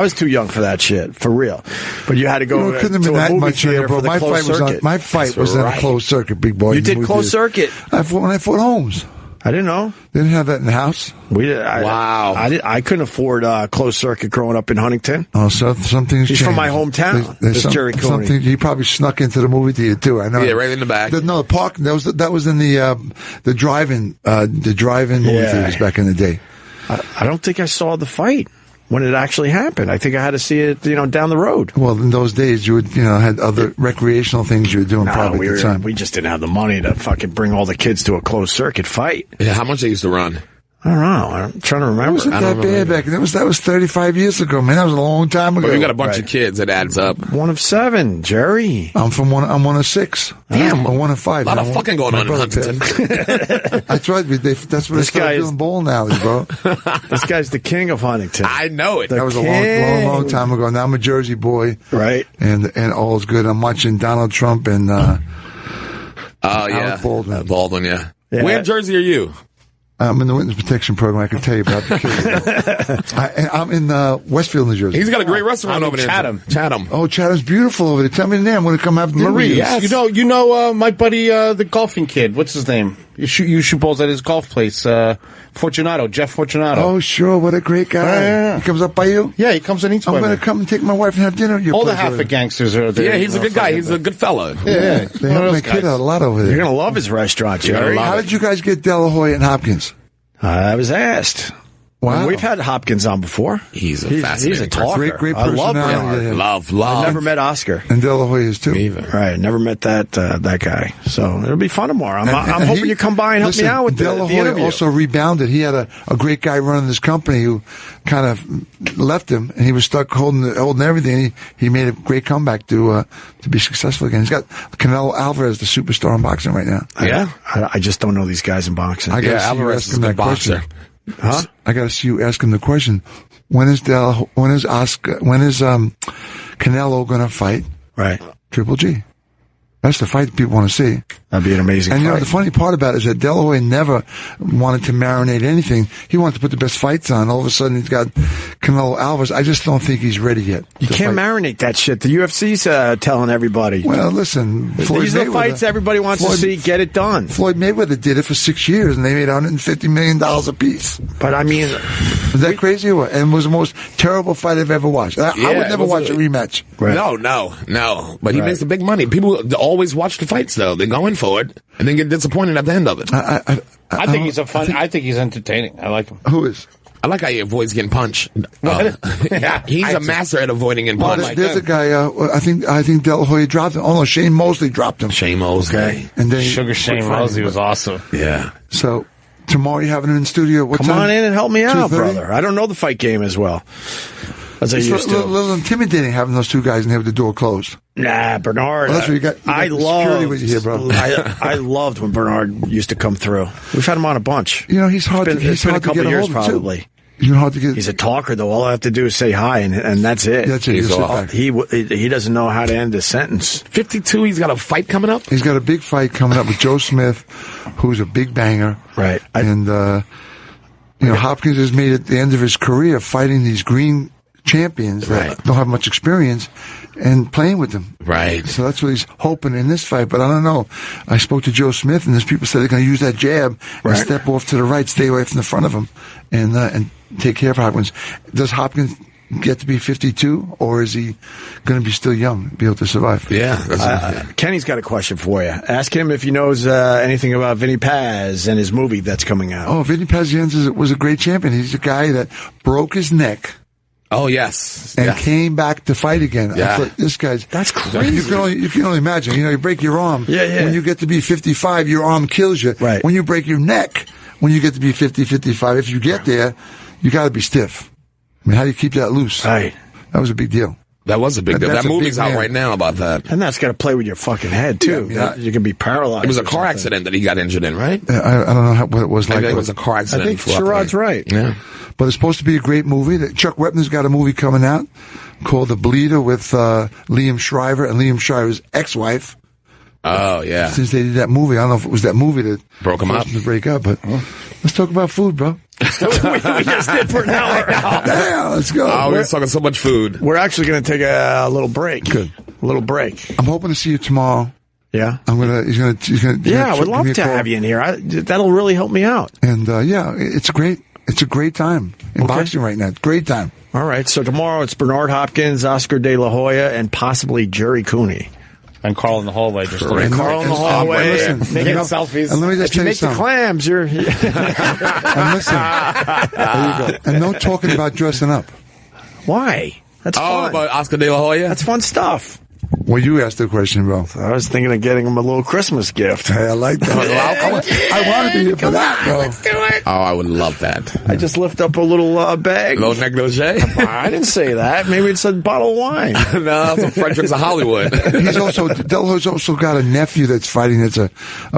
was too young for that shit, for real. But you had to go couldn't have to been a that movie much theater bro. for the closed circuit. My fight was in a closed circuit, big boy. You did closed circuit? When I fought Holmes. I didn't know. They didn't have that in the house. We did. Wow. I couldn't afford closed circuit growing up in Huntington. Oh, so something's He's changed. from my hometown. This Jerry Coney. He probably snuck into the movie theater too. I know. Yeah, right in the back. The park. That was in the drive-in movie theaters back in the day. I don't think I saw the fight when it actually happened. I think I had to see it, down the road. Well, in those days, you would, had other recreational things you were doing probably at the time. We just didn't have the money to fucking bring all the kids to a closed circuit fight. Yeah, how much they used to run? I don't know. I'm trying to remember. It wasn't that bad back then. That was 35 years ago, man. That was a long time ago. Well, you got a bunch of kids. It adds up. 1 of 7, Jerry. I'm 1 of 6. Damn. I'm 1 of 5. A lot of fucking going on in Huntington. That's right. That's what they started doing bowling alleys, bro. This guy's the king of Huntington. I know it. That was a long time ago. Now I'm a Jersey boy. Right. And all's good. I'm watching Donald Trump and Alec Baldwin. Baldwin, yeah. Where in Jersey are you? I'm in the witness protection program. I can tell you about the kids. I'm in Westfield, New Jersey. He's got a great restaurant over there. Chatham. Oh, Chatham's beautiful over there. Tell me the name. I'm going to come have dinner. Marie. Yes. You know my buddy, the golfing kid. What's his name? You shoot balls at his golf place. Fortunato, Jeff Fortunato. Oh, sure. What a great guy. Yeah. He comes up by you? Yeah, he comes and eats by I'm me. going to come and take my wife and have dinner at your All place. the half gangsters are there. Yeah, he's a good guy. He's a good fella. Yeah. They help my kid out a lot over there. You're going to love his restaurant, Jerry. How did you guys get De La Hoya and Hopkins? I was asked. Wow. We've had Hopkins on before. He's a fascinating He's a talker. Great I love personality. him. Love. I never met Oscar. And De La Hoya's too. Right, never met that guy. So it'll be fun tomorrow. I'm hoping you come by and help me out with De La the Hoya interview. also rebounded. He had a great guy running this company who kind of left him, and he was stuck holding everything. He made a great comeback to be successful again. He's got Canelo Alvarez, the superstar in boxing right now. Yeah, I just don't know these guys in boxing. I got to see you Alvarez ask him that question. boxer. Huh? I got to see you ask him the question. When is Canelo going to fight? Right. Triple G. That's the fight that people want to see. That'd be an amazing And fight. the funny part about it is that De La Hoya never wanted to marinate anything. He wanted to put the best fights on. All of a sudden, he's got Canelo Alvarez. I just don't think he's ready yet. You can't marinate that shit. The UFC's telling everybody. Well, listen. These are the fights everybody wants to see. Get it done. Floyd Mayweather did it for 6 years, and they made $150 million a piece. But, I mean... Was that crazy or what? And it was the most terrible fight I've ever watched. I would never watch a rematch. Right. No. But he makes the big money. People always watch the fights, though. They go in for it and then get disappointed at the end of it. I think he's I think he's entertaining. I like him. Who is? I like how he avoids getting punched. He's a master at avoiding getting punched. There's a guy. I think De La Hoya dropped him. Oh no, Shane Mosley dropped him. Shane Mosley. Okay. And then Sugar Shane Mosley was awesome. Yeah. So tomorrow you having it in the studio. What Come time? on in and help me out, 2:30? brother. I don't know the fight game as well as I It's used a to. little intimidating having those two guys and have the door closed. Nah, Bernard. Well, that's what you got. I security with you here, bro. I loved when Bernard used to come through. We've had him on a bunch. You know, he's hard to It's been a couple get a years, hold of, too. probably. You're hard to get. He's a talker, though. All I have to do is say hi, and that's it. That's it. He's off. He doesn't know how to end a sentence. 52. He's got a fight coming up. He's got a big fight coming up with Joe Smith, who's a big banger. Right. And Hopkins has made it the end of his career fighting these green champions that don't have much experience and playing with them. Right. So that's what he's hoping in this fight. But I don't know. I spoke to Joe Smith, and there's people said they're going to use that jab and step off to the right, stay away from the front of him, and take care of Hopkins. Does Hopkins get to be 52, or is he going to be still young, be able to survive? Yeah. Kenny's got a question for you. Ask him if he knows anything about Vinny Paz and his movie that's coming out. Oh, Vinny Paz was a great champion. He's a guy that broke his neck Oh, yes. And came back to fight again. Yeah. I thought, this guy's... That's crazy. You can only imagine. You break your arm. Yeah. When you get to be 55, your arm kills you. Right. When you break your neck, when you get to be 50, 55, if you get there, you got to be stiff. I mean, how do you keep that loose? Right. That was a big deal. That was a big deal. That's That a movie's big out man. right now about that. And that's got to play with your fucking head, too. Yeah. You can be paralyzed. It was a or car something. accident that he got injured in, right? I don't know what it was like. I think it was a car accident. I think Sherrod's right. Yeah. But it's supposed to be a great movie. Chuck Wepner's got a movie coming out called The Bleeder with Liam Shriver and Liam Shriver's ex-wife. Oh, yeah. Since they did that movie, I don't know if it was that movie that broke him up. To break up, but let's talk about food, bro. we just did for an hour. Damn, let's go. Oh, we're talking so much food. We're actually going to take a little break. Good. A little break. I'm hoping to see you tomorrow. Yeah. He's gonna Yeah, I would love to have you in here. That'll really help me out. And it's a great time in boxing right now. It's a great time. All right. So tomorrow it's Bernard Hopkins, Oscar De La Hoya, and possibly Jerry Cooney. And Carl in the hallway. Just and Carl in the hallway. Making selfies. And let me just if you tell you make something. the clams, you're... And listen, there you go. And no talking about dressing up. Why? That's fun. About Oscar De La Hoya? That's fun stuff. Well, you asked the question, bro. I was thinking of getting him a little Christmas gift. Hey, I like that. I want to be here for that, bro. Let's do it. Oh, I would love that. I just lift up a little bag. Little negligee? I didn't say that. Maybe it's a bottle of wine. No, it's a Fredericks of Hollywood. Del Hoy's also got a nephew that's fighting. That's a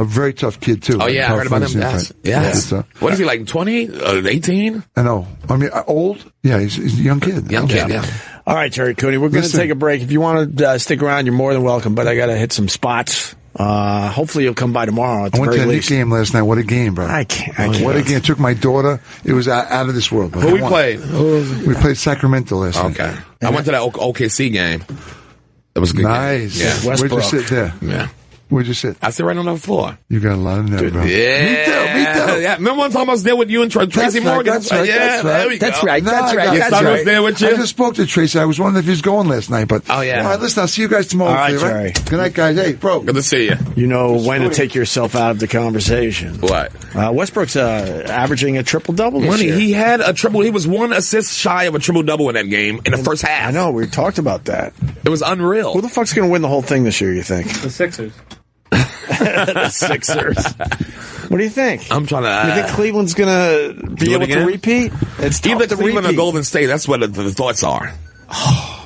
very tough kid, too. Oh, yeah, I heard about him. Yes. What is he, like 20? 18? I know. I mean, old? Yeah, he's a young kid. Young kid, yeah. All right, Jerry Cooney, we're going to take a break. If you want to stick around, you're more than welcome, but I got to hit some spots. Hopefully you'll come by tomorrow at the I went very to the least. game last night. What a game, bro. I can't. What a game. Took my daughter. It was out of this world. Who we played? We played Sacramento last night. Okay. I went to that OKC game. That was a good nice. game. Yeah. Where'd you sit there? Yeah. Where'd you sit? I sit right on the floor. You got a lot of nerve, bro. Yeah. Me too. Yeah. Remember one time I was there with you and Tracy Morgan? That's right. There we go. That's right. Your son was there with you? I just spoke to Tracy. I was wondering if he was going last night, but... Oh, yeah. All right, listen, I'll see you guys tomorrow. All right, Jerry. Jerry. Good night, guys. Hey, bro. Good to see you. You know when to take yourself out of the conversation. What? Westbrook's averaging a triple-double this year. He had a triple. He was one assist shy of a triple-double in that game in the first half. I know. We talked about that. It was unreal. Who the fuck's going to win the whole thing this year, you think? The Sixers. The Sixers. What do you think? I'm trying to... you think Cleveland's going to be able to repeat? It's tough either to Cleveland repeat. or Golden State. That's what the thoughts are.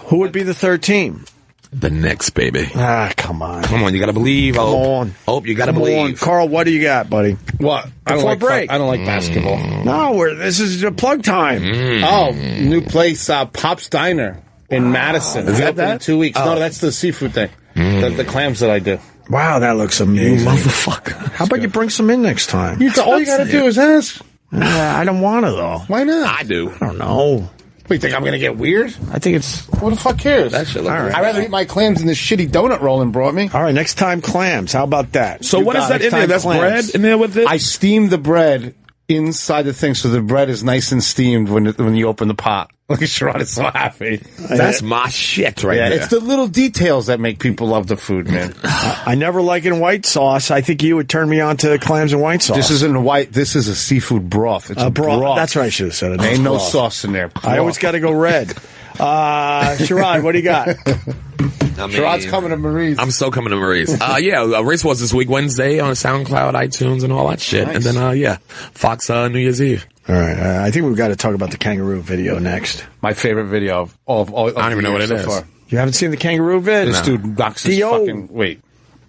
Who would be the third team? The Knicks, baby. Come on. Come on, you got to believe. Come on. You got to Come believe. on. Carl, what do you got, buddy? What? I don't Before like break. I don't like basketball. No, this is a plug time. Oh, new place, Pop's Diner in Madison. Is that Open in 2 weeks. Oh. No, that's the seafood thing. The clams that I do. Wow, that looks amazing. Motherfucker. How about you bring some in next time? All you got to do is ask. I don't want to, though. Why not? I do. I don't know. What, you think I'm going to get weird? I think it's... Who the fuck cares? That shit look All right. I'd rather eat my clams than this shitty donut Roland brought me. All right, next time, clams. How about that? So what is that in there? That's bread in there with it? I steam the bread inside the thing so the bread is nice and steamed when you open the pot. Look at Sherrod, is so happy. That's my shit right there. It's the little details that make people love the food, man. I never like it in white sauce. I think you would turn me on to clams and white sauce. This isn't white. This is a seafood broth. It's a broth. That's what I should have said. Ain't no broth. sauce in there. I always got to go red. Sherrod, what do you got? Sherrod's coming to Marie's. I'm so coming to Marie's. Race was this week, Wednesday, on SoundCloud, iTunes, and all that shit. Nice. And then, Fox New Year's Eve. All right. I think we've got to talk about the kangaroo video next. My favorite video of all. I don't even know what it is. Far. You haven't seen the kangaroo vid? This dude knocks his fucking... Wait.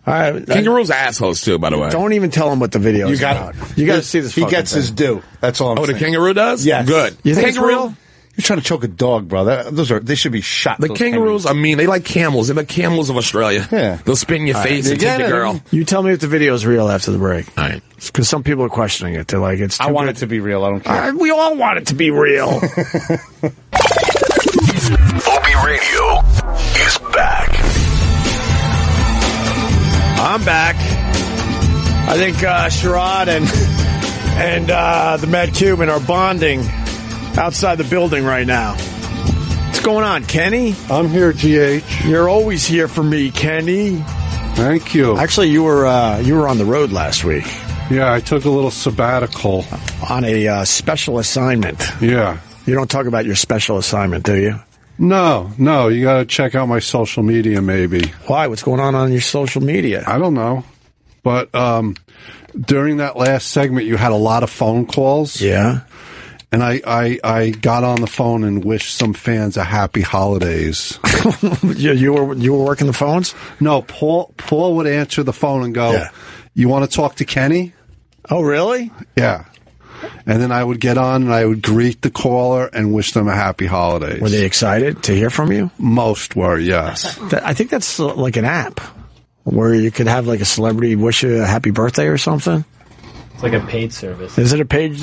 All right. Kangaroos are assholes, too, by the way. Don't even tell him what the video is about. You got to see this He fucking gets thing. his due. That's all I'm saying. The kangaroo does? Yes. Good. You think it's Kangaroo? real? You're trying to choke a dog, bro. They should be shot. The those kangaroos, I mean, they like camels. They're the camels of Australia. Yeah. They'll spit in your face and take the girl. You tell me if the video is real after the break. All right. Because some people are questioning it. They're like, it's too I want good. it to be real. I don't care. We all want it to be real. Opie Radio is back. I'm back. I think Sherrod and the Mad Cuban are bonding outside the building right now. What's going on, Kenny? I'm here, GH. You're always here for me, Kenny. Thank you. Actually, you were on the road last week. Yeah, I took a little sabbatical. On a special assignment. Yeah. You don't talk about your special assignment, do you? No. You got to check out my social media, maybe. Why? What's going on your social media? I don't know. But during that last segment, you had a lot of phone calls. Yeah. And I got on the phone and wished some fans a happy holidays. You were working the phones? No, Paul would answer the phone and go, "You want to talk to Kenny?" Oh, really? Yeah. And then I would get on and I would greet the caller and wish them a happy holidays. Were they excited to hear from you? Most were, yes. I think that's like an app where you could have like a celebrity wish you a happy birthday or something. It's like a paid service. Is it a paid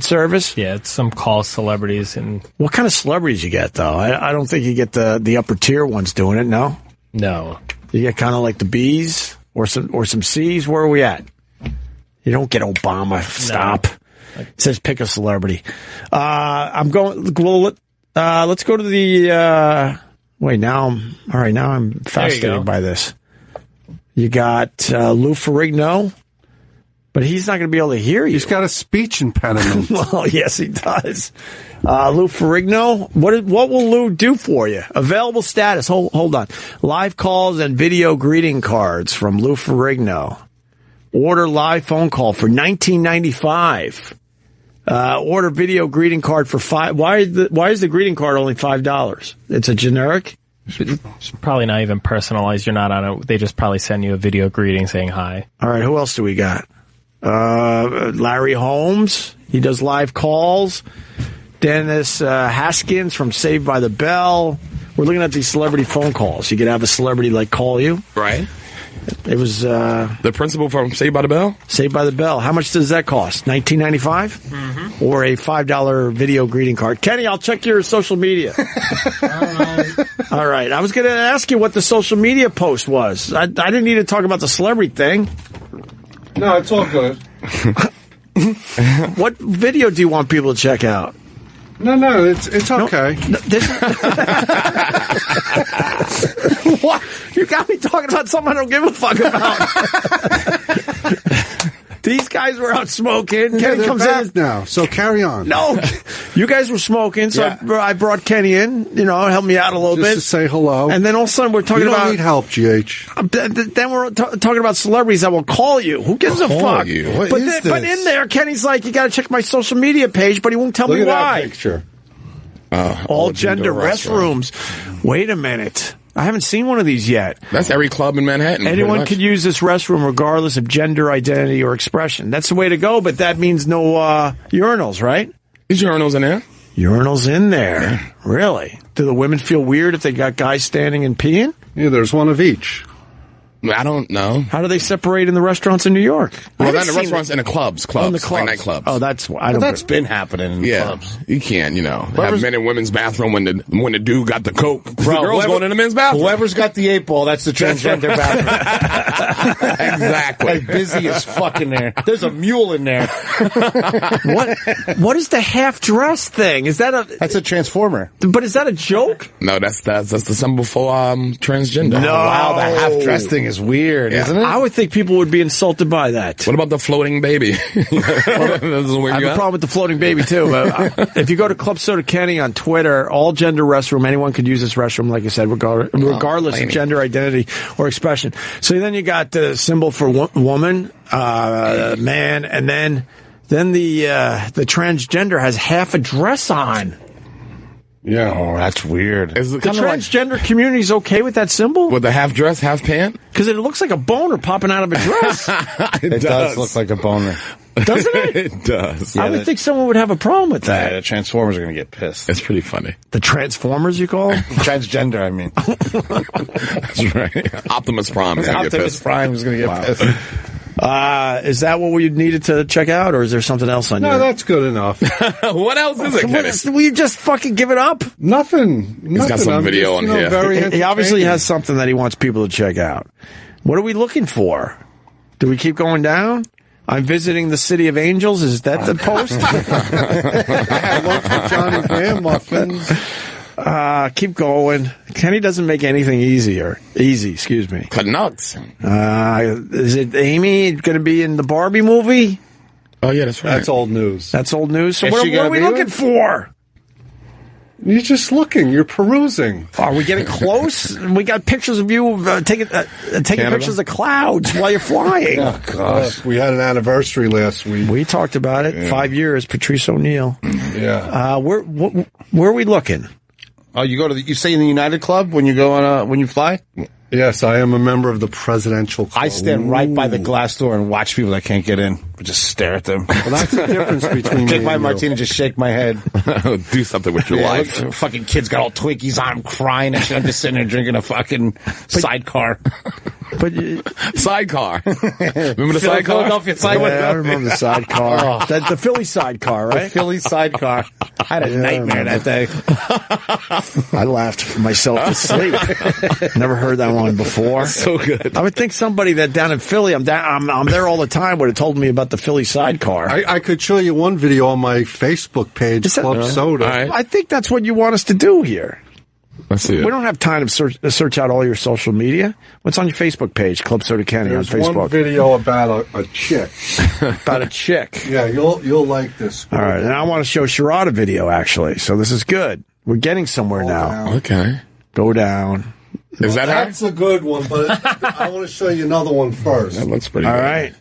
service? Yeah, it's some call celebrities. And what kind of celebrities you get though? I don't think you get the upper tier ones doing it. No. You get kind of like the B's or some C's. Where are we at? You don't get Obama. Stop. It says pick a celebrity. I'm going. Well, let's go to the. Wait, now I'm fascinated by this. You got Lou Ferrigno, but he's not going to be able to hear you. He's got a speech impediment. Well, yes, he does. Lou Ferrigno, what will Lou do for you? Available status. Hold on. Live calls and video greeting cards from Lou Ferrigno. Order live phone call for $19.95. Order video greeting card for $5. Why is the greeting card only $5? It's a generic? It's probably not even personalized. You're not on it. They just probably send you a video greeting saying hi. All right, who else do we got? Larry Holmes. He does live calls. Dennis Haskins from Saved by the Bell. We're looking at these celebrity phone calls. You could have a celebrity like call you. Right. It was the principal from Saved by the Bell. Saved by the Bell. How much does that cost? $19.95, mm-hmm. or a $5 video greeting card? Kenny, I'll check your social media. All right. I was going to ask you what the social media post was. I didn't need to talk about the celebrity thing. No, it's all good. What video do you want people to check out? No, it's okay. What? You got me talking about something I don't give a fuck about. These guys were out smoking. Kenny comes in now, so carry on. No, you guys were smoking, so I brought Kenny in. Help me out a little bit. Just to say hello. And then all of a sudden we're talking about. You don't need help, GH. Then we're talking about celebrities that will call you. Who gives a fuck? But in there, Kenny's like, you got to check my social media page, but he won't tell me why. Look at that picture. All gender restrooms. Wait a minute. I haven't seen one of these yet. That's every club in Manhattan. Anyone could use this restroom regardless of gender identity or expression. That's the way to go, but that means no urinals, right? There's urinals in there. Urinals in there. Yeah. Really? Do the women feel weird if they got guys standing and peeing? Yeah, there's one of each. I don't know. How do they separate in the restaurants in New York? Well, not in the restaurants, in the clubs. In the clubs. Like nightclubs. Oh, that's been happening in the clubs. You can't, have men in womenmen's bathroom when the dude got the coke. Bro, the girls going in the men's bathroom. Whoever's got the 8-ball, that's the transgender bathroom. Exactly. Like busy as fuck in there. There's a mule in there. What is the half dress thing? That's a transformer. But is that a joke? No, that's the symbol for transgender. No. Wow, the half dress thing is weird, isn't it? I would think people would be insulted by that. What about the floating baby? I have a problem with the floating baby, too. But if you go to Clubsoda Kenny on Twitter, all gender restroom, anyone could use this restroom, like I said, regardless of gender identity or expression. So then you got the symbol for woman, man, and then the transgender has half a dress on. Yeah. Oh, that's weird. The transgender community is okay with that symbol? With the half dress, half pant? Because it looks like a boner popping out of a dress. It does look like a boner. Doesn't it? It does. I would think someone would have a problem with that. Yeah, the Transformers are going to get pissed. It's pretty funny. The Transformers, you call them? Transgender, I mean. That's right. Optimus Prime is going to get pissed. Optimus Prime is going to get pissed. Is that what we needed to check out, or is there something else on No, that's good enough. What else is it, Dennis? Will you just fucking give it up? Nothing. He's got some video on here. He obviously has something that he wants people to check out. What are we looking for? Do we keep going down? I'm visiting the City of Angels. Is that the post? I had lunch with Johnny Graham muffins. Keep going. Kenny doesn't make anything easy, excuse me. Nuts. Is it Amy going to be in the Barbie movie? Oh, yeah, that's right. That's old news. So what are we looking for? You're just looking. You're perusing. Are we getting close? We got pictures of you taking pictures of clouds while you're flying. Oh, gosh. We had an anniversary last week. We talked about it. 5 years, Patrice O'Neill. Yeah. Where are we looking? Oh, you stay in the United Club when you go on when you fly? Yes, I am a member of the Presidential Club. I stand right by the glass door and watch people that can't get in. I just stare at them. Well, that's the difference between Take my martini, just shake my head. Do something with your life. Look, fucking kids got all Twinkies on, I'm crying and shit. I'm just sitting there drinking a fucking sidecar. Sidecar. Remember the sidecar? Philadelphia sidecar. Yeah, I remember the sidecar. The Philly sidecar, right? The Philly sidecar. I had a nightmare that day. I laughed myself to sleep. Never heard that one before. So good. I would think somebody that down in Philly, I'm there all the time, would have told me about the Philly sidecar. I could show you one video on my Facebook page, Club Soda. Right. I think that's what you want us to do here. Let's see it. We don't have time to search out all your social media. What's on your Facebook page, Clubsoda Kenny on There's Facebook? one video about a chick. About a chick. Yeah, you'll like this. All right, and I want to show Sherrod a video, actually. So this is good. We're getting somewhere now. Down. Okay. Go down. Is that her? That's a good one, but I want to show you another one first. That looks pretty All good. right.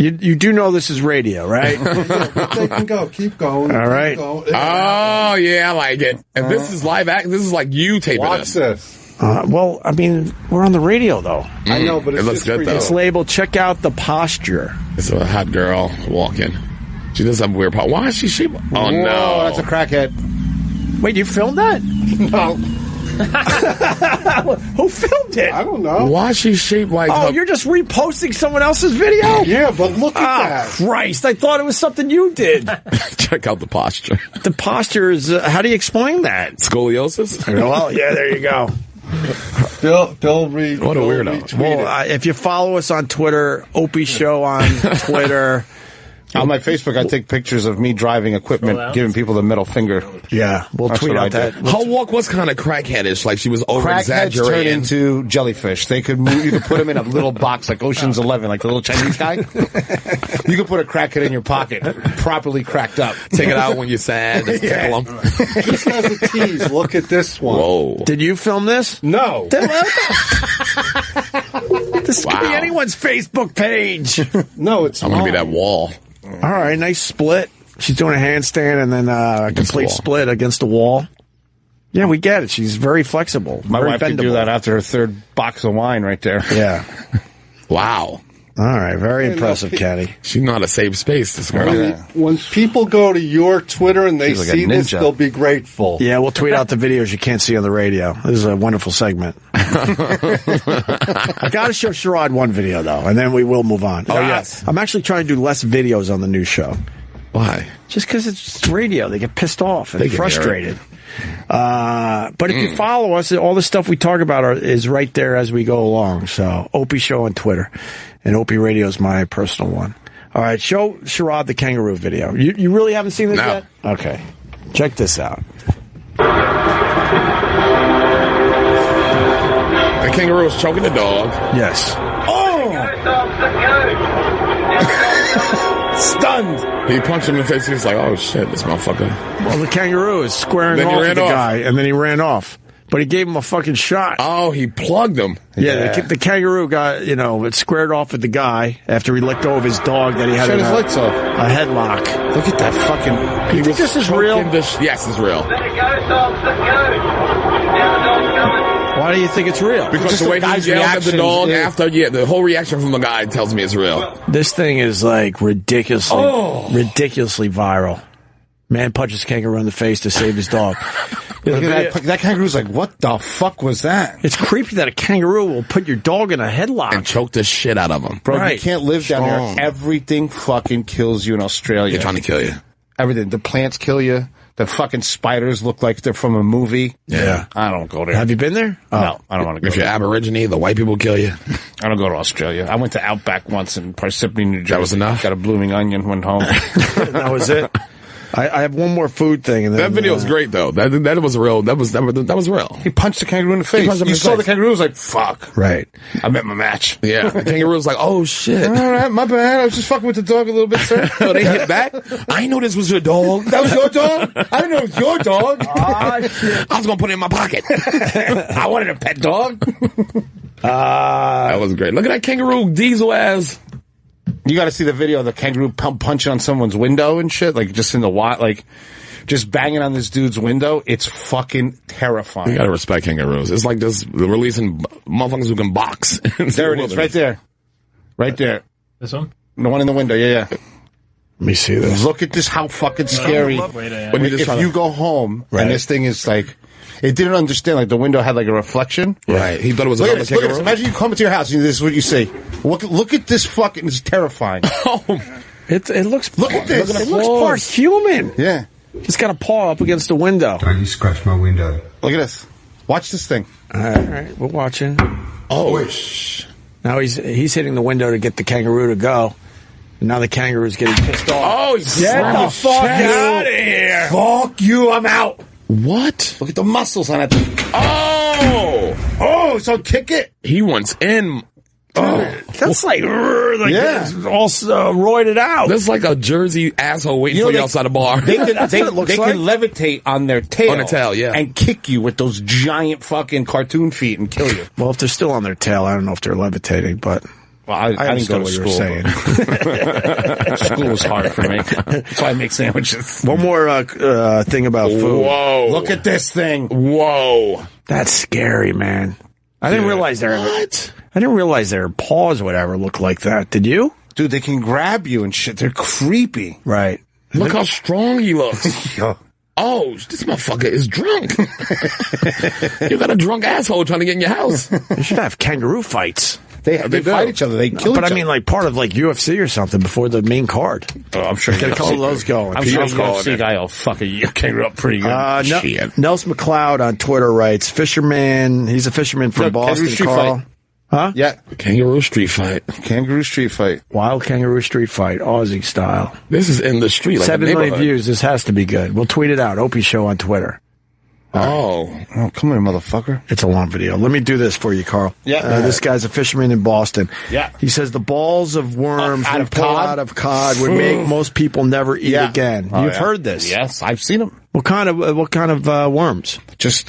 You do know this is radio, right? They can go. Keep going. All right. Going. Oh, yeah, I like it. And this is live act. This is like you taping Watch this. Well, I mean, we're on the radio, though. I know, but it looks good, though. It's labeled, check out the posture. It's a hot girl walking. She does have a weird part. Why is she? Oh, Whoa, no. that's a crackhead. Wait, you filmed that? No. Who filmed it? I don't know. Why is she shaped like Oh, her? you're just reposting someone else's video? Yeah, but look at that. Christ, I thought it was something you did. Check out the posture. The posture is, how do you explain that? Scoliosis? Well, yeah, there you go. Bill Reed. What a weirdo. Well, if you follow us on Twitter, Opie Show on Twitter. On my Facebook, I take pictures of me driving equipment, giving people the middle finger. Yeah, we'll tweet out that. Her walk was kind of crackheadish, like she was Crackheads over-exaggerating. turn into jellyfish. They could move, you could put them in a little box like Ocean's 11, like the little Chinese guy. You could put a crackhead in your pocket, properly cracked up. Take it out when you're sad. Just tickle them. Just as a tease, look at this one. Whoa. Did you film this? No. This could be anyone's Facebook page. No, it's I'm going to be that wall. All right, nice split. She's doing a handstand and then a complete split against the wall. Yeah, we get it. She's very flexible. My very wife could do that after her third box of wine right there. Yeah. Wow. All right, very impressive, Kenny. She's not a safe space, this girl. When people go to your Twitter and they She's like a see this, ninja. they'll be grateful. Yeah, we'll tweet out the videos you can't see on the radio. This is a wonderful segment. I got to show Sherrod one video, though, and then we will move on. Oh, yes. I'm actually trying to do less videos on the new show. Why? Just because it's radio. They get pissed off and They can hear it. frustrated. But if you follow us, all the stuff we talk about is right there as we go along. So, Opie Show on Twitter. And Opie Radio is my personal one. All right, show Sherrod the kangaroo video. You really haven't seen this yet? Okay. Check this out. The kangaroo is choking the dog. Yes. Stunned. He punched him in the face. He's like, oh, shit, this motherfucker. Well, the kangaroo is squaring Then he off ran with the off. guy, and then he ran off. But he gave him a fucking shot. Oh, he plugged him. Yeah, the kangaroo got, it squared off with the guy after he let go of his dog that he had Shut in his legs off. a headlock. Look at that fucking... You think this is real? Yes, it's real. Why do you think it's real? Because the way he yelled at the dog after, the whole reaction from the guy tells me it's real. This thing is like ridiculously viral. Man punches kangaroo in the face to save his dog. Look at that kangaroo's like, what the fuck was that? It's creepy that a kangaroo will put your dog in a headlock. And choke the shit out of him. Bro, you can't live down there. Everything fucking kills you in Australia. They're trying to kill you. Everything. The plants kill you. The fucking spiders look like they're from a movie. Yeah. I don't go there. Have you been there? No, I don't want to go If you're there. Aborigine, the white people kill you. I don't go to Australia. I went to Outback once in Parsippany, New Jersey. That was enough? Got a blooming onion, went home. That was it. I have one more food thing. And then, that video was great, though. That was real. That was real. He punched the kangaroo in the face. You saw the kangaroo was like, fuck. Right. I met my match. Yeah. The kangaroo was like, oh, shit. All right, my bad. I was just fucking with the dog a little bit, sir. They hit back. I know this was your dog. That was your dog? I didn't know it was your dog. I was going to put it in my pocket. I wanted a pet dog. That was great. Look at that kangaroo diesel ass. You got to see the video of the kangaroo punching on someone's window and shit, like just in the like just banging on this dude's window. It's fucking terrifying. You got to respect kangaroos. It's like this releasing motherfuckers who can box. There it is, right there, right there. This one, the one in the window. Yeah. Let me see this. Look at this. How fucking scary. If you go home and this thing is like. It didn't understand, like, the window had, like, a reflection. Right. He thought it was look a at this. Imagine you come into your house and this is what you see. Look at this fucking, it's terrifying. It looks, look at this. It looks part human. Yeah. It's got a paw up against the window. Don't you scratch my window. Look at this. Watch this thing. All right, we're watching. Oh. Now he's hitting the window to get the kangaroo to go. And now the kangaroo's getting pissed off. Oh, he's get the fuck out of here. Fuck you, I'm out. What? Look at the muscles on that thing. Oh, so kick it. He wants in. That's like it's all roided out. That's like a Jersey asshole waiting for you outside a bar. They can levitate on their tail. On their tail, yeah. And kick you with those giant fucking cartoon feet and kill you. Well, if they're still on their tail, I don't know if they're levitating, but... Well, I didn't go to school. School was hard for me. That's why I make sandwiches. One more thing about food. Whoa. Look at this thing. Whoa. That's scary, man. I didn't realize their paws would ever look like that. Did you? Dude, they can grab you and shit. They're creepy. Right. Look how strong he looks. Oh, this motherfucker is drunk. You got a drunk asshole trying to get in your house. You should have kangaroo fights. They fight each other. They kill each other. But I mean, like part of like UFC or something before the main card. Oh, I'm sure. Get a couple of those going. I'm sure a UFC guy will fuck a kangaroo up pretty good. Nelson McLeod on Twitter writes, "Fisherman. He's a fisherman from Boston, Carl." Huh? Yeah. Kangaroo street fight. Kangaroo street fight. Wild kangaroo street fight, Aussie style. This is in the street. Like 7 million views. This has to be good. We'll tweet it out. Opie Show on Twitter. Oh, come here, motherfucker. It's a long video. Let me do this for you, Carl. Yeah. This guy's a fisherman in Boston. Yeah. He says the balls of worms out of pull cod? out of cod would make most people never eat again. You've heard this. Yes, I've seen them. What kind of worms? Just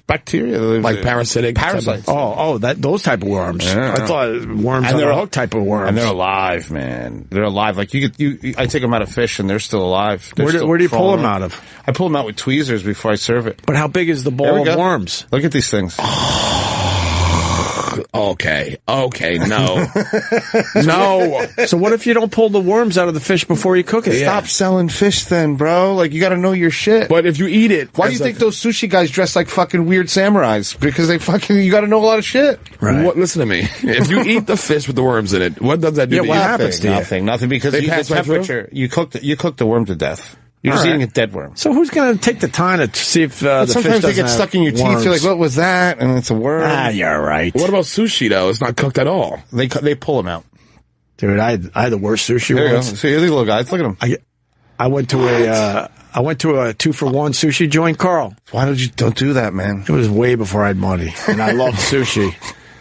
bacteria, like parasitic parasites. Those type of worms. Yeah. I thought worms and are a type of worms. And they're alive, man. They're alive. Like I take them out of fish, and they're still alive. Where do you pull them out of? I pull them out with tweezers before I serve it. But how big is the ball of worms? Look at these things. Okay, no. No. So what if you don't pull the worms out of the fish before you cook it? Stop selling fish then, bro. Like, you gotta know your shit. But if you eat it... Why do you think those sushi guys dress like fucking weird samurais? Because you gotta know a lot of shit. Right. Listen to me. If you eat the fish with the worms in it, what does that do to you? What happens to you? Nothing, because they pass the temperature, you cook the worm to death. You're just eating a dead worm. So who's going to take the time to see if the fish sometimes doesn't they get stuck in your teeth. You're like, what was that? And it's a worm. Ah, you're right. What about sushi, though? It's not cooked at all. They pull them out. Dude, I had the worst sushi there once. You go. See, these little guys. Look at them. I went to a 2-for-1 sushi joint, Carl. Why don't do that, man? It was way before I had money, and I loved sushi.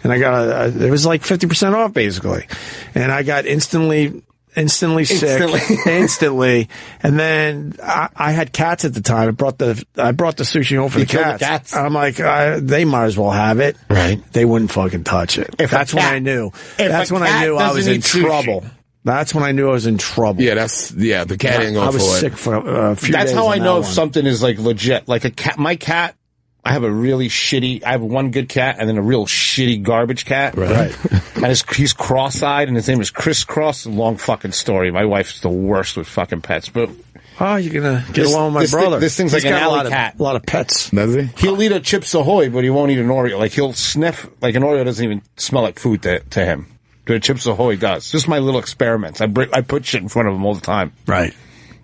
And I got it was like 50% off, basically. And I got instantly sick. Instantly. And then I had cats at the time. I brought the sushi home for the cats. I'm like, they might as well have it. Right. They wouldn't fucking touch it. That's when I knew. That's when I knew I was in trouble. That's when I knew I was in trouble. Yeah, the cat ain't going for it. I was sick for a few days. That's how I know if something is like legit. Like a cat, my cat, I have one good cat and then a real shitty garbage cat. Right. And he's cross-eyed and his name is Chris Cross. Long fucking story. My wife's the worst with fucking pets, but... Oh, you're gonna get along with my brother. This thing's like an alley cat. A lot of pets. Does he? He'll eat a Chips Ahoy, but he won't eat an Oreo. Like, he'll sniff, like an Oreo doesn't even smell like food to him. But a Chips Ahoy does. Just my little experiments. I put shit in front of him all the time. Right.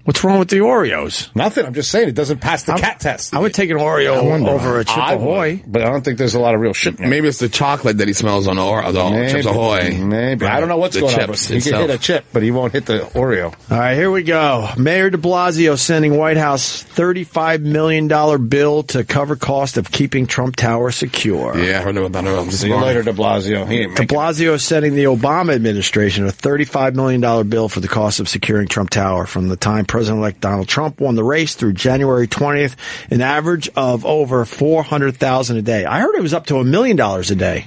What's wrong with the Oreos? Nothing. I'm just saying it doesn't pass the cat test. I would take an Oreo over a Chip Ahoy. But I don't think there's a lot of real shit in there. Maybe it's the chocolate that he smells on the Chips Ahoy. Maybe. I don't know what's going on. He can hit a chip, but he won't hit the Oreo. All right, here we go. Mayor de Blasio sending White House $35 million bill to cover cost of keeping Trump Tower secure. Yeah, I heard about that earlier. See you later, de Blasio. De Blasio is sending the Obama administration a $35 million bill for the cost of securing Trump Tower from the time President-elect Donald Trump won the race through January 20th, an average of over $400,000 a day. I heard it was up to $1 million a day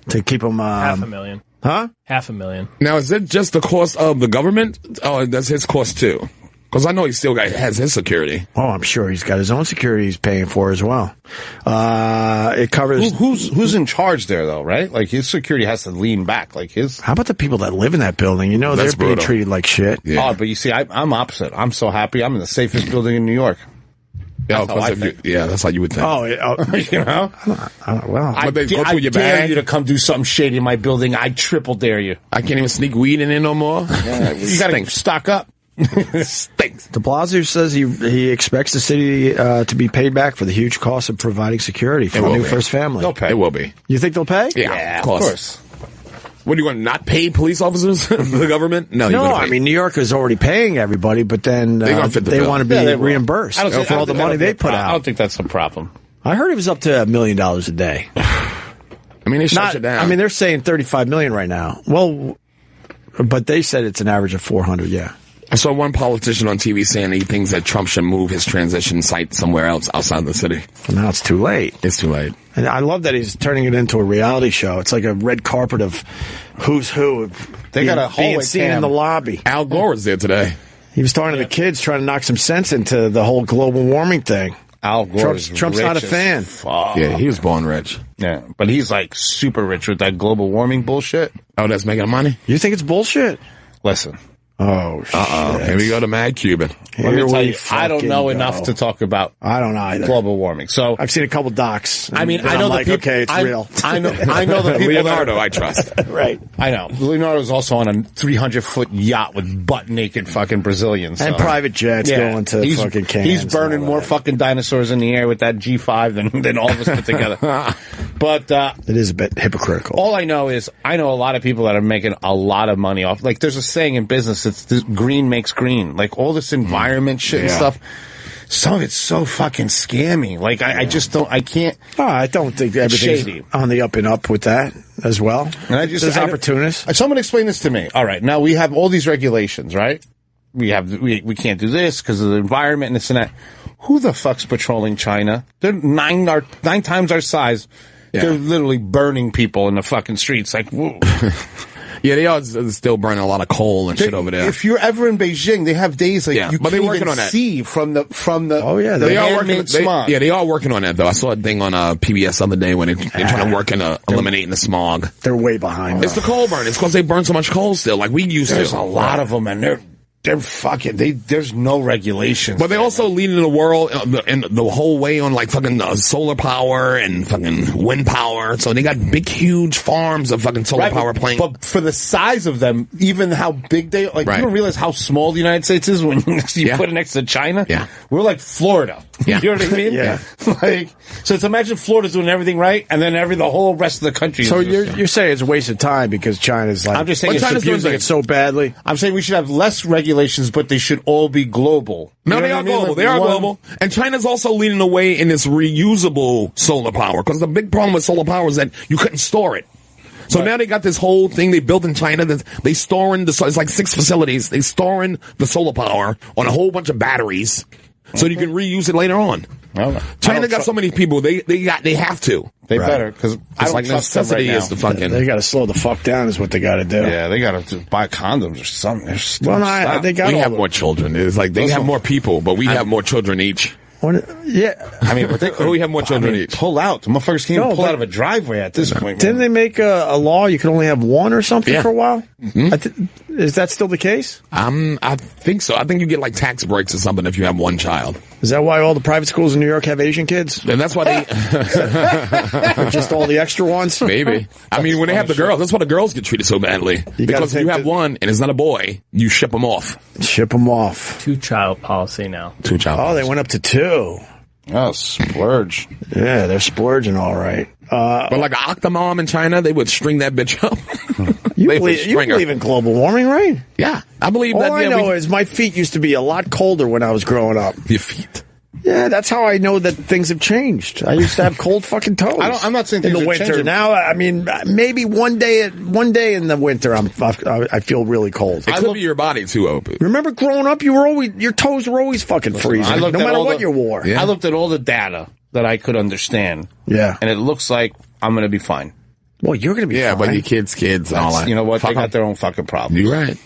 to keep them. $500,000. Huh? $500,000. Now, is it just the cost of the government? Oh, that's his cost too. Because I know he still has his security. Oh, I'm sure he's got his own security he's paying for as well. It covers who's in charge there though, right? Like his security has to lean back, like his. How about the people that live in that building? You know, they're being treated like shit. Yeah. Oh, but you see, I'm opposite. I'm so happy. I'm in the safest building in New York. That's that's how you would think. Oh, you know. I dare you to come do something shady in my building. I triple dare you. I can't even sneak weed in there no more. Yeah, you got to stock up. Stinks. De Blasio says he expects the city to be paid back for the huge cost of providing security for the new first family. They'll pay. It will be. You think they'll pay? Yeah, of course. What, are you going to not pay police officers? The government? No, I mean, New York is already paying everybody, but then they want to be reimbursed for all the money they put out. I don't think that's a problem. I heard it was up to $1 million a day. I mean, they shut it down. I mean, they're saying $35 million right now. Well, but they said it's an average of 400, yeah. I saw one politician on TV saying he thinks that Trump should move his transition site somewhere else outside the city. Well, now it's too late. It's too late. And I love that he's turning it into a reality show. It's like a red carpet of who's who. They got a hallway seen in the lobby. Al Gore was there today. He was talking to the kids, trying to knock some sense into the whole global warming thing. Al Gore Trump's not a fan. Fuck. Yeah, he was born rich. Yeah, but he's like super rich with that global warming bullshit. Oh, that's making money? You think it's bullshit? Listen. Oh, shit. Here we go to Mad Cuban. Let me tell you, I don't know enough to talk about global warming. So I've seen a couple docs. I mean, I know the people. Okay, it's real. I know the people. Leonardo, I trust. Right. I know. Leonardo's also on a 300-foot yacht with butt-naked fucking Brazilians. And private jets going to fucking cans. He's burning more fucking dinosaurs in the air with that G5 than all of us put together. But it is a bit hypocritical. All I know is I know a lot of people that are making a lot of money off. Like, there's a saying in business, it's green makes green. Like, all this environment shit and stuff. Some of it's so fucking scammy. Like, I just don't, I can't. Oh, I don't think everything's shady. On the up and up with that as well. And there's opportunists. Someone explain this to me. All right, now we have all these regulations, right? We can't do this because of the environment and this and that. Who the fuck's patrolling China? They're nine times our size. Yeah. They're literally burning people in the fucking streets. Like, whoa. Yeah, they are still burning a lot of coal and shit over there. If you're ever in Beijing, they have days like you can't even see from the. Oh yeah, they are working. They are working on that though. I saw a thing on PBS the other day when they're trying to work in eliminating the smog. They're way behind. It's the coal burn. It's because they burn so much coal still, like we used to. There's a lot of them, and they're fucking. There's no regulations. But they also leading the world in the whole way on like fucking solar power and fucking wind power. So they got big, huge farms of fucking solar power plants. But for the size of them, even how big they you don't realize how small the United States is when you put it next to China. Yeah, we're like Florida. Yeah. You know what I mean? Yeah. So it's imagine Florida's doing everything right, and then the whole rest of the country. So you're saying it's a waste of time because China's like. I'm just saying China's abusing it so badly. I'm saying we should have less regulations, but they should all be global. No, they are global. They are global. And China's also leading the way in this reusable solar power. Because the big problem with solar power is that you couldn't store it. So now they got this whole thing they built in China that they store in it's like 6 facilities. They store in the solar power on a whole bunch of batteries. So you can reuse it later on. China got so many people. They have to. They better because it's like necessity is the fucking. They got to slow the fuck down. Is what they got to do. Yeah, they got to buy condoms or something. Well, no, they got. We have more children. It's like they have more people, but we have more children each. Yeah. I mean, but we have more children each. Pull out. The motherfuckers can't even pull out of a driveway at this point. Didn't they make a law you could only have one or something for a while? Mm-hmm. Is that still the case? I think so. I think you get like tax breaks or something if you have one child. Is that why all the private schools in New York have Asian kids? And that's why they just all the extra ones? Maybe. I mean, when they have the girls, that's why the girls get treated so badly. Because if you have one and it's not a boy, you ship them off. Ship them off. 2-child policy now. 2-child. Oh, they went up to 2. Oh, splurge. Yeah, they're splurging all right. But like an octomom in China, they would string that bitch up. You believe in global warming, right? Yeah, I believe all that. All I know is my feet used to be a lot colder when I was growing up. Your feet? Yeah, that's how I know that things have changed. I used to have cold fucking toes. I'm not saying in things the winter. Changing. Now, I mean, maybe one day in the winter, I feel really cold. It could be your body too, Opie. Remember growing up, your toes were always fucking freezing, no matter what you wore. Yeah. I looked at all the data that I could understand. Yeah, and it looks like I'm going to be fine. Well, you're going to be fine. Yeah, but your kids and all that. You know what? They got their own fucking problems. You're right.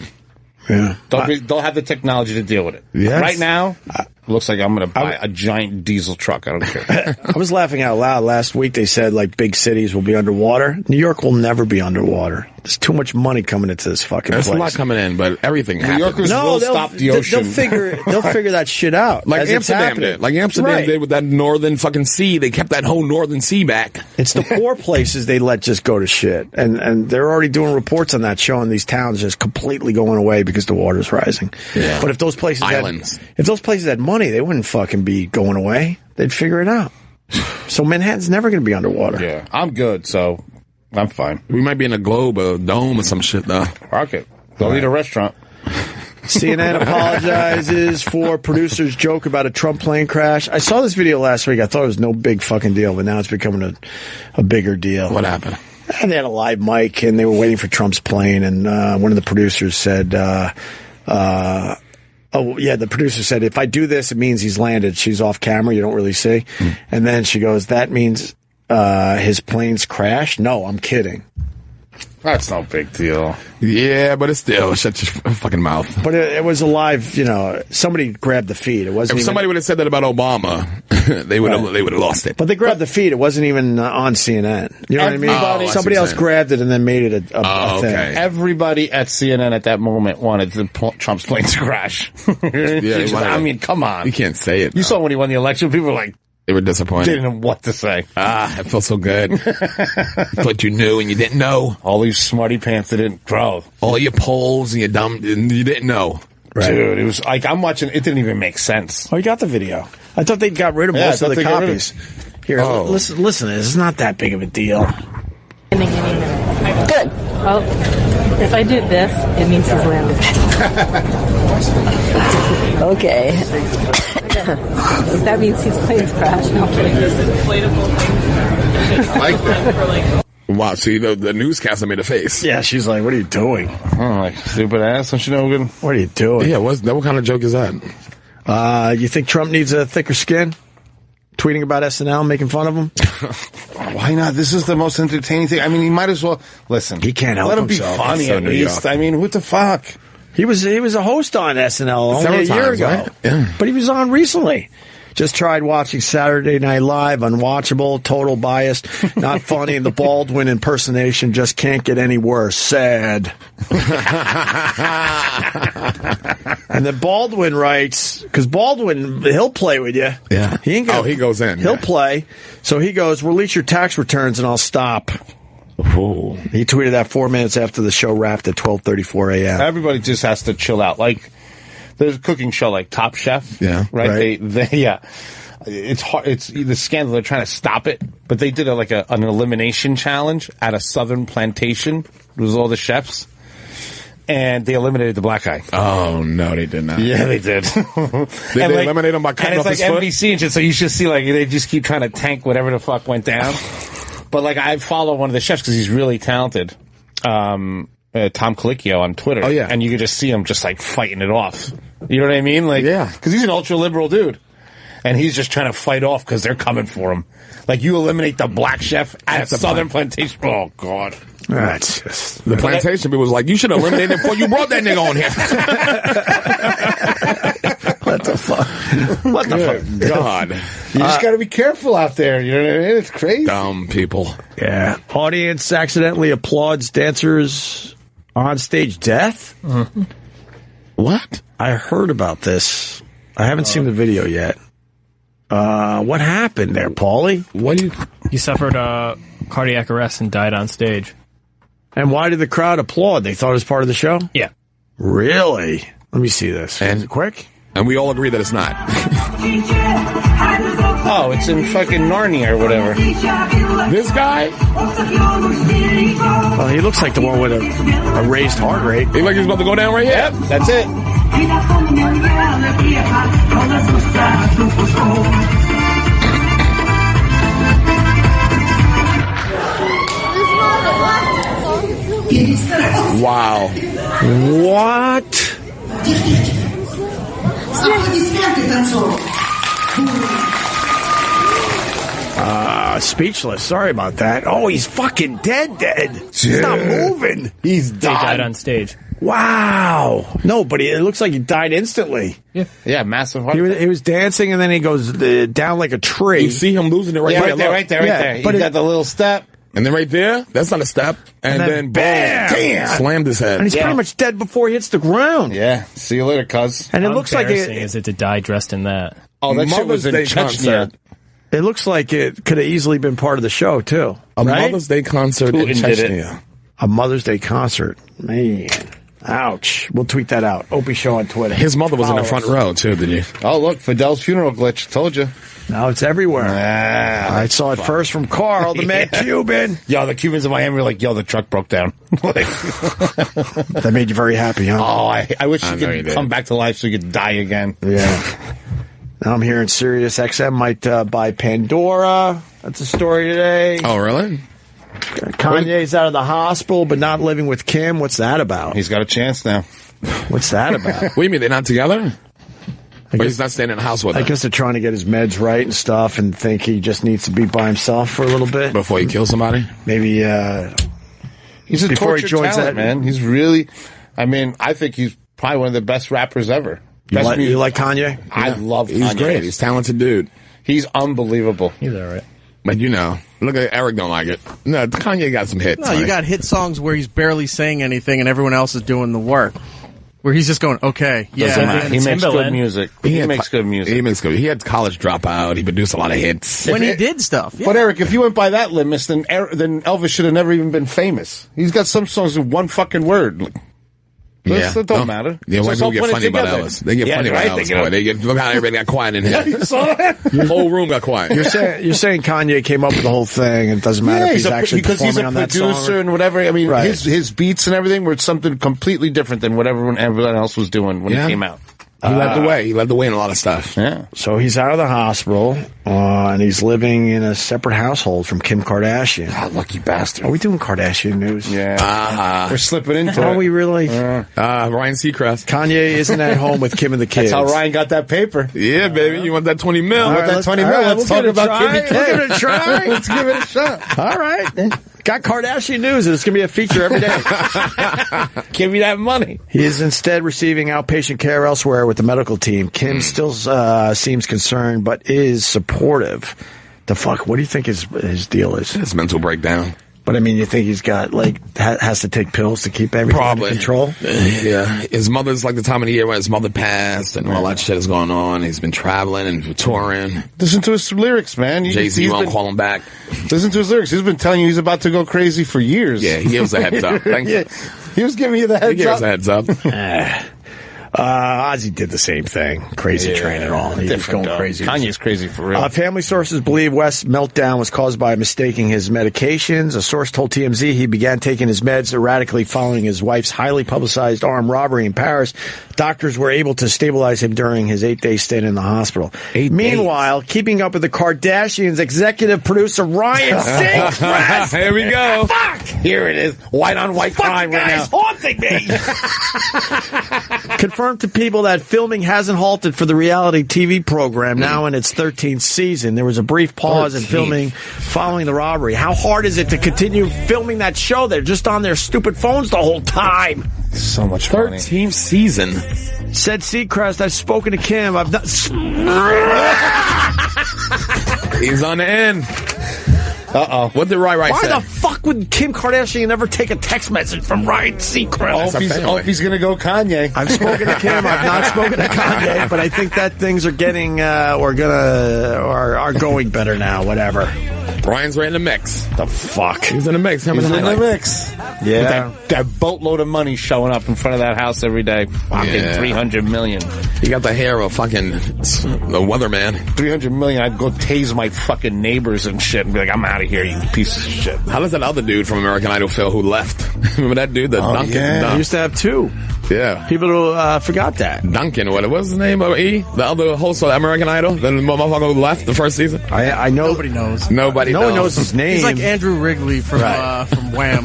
Yeah. They'll have the technology to deal with it. Yes. Right now, looks like I'm going to buy a giant diesel truck. I don't care. I was laughing out loud. Last week they said like big cities will be underwater. New York will never be underwater. There's too much money coming into this fucking place. There's a lot coming in, but everything New Yorkers will stop the ocean. They'll figure that shit out. Like Amsterdam did. Like Amsterdam did with that northern fucking sea. They kept that whole northern sea back. It's the poor places they let just go to shit. And they're already doing reports on that showing these towns just completely going away because the water's rising. Yeah. But if those places had money, they wouldn't fucking be going away. They'd figure it out. So Manhattan's never going to be underwater. Yeah. I'm good, so I'm fine. We might be in a globe or a dome or some shit, though. Rock it. Go eat a restaurant. CNN apologizes for producer's joke about a Trump plane crash. I saw this video last week. I thought it was no big fucking deal, but now it's becoming a bigger deal. What happened? And they had a live mic, and they were waiting for Trump's plane, and one of the producers said, the producer said, if I do this, it means he's landed. She's off camera. You don't really see. And then she goes, that means his plane's crashed? No, I'm kidding. That's no big deal. Yeah, but it's still, shut your fucking mouth. But it was a live, somebody grabbed the feed. It wasn't. If somebody would have said that about Obama, they would have lost it. But they grabbed the feed. It wasn't even on CNN. You know what I mean? Somebody else grabbed it and then made it a thing. Okay. Everybody at CNN at that moment wanted Trump's plane to crash. I mean, come on. You can't say it. You saw when he won the election, people were like, they were disappointed. Didn't know what to say. It felt so good. Thought you knew and you didn't know. All these smarty pants that didn't grow. All your polls and your dumb, and you didn't know. Right. Dude, it was like, I'm watching, it didn't even make sense. Oh, you got the video. I thought they got rid of most of the copies. Here, listen to this. It's not that big of a deal. Good. Well, if I do this, it means he's landed. Okay. That means his plane's crashed. No kidding. I like that. Wow, see, the newscaster made a face. Yeah, she's like, what are you doing? Like, stupid ass, don't you know? Good? What are you doing? Yeah, what kind of joke is that? You think Trump needs a thicker skin? Tweeting about SNL, making fun of him? Why not? This is the most entertaining thing. I mean, he might as well, listen. He can't help let him himself. Be funny at least. I mean, what the fuck? He was a host on SNL only a year ago. Right? Yeah. But he was on recently. Just tried watching Saturday Night Live, unwatchable, total biased, not funny, and the Baldwin impersonation just can't get any worse. Sad. And then Baldwin writes, because Baldwin, he'll play with you. Yeah. He goes in. He'll play. So he goes, release your tax returns and I'll stop. Ooh. He tweeted that 4 minutes after the show wrapped at 12:34 a.m. Everybody just has to chill out. Like, there's a cooking show like Top Chef. Yeah. Right? They it's hard. It's the scandal. They're trying to stop it, but they did an elimination challenge at a southern plantation. It was all the chefs, and they eliminated the black guy. Oh no, they did not. Yeah, they did. Did they eliminate him by cutting off his foot? And it's like NBC and shit. So you should see they just keep trying to tank whatever the fuck went down. But I follow one of the chefs because he's really talented. Tom Colicchio on Twitter. Oh yeah, and you could just see him just fighting it off. You know what I mean? Yeah, because he's an ultra liberal dude, and he's just trying to fight off because they're coming for him. Like, you eliminate the black chef at Southern Plantation. Oh God, that's just the plantation people was like, you should eliminate him before you brought that nigga on here. What the fuck? What the fuck? God. You just got to be careful out there. You know what I mean? It's crazy. Dumb people. Yeah. Audience accidentally applauds dancers on stage death? Mm-hmm. What? I heard about this. I haven't seen the video yet. What happened there, Paulie? He suffered a cardiac arrest and died on stage. And why did the crowd applaud? They thought it was part of the show? Yeah. Really? Let me see this. Is it quick? And we all agree that it's not. Oh, it's in fucking Narnia or whatever. This guy? Well, he looks like the one with a raised heart rate. He like he's about to go down right here? Yep, that's it. Wow. What? Speechless. Sorry about that. Oh, he's fucking dead. He's not moving. He died on stage. Wow. No, but it looks like he died instantly. Yeah, massive heart. He was dancing and then he goes down like a tree. You see him losing it right there. Right there. But he got the little step. And then right there, that's not a step. And then bam! Slammed his head. And he's pretty much dead before he hits the ground. Yeah. See you later, cuz. And it looks like is it to die dressed in that? Oh, that shit was in Chechnya. It looks like it could have easily been part of the show, too. A Mother's Day concert in Chechnya. A Mother's Day concert. Man. Ouch. We'll tweet that out. Opie Show on Twitter. His mother was in the front row, too, didn't you? Oh, look, Fidel's funeral glitch. Told you. Now it's everywhere. I saw it first from Carl, the mad Cuban. Yo, the Cubans in Miami were like, yo, the truck broke down. That made you very happy, huh? Oh, I wish you could come back to life so you could die again. Yeah. Now I'm hearing Sirius XM might buy Pandora. That's a story today. Oh, really? Kanye's out of the hospital, but not living with Kim. What's that about? He's got a chance now. What's that about? What do you mean, they're not together? But he's not staying in the house with her. I guess they're trying to get his meds right and stuff and think he just needs to be by himself for a little bit. Before he kills somebody? Maybe, he's a before tortured talent, man. He's really, I think he's probably one of the best rappers ever. You like Kanye? I love Kanye. He's great. He's a talented dude. He's unbelievable. He's all right. But look at Erock don't like it. No, Kanye got some hits. No, you got hit songs where he's barely saying anything and everyone else is doing the work. Where he's just going, okay, yeah. He makes good music. He makes good music. He makes good. He had College Dropout. He produced a lot of hits. When he did stuff. Yeah. But Eric, if you went by that limit, then Elvis should have never even been famous. He's got some songs with one fucking word. It don't matter. Yeah, white people get funny about Elvis. They get funny about Elvis, boy. Look how everybody got quiet in here. You saw that? The whole room got quiet. You're saying Kanye came up with the whole thing, and it doesn't matter if he's actually performing on that song. Because he's a producer and whatever. I mean, his beats and everything were something completely different than what everyone else was doing when it came out. He led the way. He led the way in a lot of stuff. Yeah. So he's out of the hospital, and he's living in a separate household from Kim Kardashian. Ah, lucky bastard. Are we doing Kardashian news? Yeah. We're slipping into it. Are we really? Ryan Seacrest. Kanye isn't at home with Kim and the kids. That's how Ryan got that paper. Yeah, baby. You want that 20 mil? All right, that 20 mil. Let's talk about Kim and K. We'll give it a try. Let's give it a shot. All right. Got Kardashian news, and it's going to be a feature every day. Give me that money. He is instead receiving outpatient care elsewhere with the medical team. Kim still seems concerned, but is supportive. The fuck? What do you think his deal is? His mental breakdown. But I mean, you think he's got has to take pills to keep everything under control? Yeah. His mother's like the time of the year when his mother passed and all that shit is going on. He's been traveling and touring. Listen to his lyrics, man. Jay-Z won't call him back. Listen to his lyrics. He's been telling you he's about to go crazy for years. Yeah, he gives a heads up. Thank you. He was giving you the heads up. He gives a heads up. Ozzy did the same thing. Crazy train and all. He was going crazy. Kanye's crazy for real. Family sources believe West's meltdown was caused by mistaking his medications. A source told TMZ he began taking his meds erratically following his wife's highly publicized armed robbery in Paris. Doctors were able to stabilize him during his 8-day stay in the hospital. Meanwhile, keeping up with the Kardashians, executive producer Ryan Seacrest. Here we go. Fuck! Here it is. White on white crime right now. Haunting me. Confirmed to people that filming hasn't halted for the reality TV program now in its 13th season. There was a brief pause in filming following the robbery. How hard is it to continue filming that show? They're just on their stupid phones the whole time. So much fun. 13th season. Said Seacrest, I've spoken to Kim. I've not. He's on the end. Uh-oh. What did Rai say? Why the fuck would Kim Kardashian ever take a text message from Ryan Seacrest? Opie's going to go Kanye. I've spoken to Kim. I've not spoken to Kanye, but I think that things are getting, are going better now, whatever. Ryan's right in the mix. The fuck? He's in the mix. He's in the mix. Yeah. With that boatload of money showing up in front of that house every day. Fucking $300 million. He got the hair of fucking the weatherman. $300 million. I'd go tase my fucking neighbors and shit and be like, I'm out of here, you piece of shit. How does that other dude from American Idol feel who left? Remember that dude? Duncan? Yeah. He used to have two. Yeah. People forgot that. Duncan, what was his name? E? The other host of American Idol? The motherfucker who left the first season? I know. Nobody knows. No one knows his name. He's like Andrew Wrigley from Wham.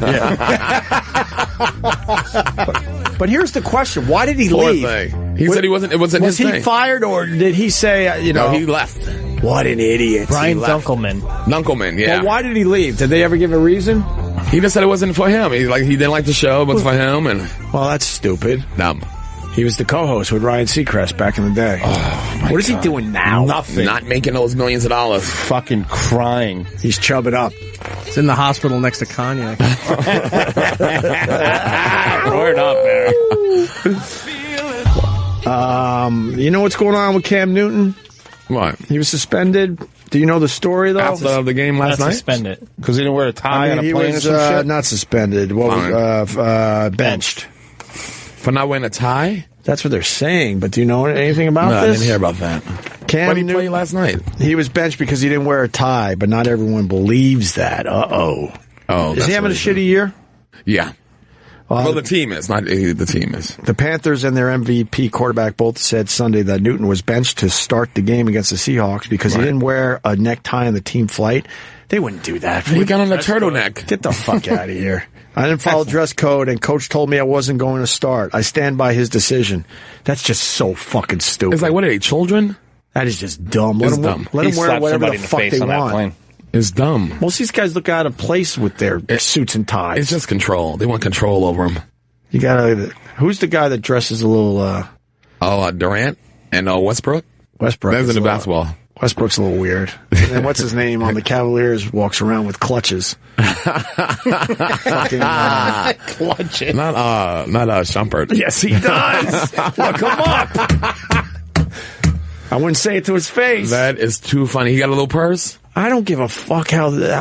But here's the question. Why did he leave? He said it wasn't his thing. Was he fired or did he say, No, he left. What an idiot. Brian Dunkelman. Dunkelman, yeah. Well, why did he leave? Did they ever give a reason? He just said it wasn't for him. He didn't like the show, but it's for him. And well, that's stupid. Dumb. He was the co-host with Ryan Seacrest back in the day. Oh, what is he doing now? Nothing. Not making those millions of dollars. Fucking crying. He's chubbing up. He's in the hospital next to Kanye. Word up there. You know what's going on with Cam Newton? What? He was suspended. Do you know the story, though? After the game last night? Suspended. Because he didn't wear a tie on a plane he was, or some shit? not suspended. Benched. For not wearing a tie? That's what they're saying, but do you know anything about this? I didn't hear about that. Cam What did he play last night? He was benched because he didn't wear a tie, but not everyone believes that. Oh, is he having a shitty year? Yeah. Well, the team is. Not the team is. The Panthers and their MVP quarterback both said Sunday that Newton was benched to start the game against the Seahawks because he didn't wear a necktie on the team flight. They wouldn't do that. He got on a turtleneck. Get the fuck out of here. I didn't follow dress code, and coach told me I wasn't going to start. I stand by his decision. That's just so fucking stupid. It's like, what are they, children? That is just dumb. Let them wear whatever the fuck they want. It's dumb. Most of these guys look out of place with their suits and ties. It's just control. They want control over them. You gotta. Who's the guy that dresses a little? Durant and Westbrook. Westbrook. That's in the basketball. Westbrook's a little weird. And what's his name on the Cavaliers? Walks around with clutches. Fucking clutches. Not Shumpert. Yes, he does. Look him up. I wouldn't say it to his face. That is too funny. He got a little purse. I don't give a fuck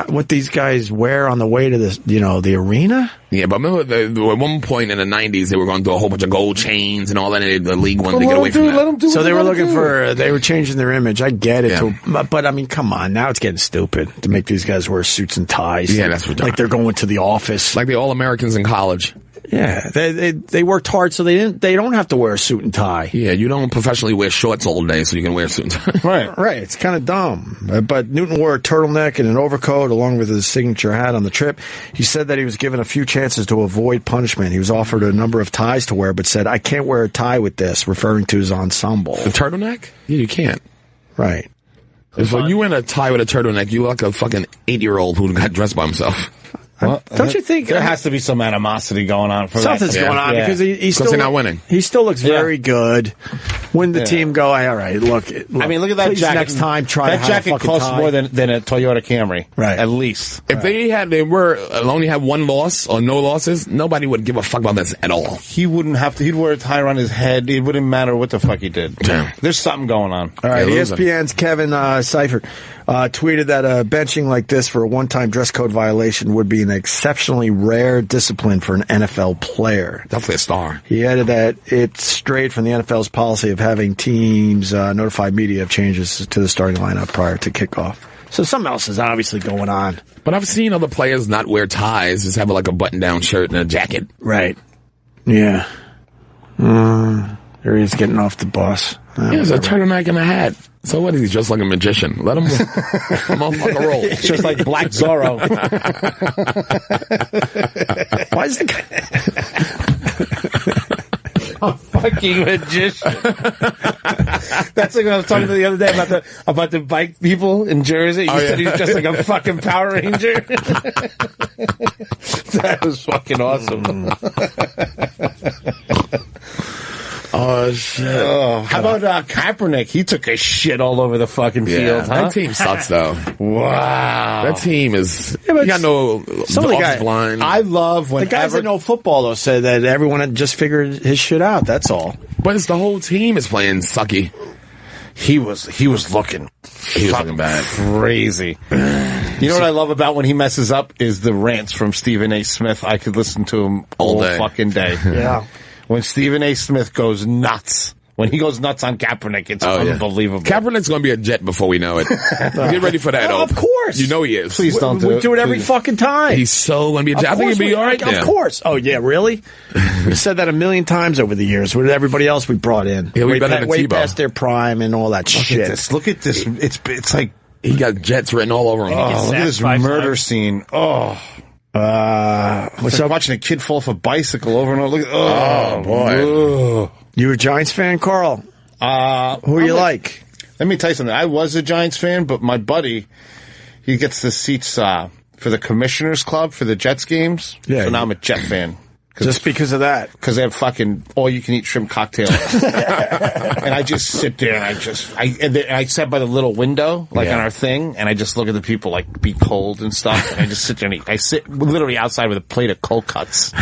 what these guys wear on the way to the arena. Yeah, but remember at one point in the 90s, they were going to do a whole bunch of gold chains and all that, and the league wanted to get away from that. So they were changing their image. I get it. But I mean, come on. Now it's getting stupid to make these guys wear suits and ties. Yeah, that's ridiculous. Like they're going to the office. Like the All-Americans in college. Yeah, they worked hard, so they don't have to wear a suit and tie. Yeah, you don't professionally wear shorts all day, so you can wear a suit and tie. Right. It's kind of dumb. But Newton wore a turtleneck and an overcoat along with his signature hat on the trip. He said that he was given a few chances to avoid punishment. He was offered a number of ties to wear, but said, "I can't wear a tie with this," referring to his ensemble. A turtleneck? Yeah, you can't. Right. If you wear a tie with a turtleneck, you look like a fucking 8-year-old who got dressed by himself. Well, don't you think there has to be some animosity going on for something's going on because he's still not winning. He still looks very good. When the team go, all right, look. I mean, look at that jacket. Next time, try that jacket costs more than a Toyota Camry, right? At least. If they only had one loss or no losses, nobody would give a fuck about this at all. He wouldn't have to. He'd wear a tie around his head. It wouldn't matter what the fuck he did. Damn. There's something going on. All right, ESPN's Kevin Seifert tweeted that benching like this for a one-time dress code violation would be an exceptionally rare discipline for an NFL player. Definitely a star. He added that it strayed from the NFL's policy of having teams notify media of changes to the starting lineup prior to kickoff. So something else is obviously going on. But I've seen other players not wear ties, just have like a button-down shirt and a jacket. Right. Yeah. There he is getting off the bus. There's a turtleneck and a hat. So what is he, just like a magician? Let him motherfucker roll. Just like Black Zorro. Why is the guy... A fucking magician. That's like when I was talking to the other day about the bike people in Jersey. You said he's just like a fucking Power Ranger. That was fucking awesome. Oh, shit. How about Kaepernick? He took a shit all over the fucking field, huh? That team sucks, though. Wow. That team is... you got no offensive line. I love when the guys that know football, though, say that everyone had just figured his shit out. That's all. But it's the whole team is playing sucky. He was looking bad. Crazy. You know what I love about when he messes up is the rants from Stephen A. Smith. I could listen to him all fucking day. Yeah. When Stephen A. Smith goes nuts. When he goes nuts on Kaepernick, it's unbelievable. Kaepernick's going to be a Jet before we know it. Get ready for that. Of course. You know he is. Please don't do it. We do it every fucking time. He's so going to be a Jet. I think he'll be all right Of course. Oh, yeah, really? We've said that a million times over the years with everybody else we brought in. He'll be better than way Tebow. Past their prime and all that shit. Look at this. It's like... He got Jets written all over him. Look at this murder scene. Oh... What's up? Watching a kid fall off a bicycle over and over. Look at, boy. You a Giants fan, Carl? Who are you like? Let me tell you something. I was a Giants fan, but my buddy, he gets the seats for the Commissioners Club for the Jets games. Yeah. So now I'm a Jet fan. Just because of that? Because they have fucking all-you-can-eat shrimp cocktails. And I just sit there and I sat by the little window, on our thing, and I just look at the people, be cold and stuff, and I just sit there and eat. I sit literally outside with a plate of cold cuts.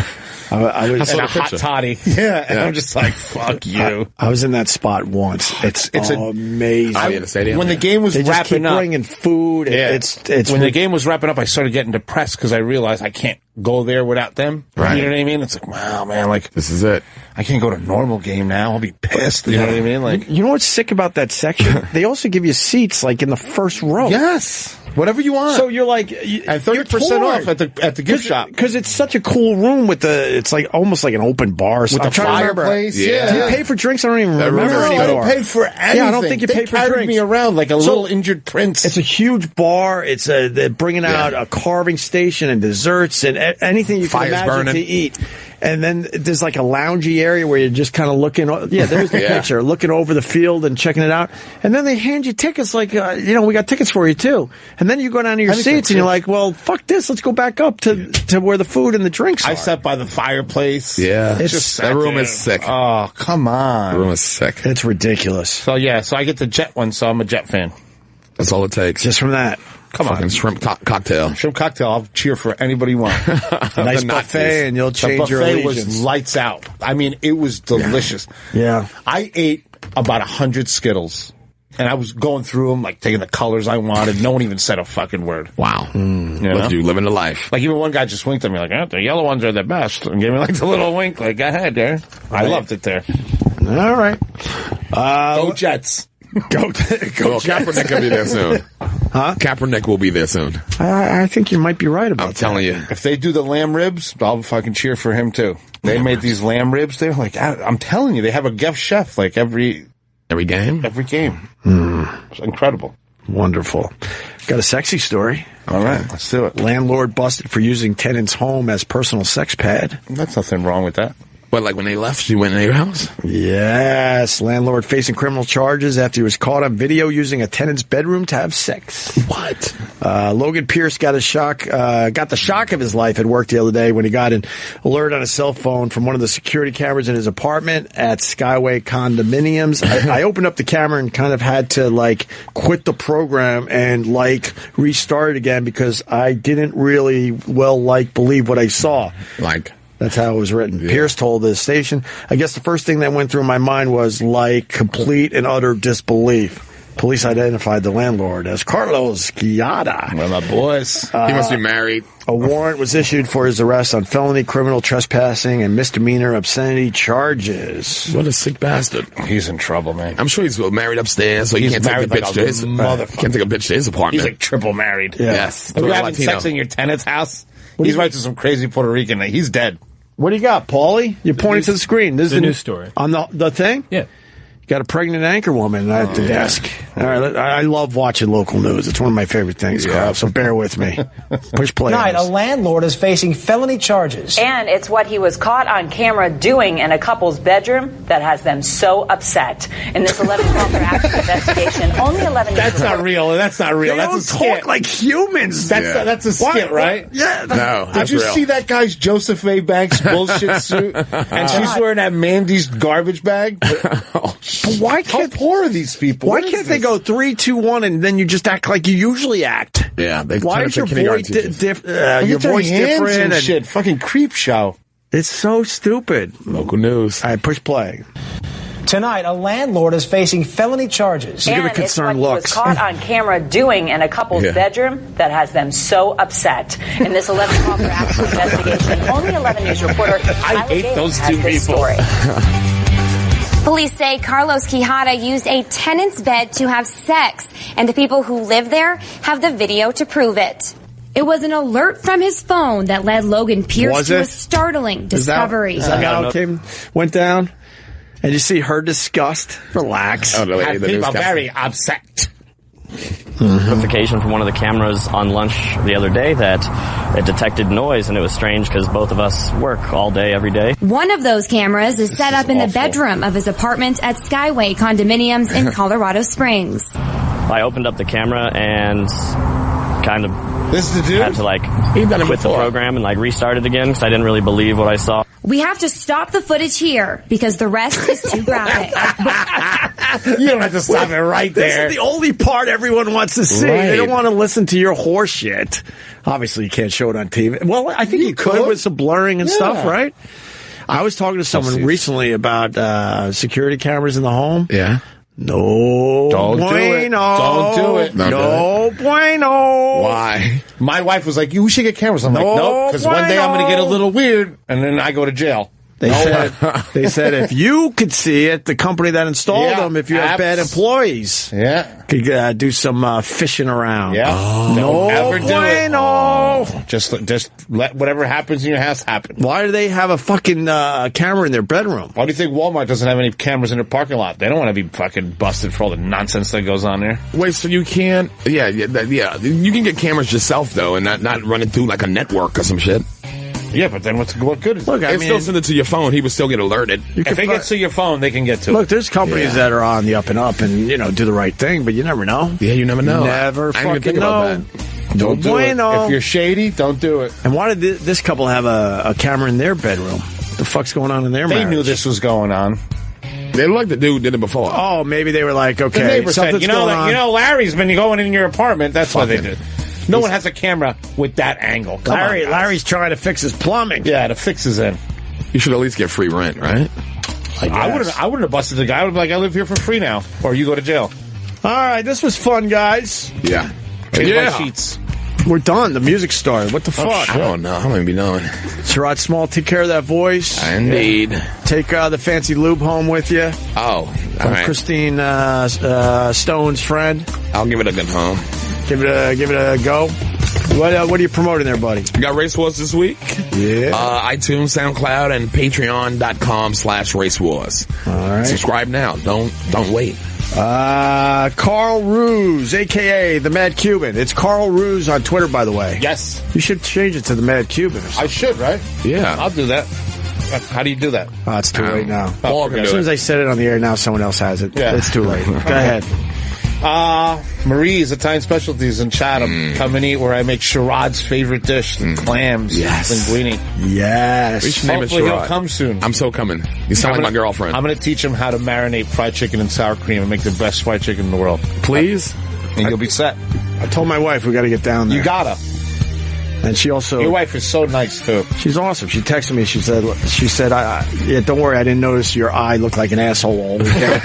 I was and a hot toddy. Yeah, and I'm just like, fuck you. I was in that spot once. It's amazing. In the stadium. When the game was they just keep wrapping up, bringing food. Yeah. It's when the game was wrapping up, I started getting depressed because I realized I can't go there without them. Right. You know what I mean? It's like, wow, man, this is it. I can't go to a normal game now. I'll be pissed. You know what I mean? You know what's sick about that section? They also give you seats in the first row. Yes. Whatever you want. So you're and 30% off at the gift shop. Because it's such a cool room it's almost like an open bar. With the fireplace. Yeah. Do you pay for drinks? I don't even remember anymore. I don't pay for anything. Yeah, I don't think you pay for drinks. They carried me around like a little injured prince. It's a huge bar. They're bringing out a carving station and desserts and anything you can imagine to eat. And then there's a loungy area where you're just kind of looking. Yeah, there's the picture, looking over the field and checking it out. And then they hand you tickets we got tickets for you too. And then you go down to your seats and you're like, well, fuck this. Let's go back up to where the food and the drinks are. I sat by the fireplace. Yeah. That room is sick. Oh, come on. The room is sick. It's ridiculous. So I get the Jet one, so I'm a Jet fan. That's all it takes. Just from that. Come on. Shrimp cocktail. Shrimp cocktail. I'll cheer for anybody you want. Nice buffet, and you'll change your allegiance. The buffet was lights out. I mean, it was delicious. Yeah. I ate about 100 Skittles, and I was going through them, taking the colors I wanted. No one even said a fucking word. Wow. You living the life. Even one guy just winked at me the yellow ones are the best, and gave me the little wink, go ahead there. I loved it there. All right. Go Jets. Go Kaepernick will be there soon. Huh? Kaepernick will be there soon. I think you might be right about that. I'm telling you. If they do the lamb ribs, I'll fucking cheer for him too. They made these lamb ribs. They're I'm telling you, they have a guest chef every game? Every game. It's incredible. Wonderful. Got a sexy story. All right, let's do it. Landlord busted for using tenant's home as personal sex pad. That's nothing wrong with that. What, when they left, she went in your house? Yes. Landlord facing criminal charges after he was caught on video using a tenant's bedroom to have sex. What? Logan Pierce got the shock of his life at work the other day when he got an alert on his cell phone from one of the security cameras in his apartment at Skyway Condominiums. I opened up the camera and kind of had to, quit the program and, restart it again because I didn't really believe what I saw. That's how it was written. Yeah. Pierce told the station, I guess the first thing that went through my mind was complete and utter disbelief. Police identified the landlord as Carlos Guiada. One of my boys. He must be married. A warrant was issued for his arrest on felony criminal trespassing and misdemeanor obscenity charges. What a sick bastard. He's in trouble, man. I'm sure he's married upstairs, so he can't take a bitch to his can't take a bitch to his apartment. He's triple married. Yeah. Yes. Are you having sex in your tenant's house? He's right to some crazy Puerto Rican. He's dead. What do you got, Paulie? You're pointing to the screen. This is the news story. On the thing? Yeah. Got a pregnant anchor woman at the desk. All right, I love watching local news. It's one of my favorite things, Carl, so bear with me. Push play. Tonight, a landlord is facing felony charges. And it's what he was caught on camera doing in a couple's bedroom that has them so upset. In this 11-month action investigation, only 11 That's not real. That's not real. They That's a don't skit. talk like humans. That's a skit, right? Yeah. No. Did you see that guy's Joseph A. Banks bullshit suit? And she's wearing that Mandy's garbage bag? Why can't, How poor are these people? Why What is can't they this? go 3, 2, 1, and then you just act like you usually act? Yeah. Why is your voice Look your at their voice hands different? and shit. Fucking creep show. It's so stupid. Local news. All right, push play. Tonight, a landlord is facing felony charges. And it's what he was caught on camera doing in a couple's bedroom that has them so upset. In this 11-month action investigation, only 11 News reporter I hate those two people. Story. Police say Carlos Quijada used a tenant's bed to have sex, and the people who live there have the video to prove it. It was an alert from his phone that led Logan Pierce to a startling discovery. Is that how it went down? And you see her disgust. Relax. People are very upset. Notification from one of the cameras on lunch the other day that it detected noise, and it was strange because both of us work all day, every day. One of those cameras is set up in the bedroom of his apartment at Skyway Condominiums in Colorado Springs. I opened up the camera and kind of had to quit the program and restart it again because I didn't really believe what I saw. We have to stop the footage here because the rest is too graphic. You don't have to stop it right there. This is the only part everyone wants to see. Right. They don't want to listen to your horse shit. Obviously, you can't show it on TV. Well, I think you could with some blurring and stuff, right? I was talking to someone recently about security cameras in the home. Yeah. No Don't bueno. do it. Don't do it. No bueno. Why? My wife was like, we should get cameras. I'm like, nope, because one day I'm going to get a little weird, and then I go to jail. They said if you could see it, the company that installed them, if you have bad employees, could do some fishing around. Yeah. No Don't ever do bueno. it. Just let whatever happens in your house happen. Why do they have a fucking camera in their bedroom? Why do you think Walmart doesn't have any cameras in their parking lot? They don't want to be fucking busted for all the nonsense that goes on there. Wait, so you can't? Yeah. You can get cameras yourself though, and not run it through like a network or some shit. Yeah, but then what good is it? Look, still send it to your phone. He would still get alerted. If it gets to your phone, they can get to it. Look, there's companies that are on the up and up and, do the right thing, but you never know. Yeah, you never know. Never I didn't even fucking think know. about that. Don't do it. If you're shady, don't do it. And why did this couple have a camera in their bedroom? What the fuck's going on in their marriage? They knew this was going on. They looked like the dude did it before. Oh, maybe they were like, okay, the neighbor said, something's going on. Larry's been going in your apartment. That's what they did. No one has a camera with that angle. Come on, guys. Larry's trying to fix his plumbing. Yeah, the fix is in. You should at least get free rent, right? I wouldn't have busted the guy. I would be like, I live here for free now, or you go to jail. All right, this was fun, guys. Yeah. Change my sheets. We're done. The music started. What the fuck? I don't know. I don't even be knowing. Sherrod Small, take care of that voice. Indeed. Take the fancy lube home with you. Oh, From all right. Christine Stone's friend. I'll give it a good home. Give it a go. What are you promoting there, buddy? We got Race Wars this week. Yeah. iTunes, SoundCloud, and Patreon.com/Race Wars. All right. Subscribe now. Don't wait. Carl Ruiz, a.k.a. the Mad Cuban. It's Carl Ruiz on Twitter, by the way. Yes. You should change it to the Mad Cuban or something. I should, right? Yeah. I'll do that. How do you do that? Oh, it's too late now. As soon as I said it on the air, now someone else has it. Yeah. It's too late. Go ahead. Marie's Italian Specialties in Chatham. Come and eat where I make Sherrod's favorite dish, the clams, linguine. Yes. We should name it Hopefully Sherrod. he'll come soon. I'm so coming. You sound like my girlfriend. I'm going to teach him how to marinate fried chicken and sour cream and make the best fried chicken in the world. Please? And you'll be set. I told my wife we got to get down there. You gotta. And she also... Your wife is so nice, too. She's awesome. She texted me. She said, yeah, don't worry. I didn't notice your eye looked like an asshole all weekend.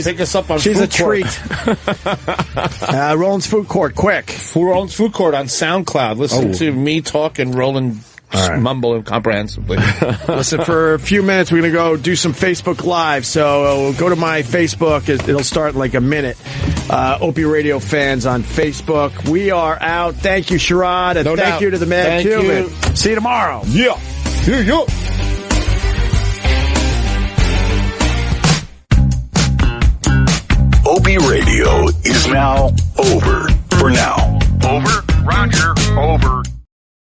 Pick us up on She's Food a treat. Roland's Food Court, quick. Roland's Food Court on SoundCloud. Listen to me talk and Roland mumble incomprehensibly. Listen, for a few minutes, we're going to go do some Facebook Live. So go to my Facebook. It'll start in like a minute. Opie Radio fans on Facebook. We are out. Thank you, Sherrod. And thank you to the Mad Cuban. See you tomorrow. Yeah. is now over for now.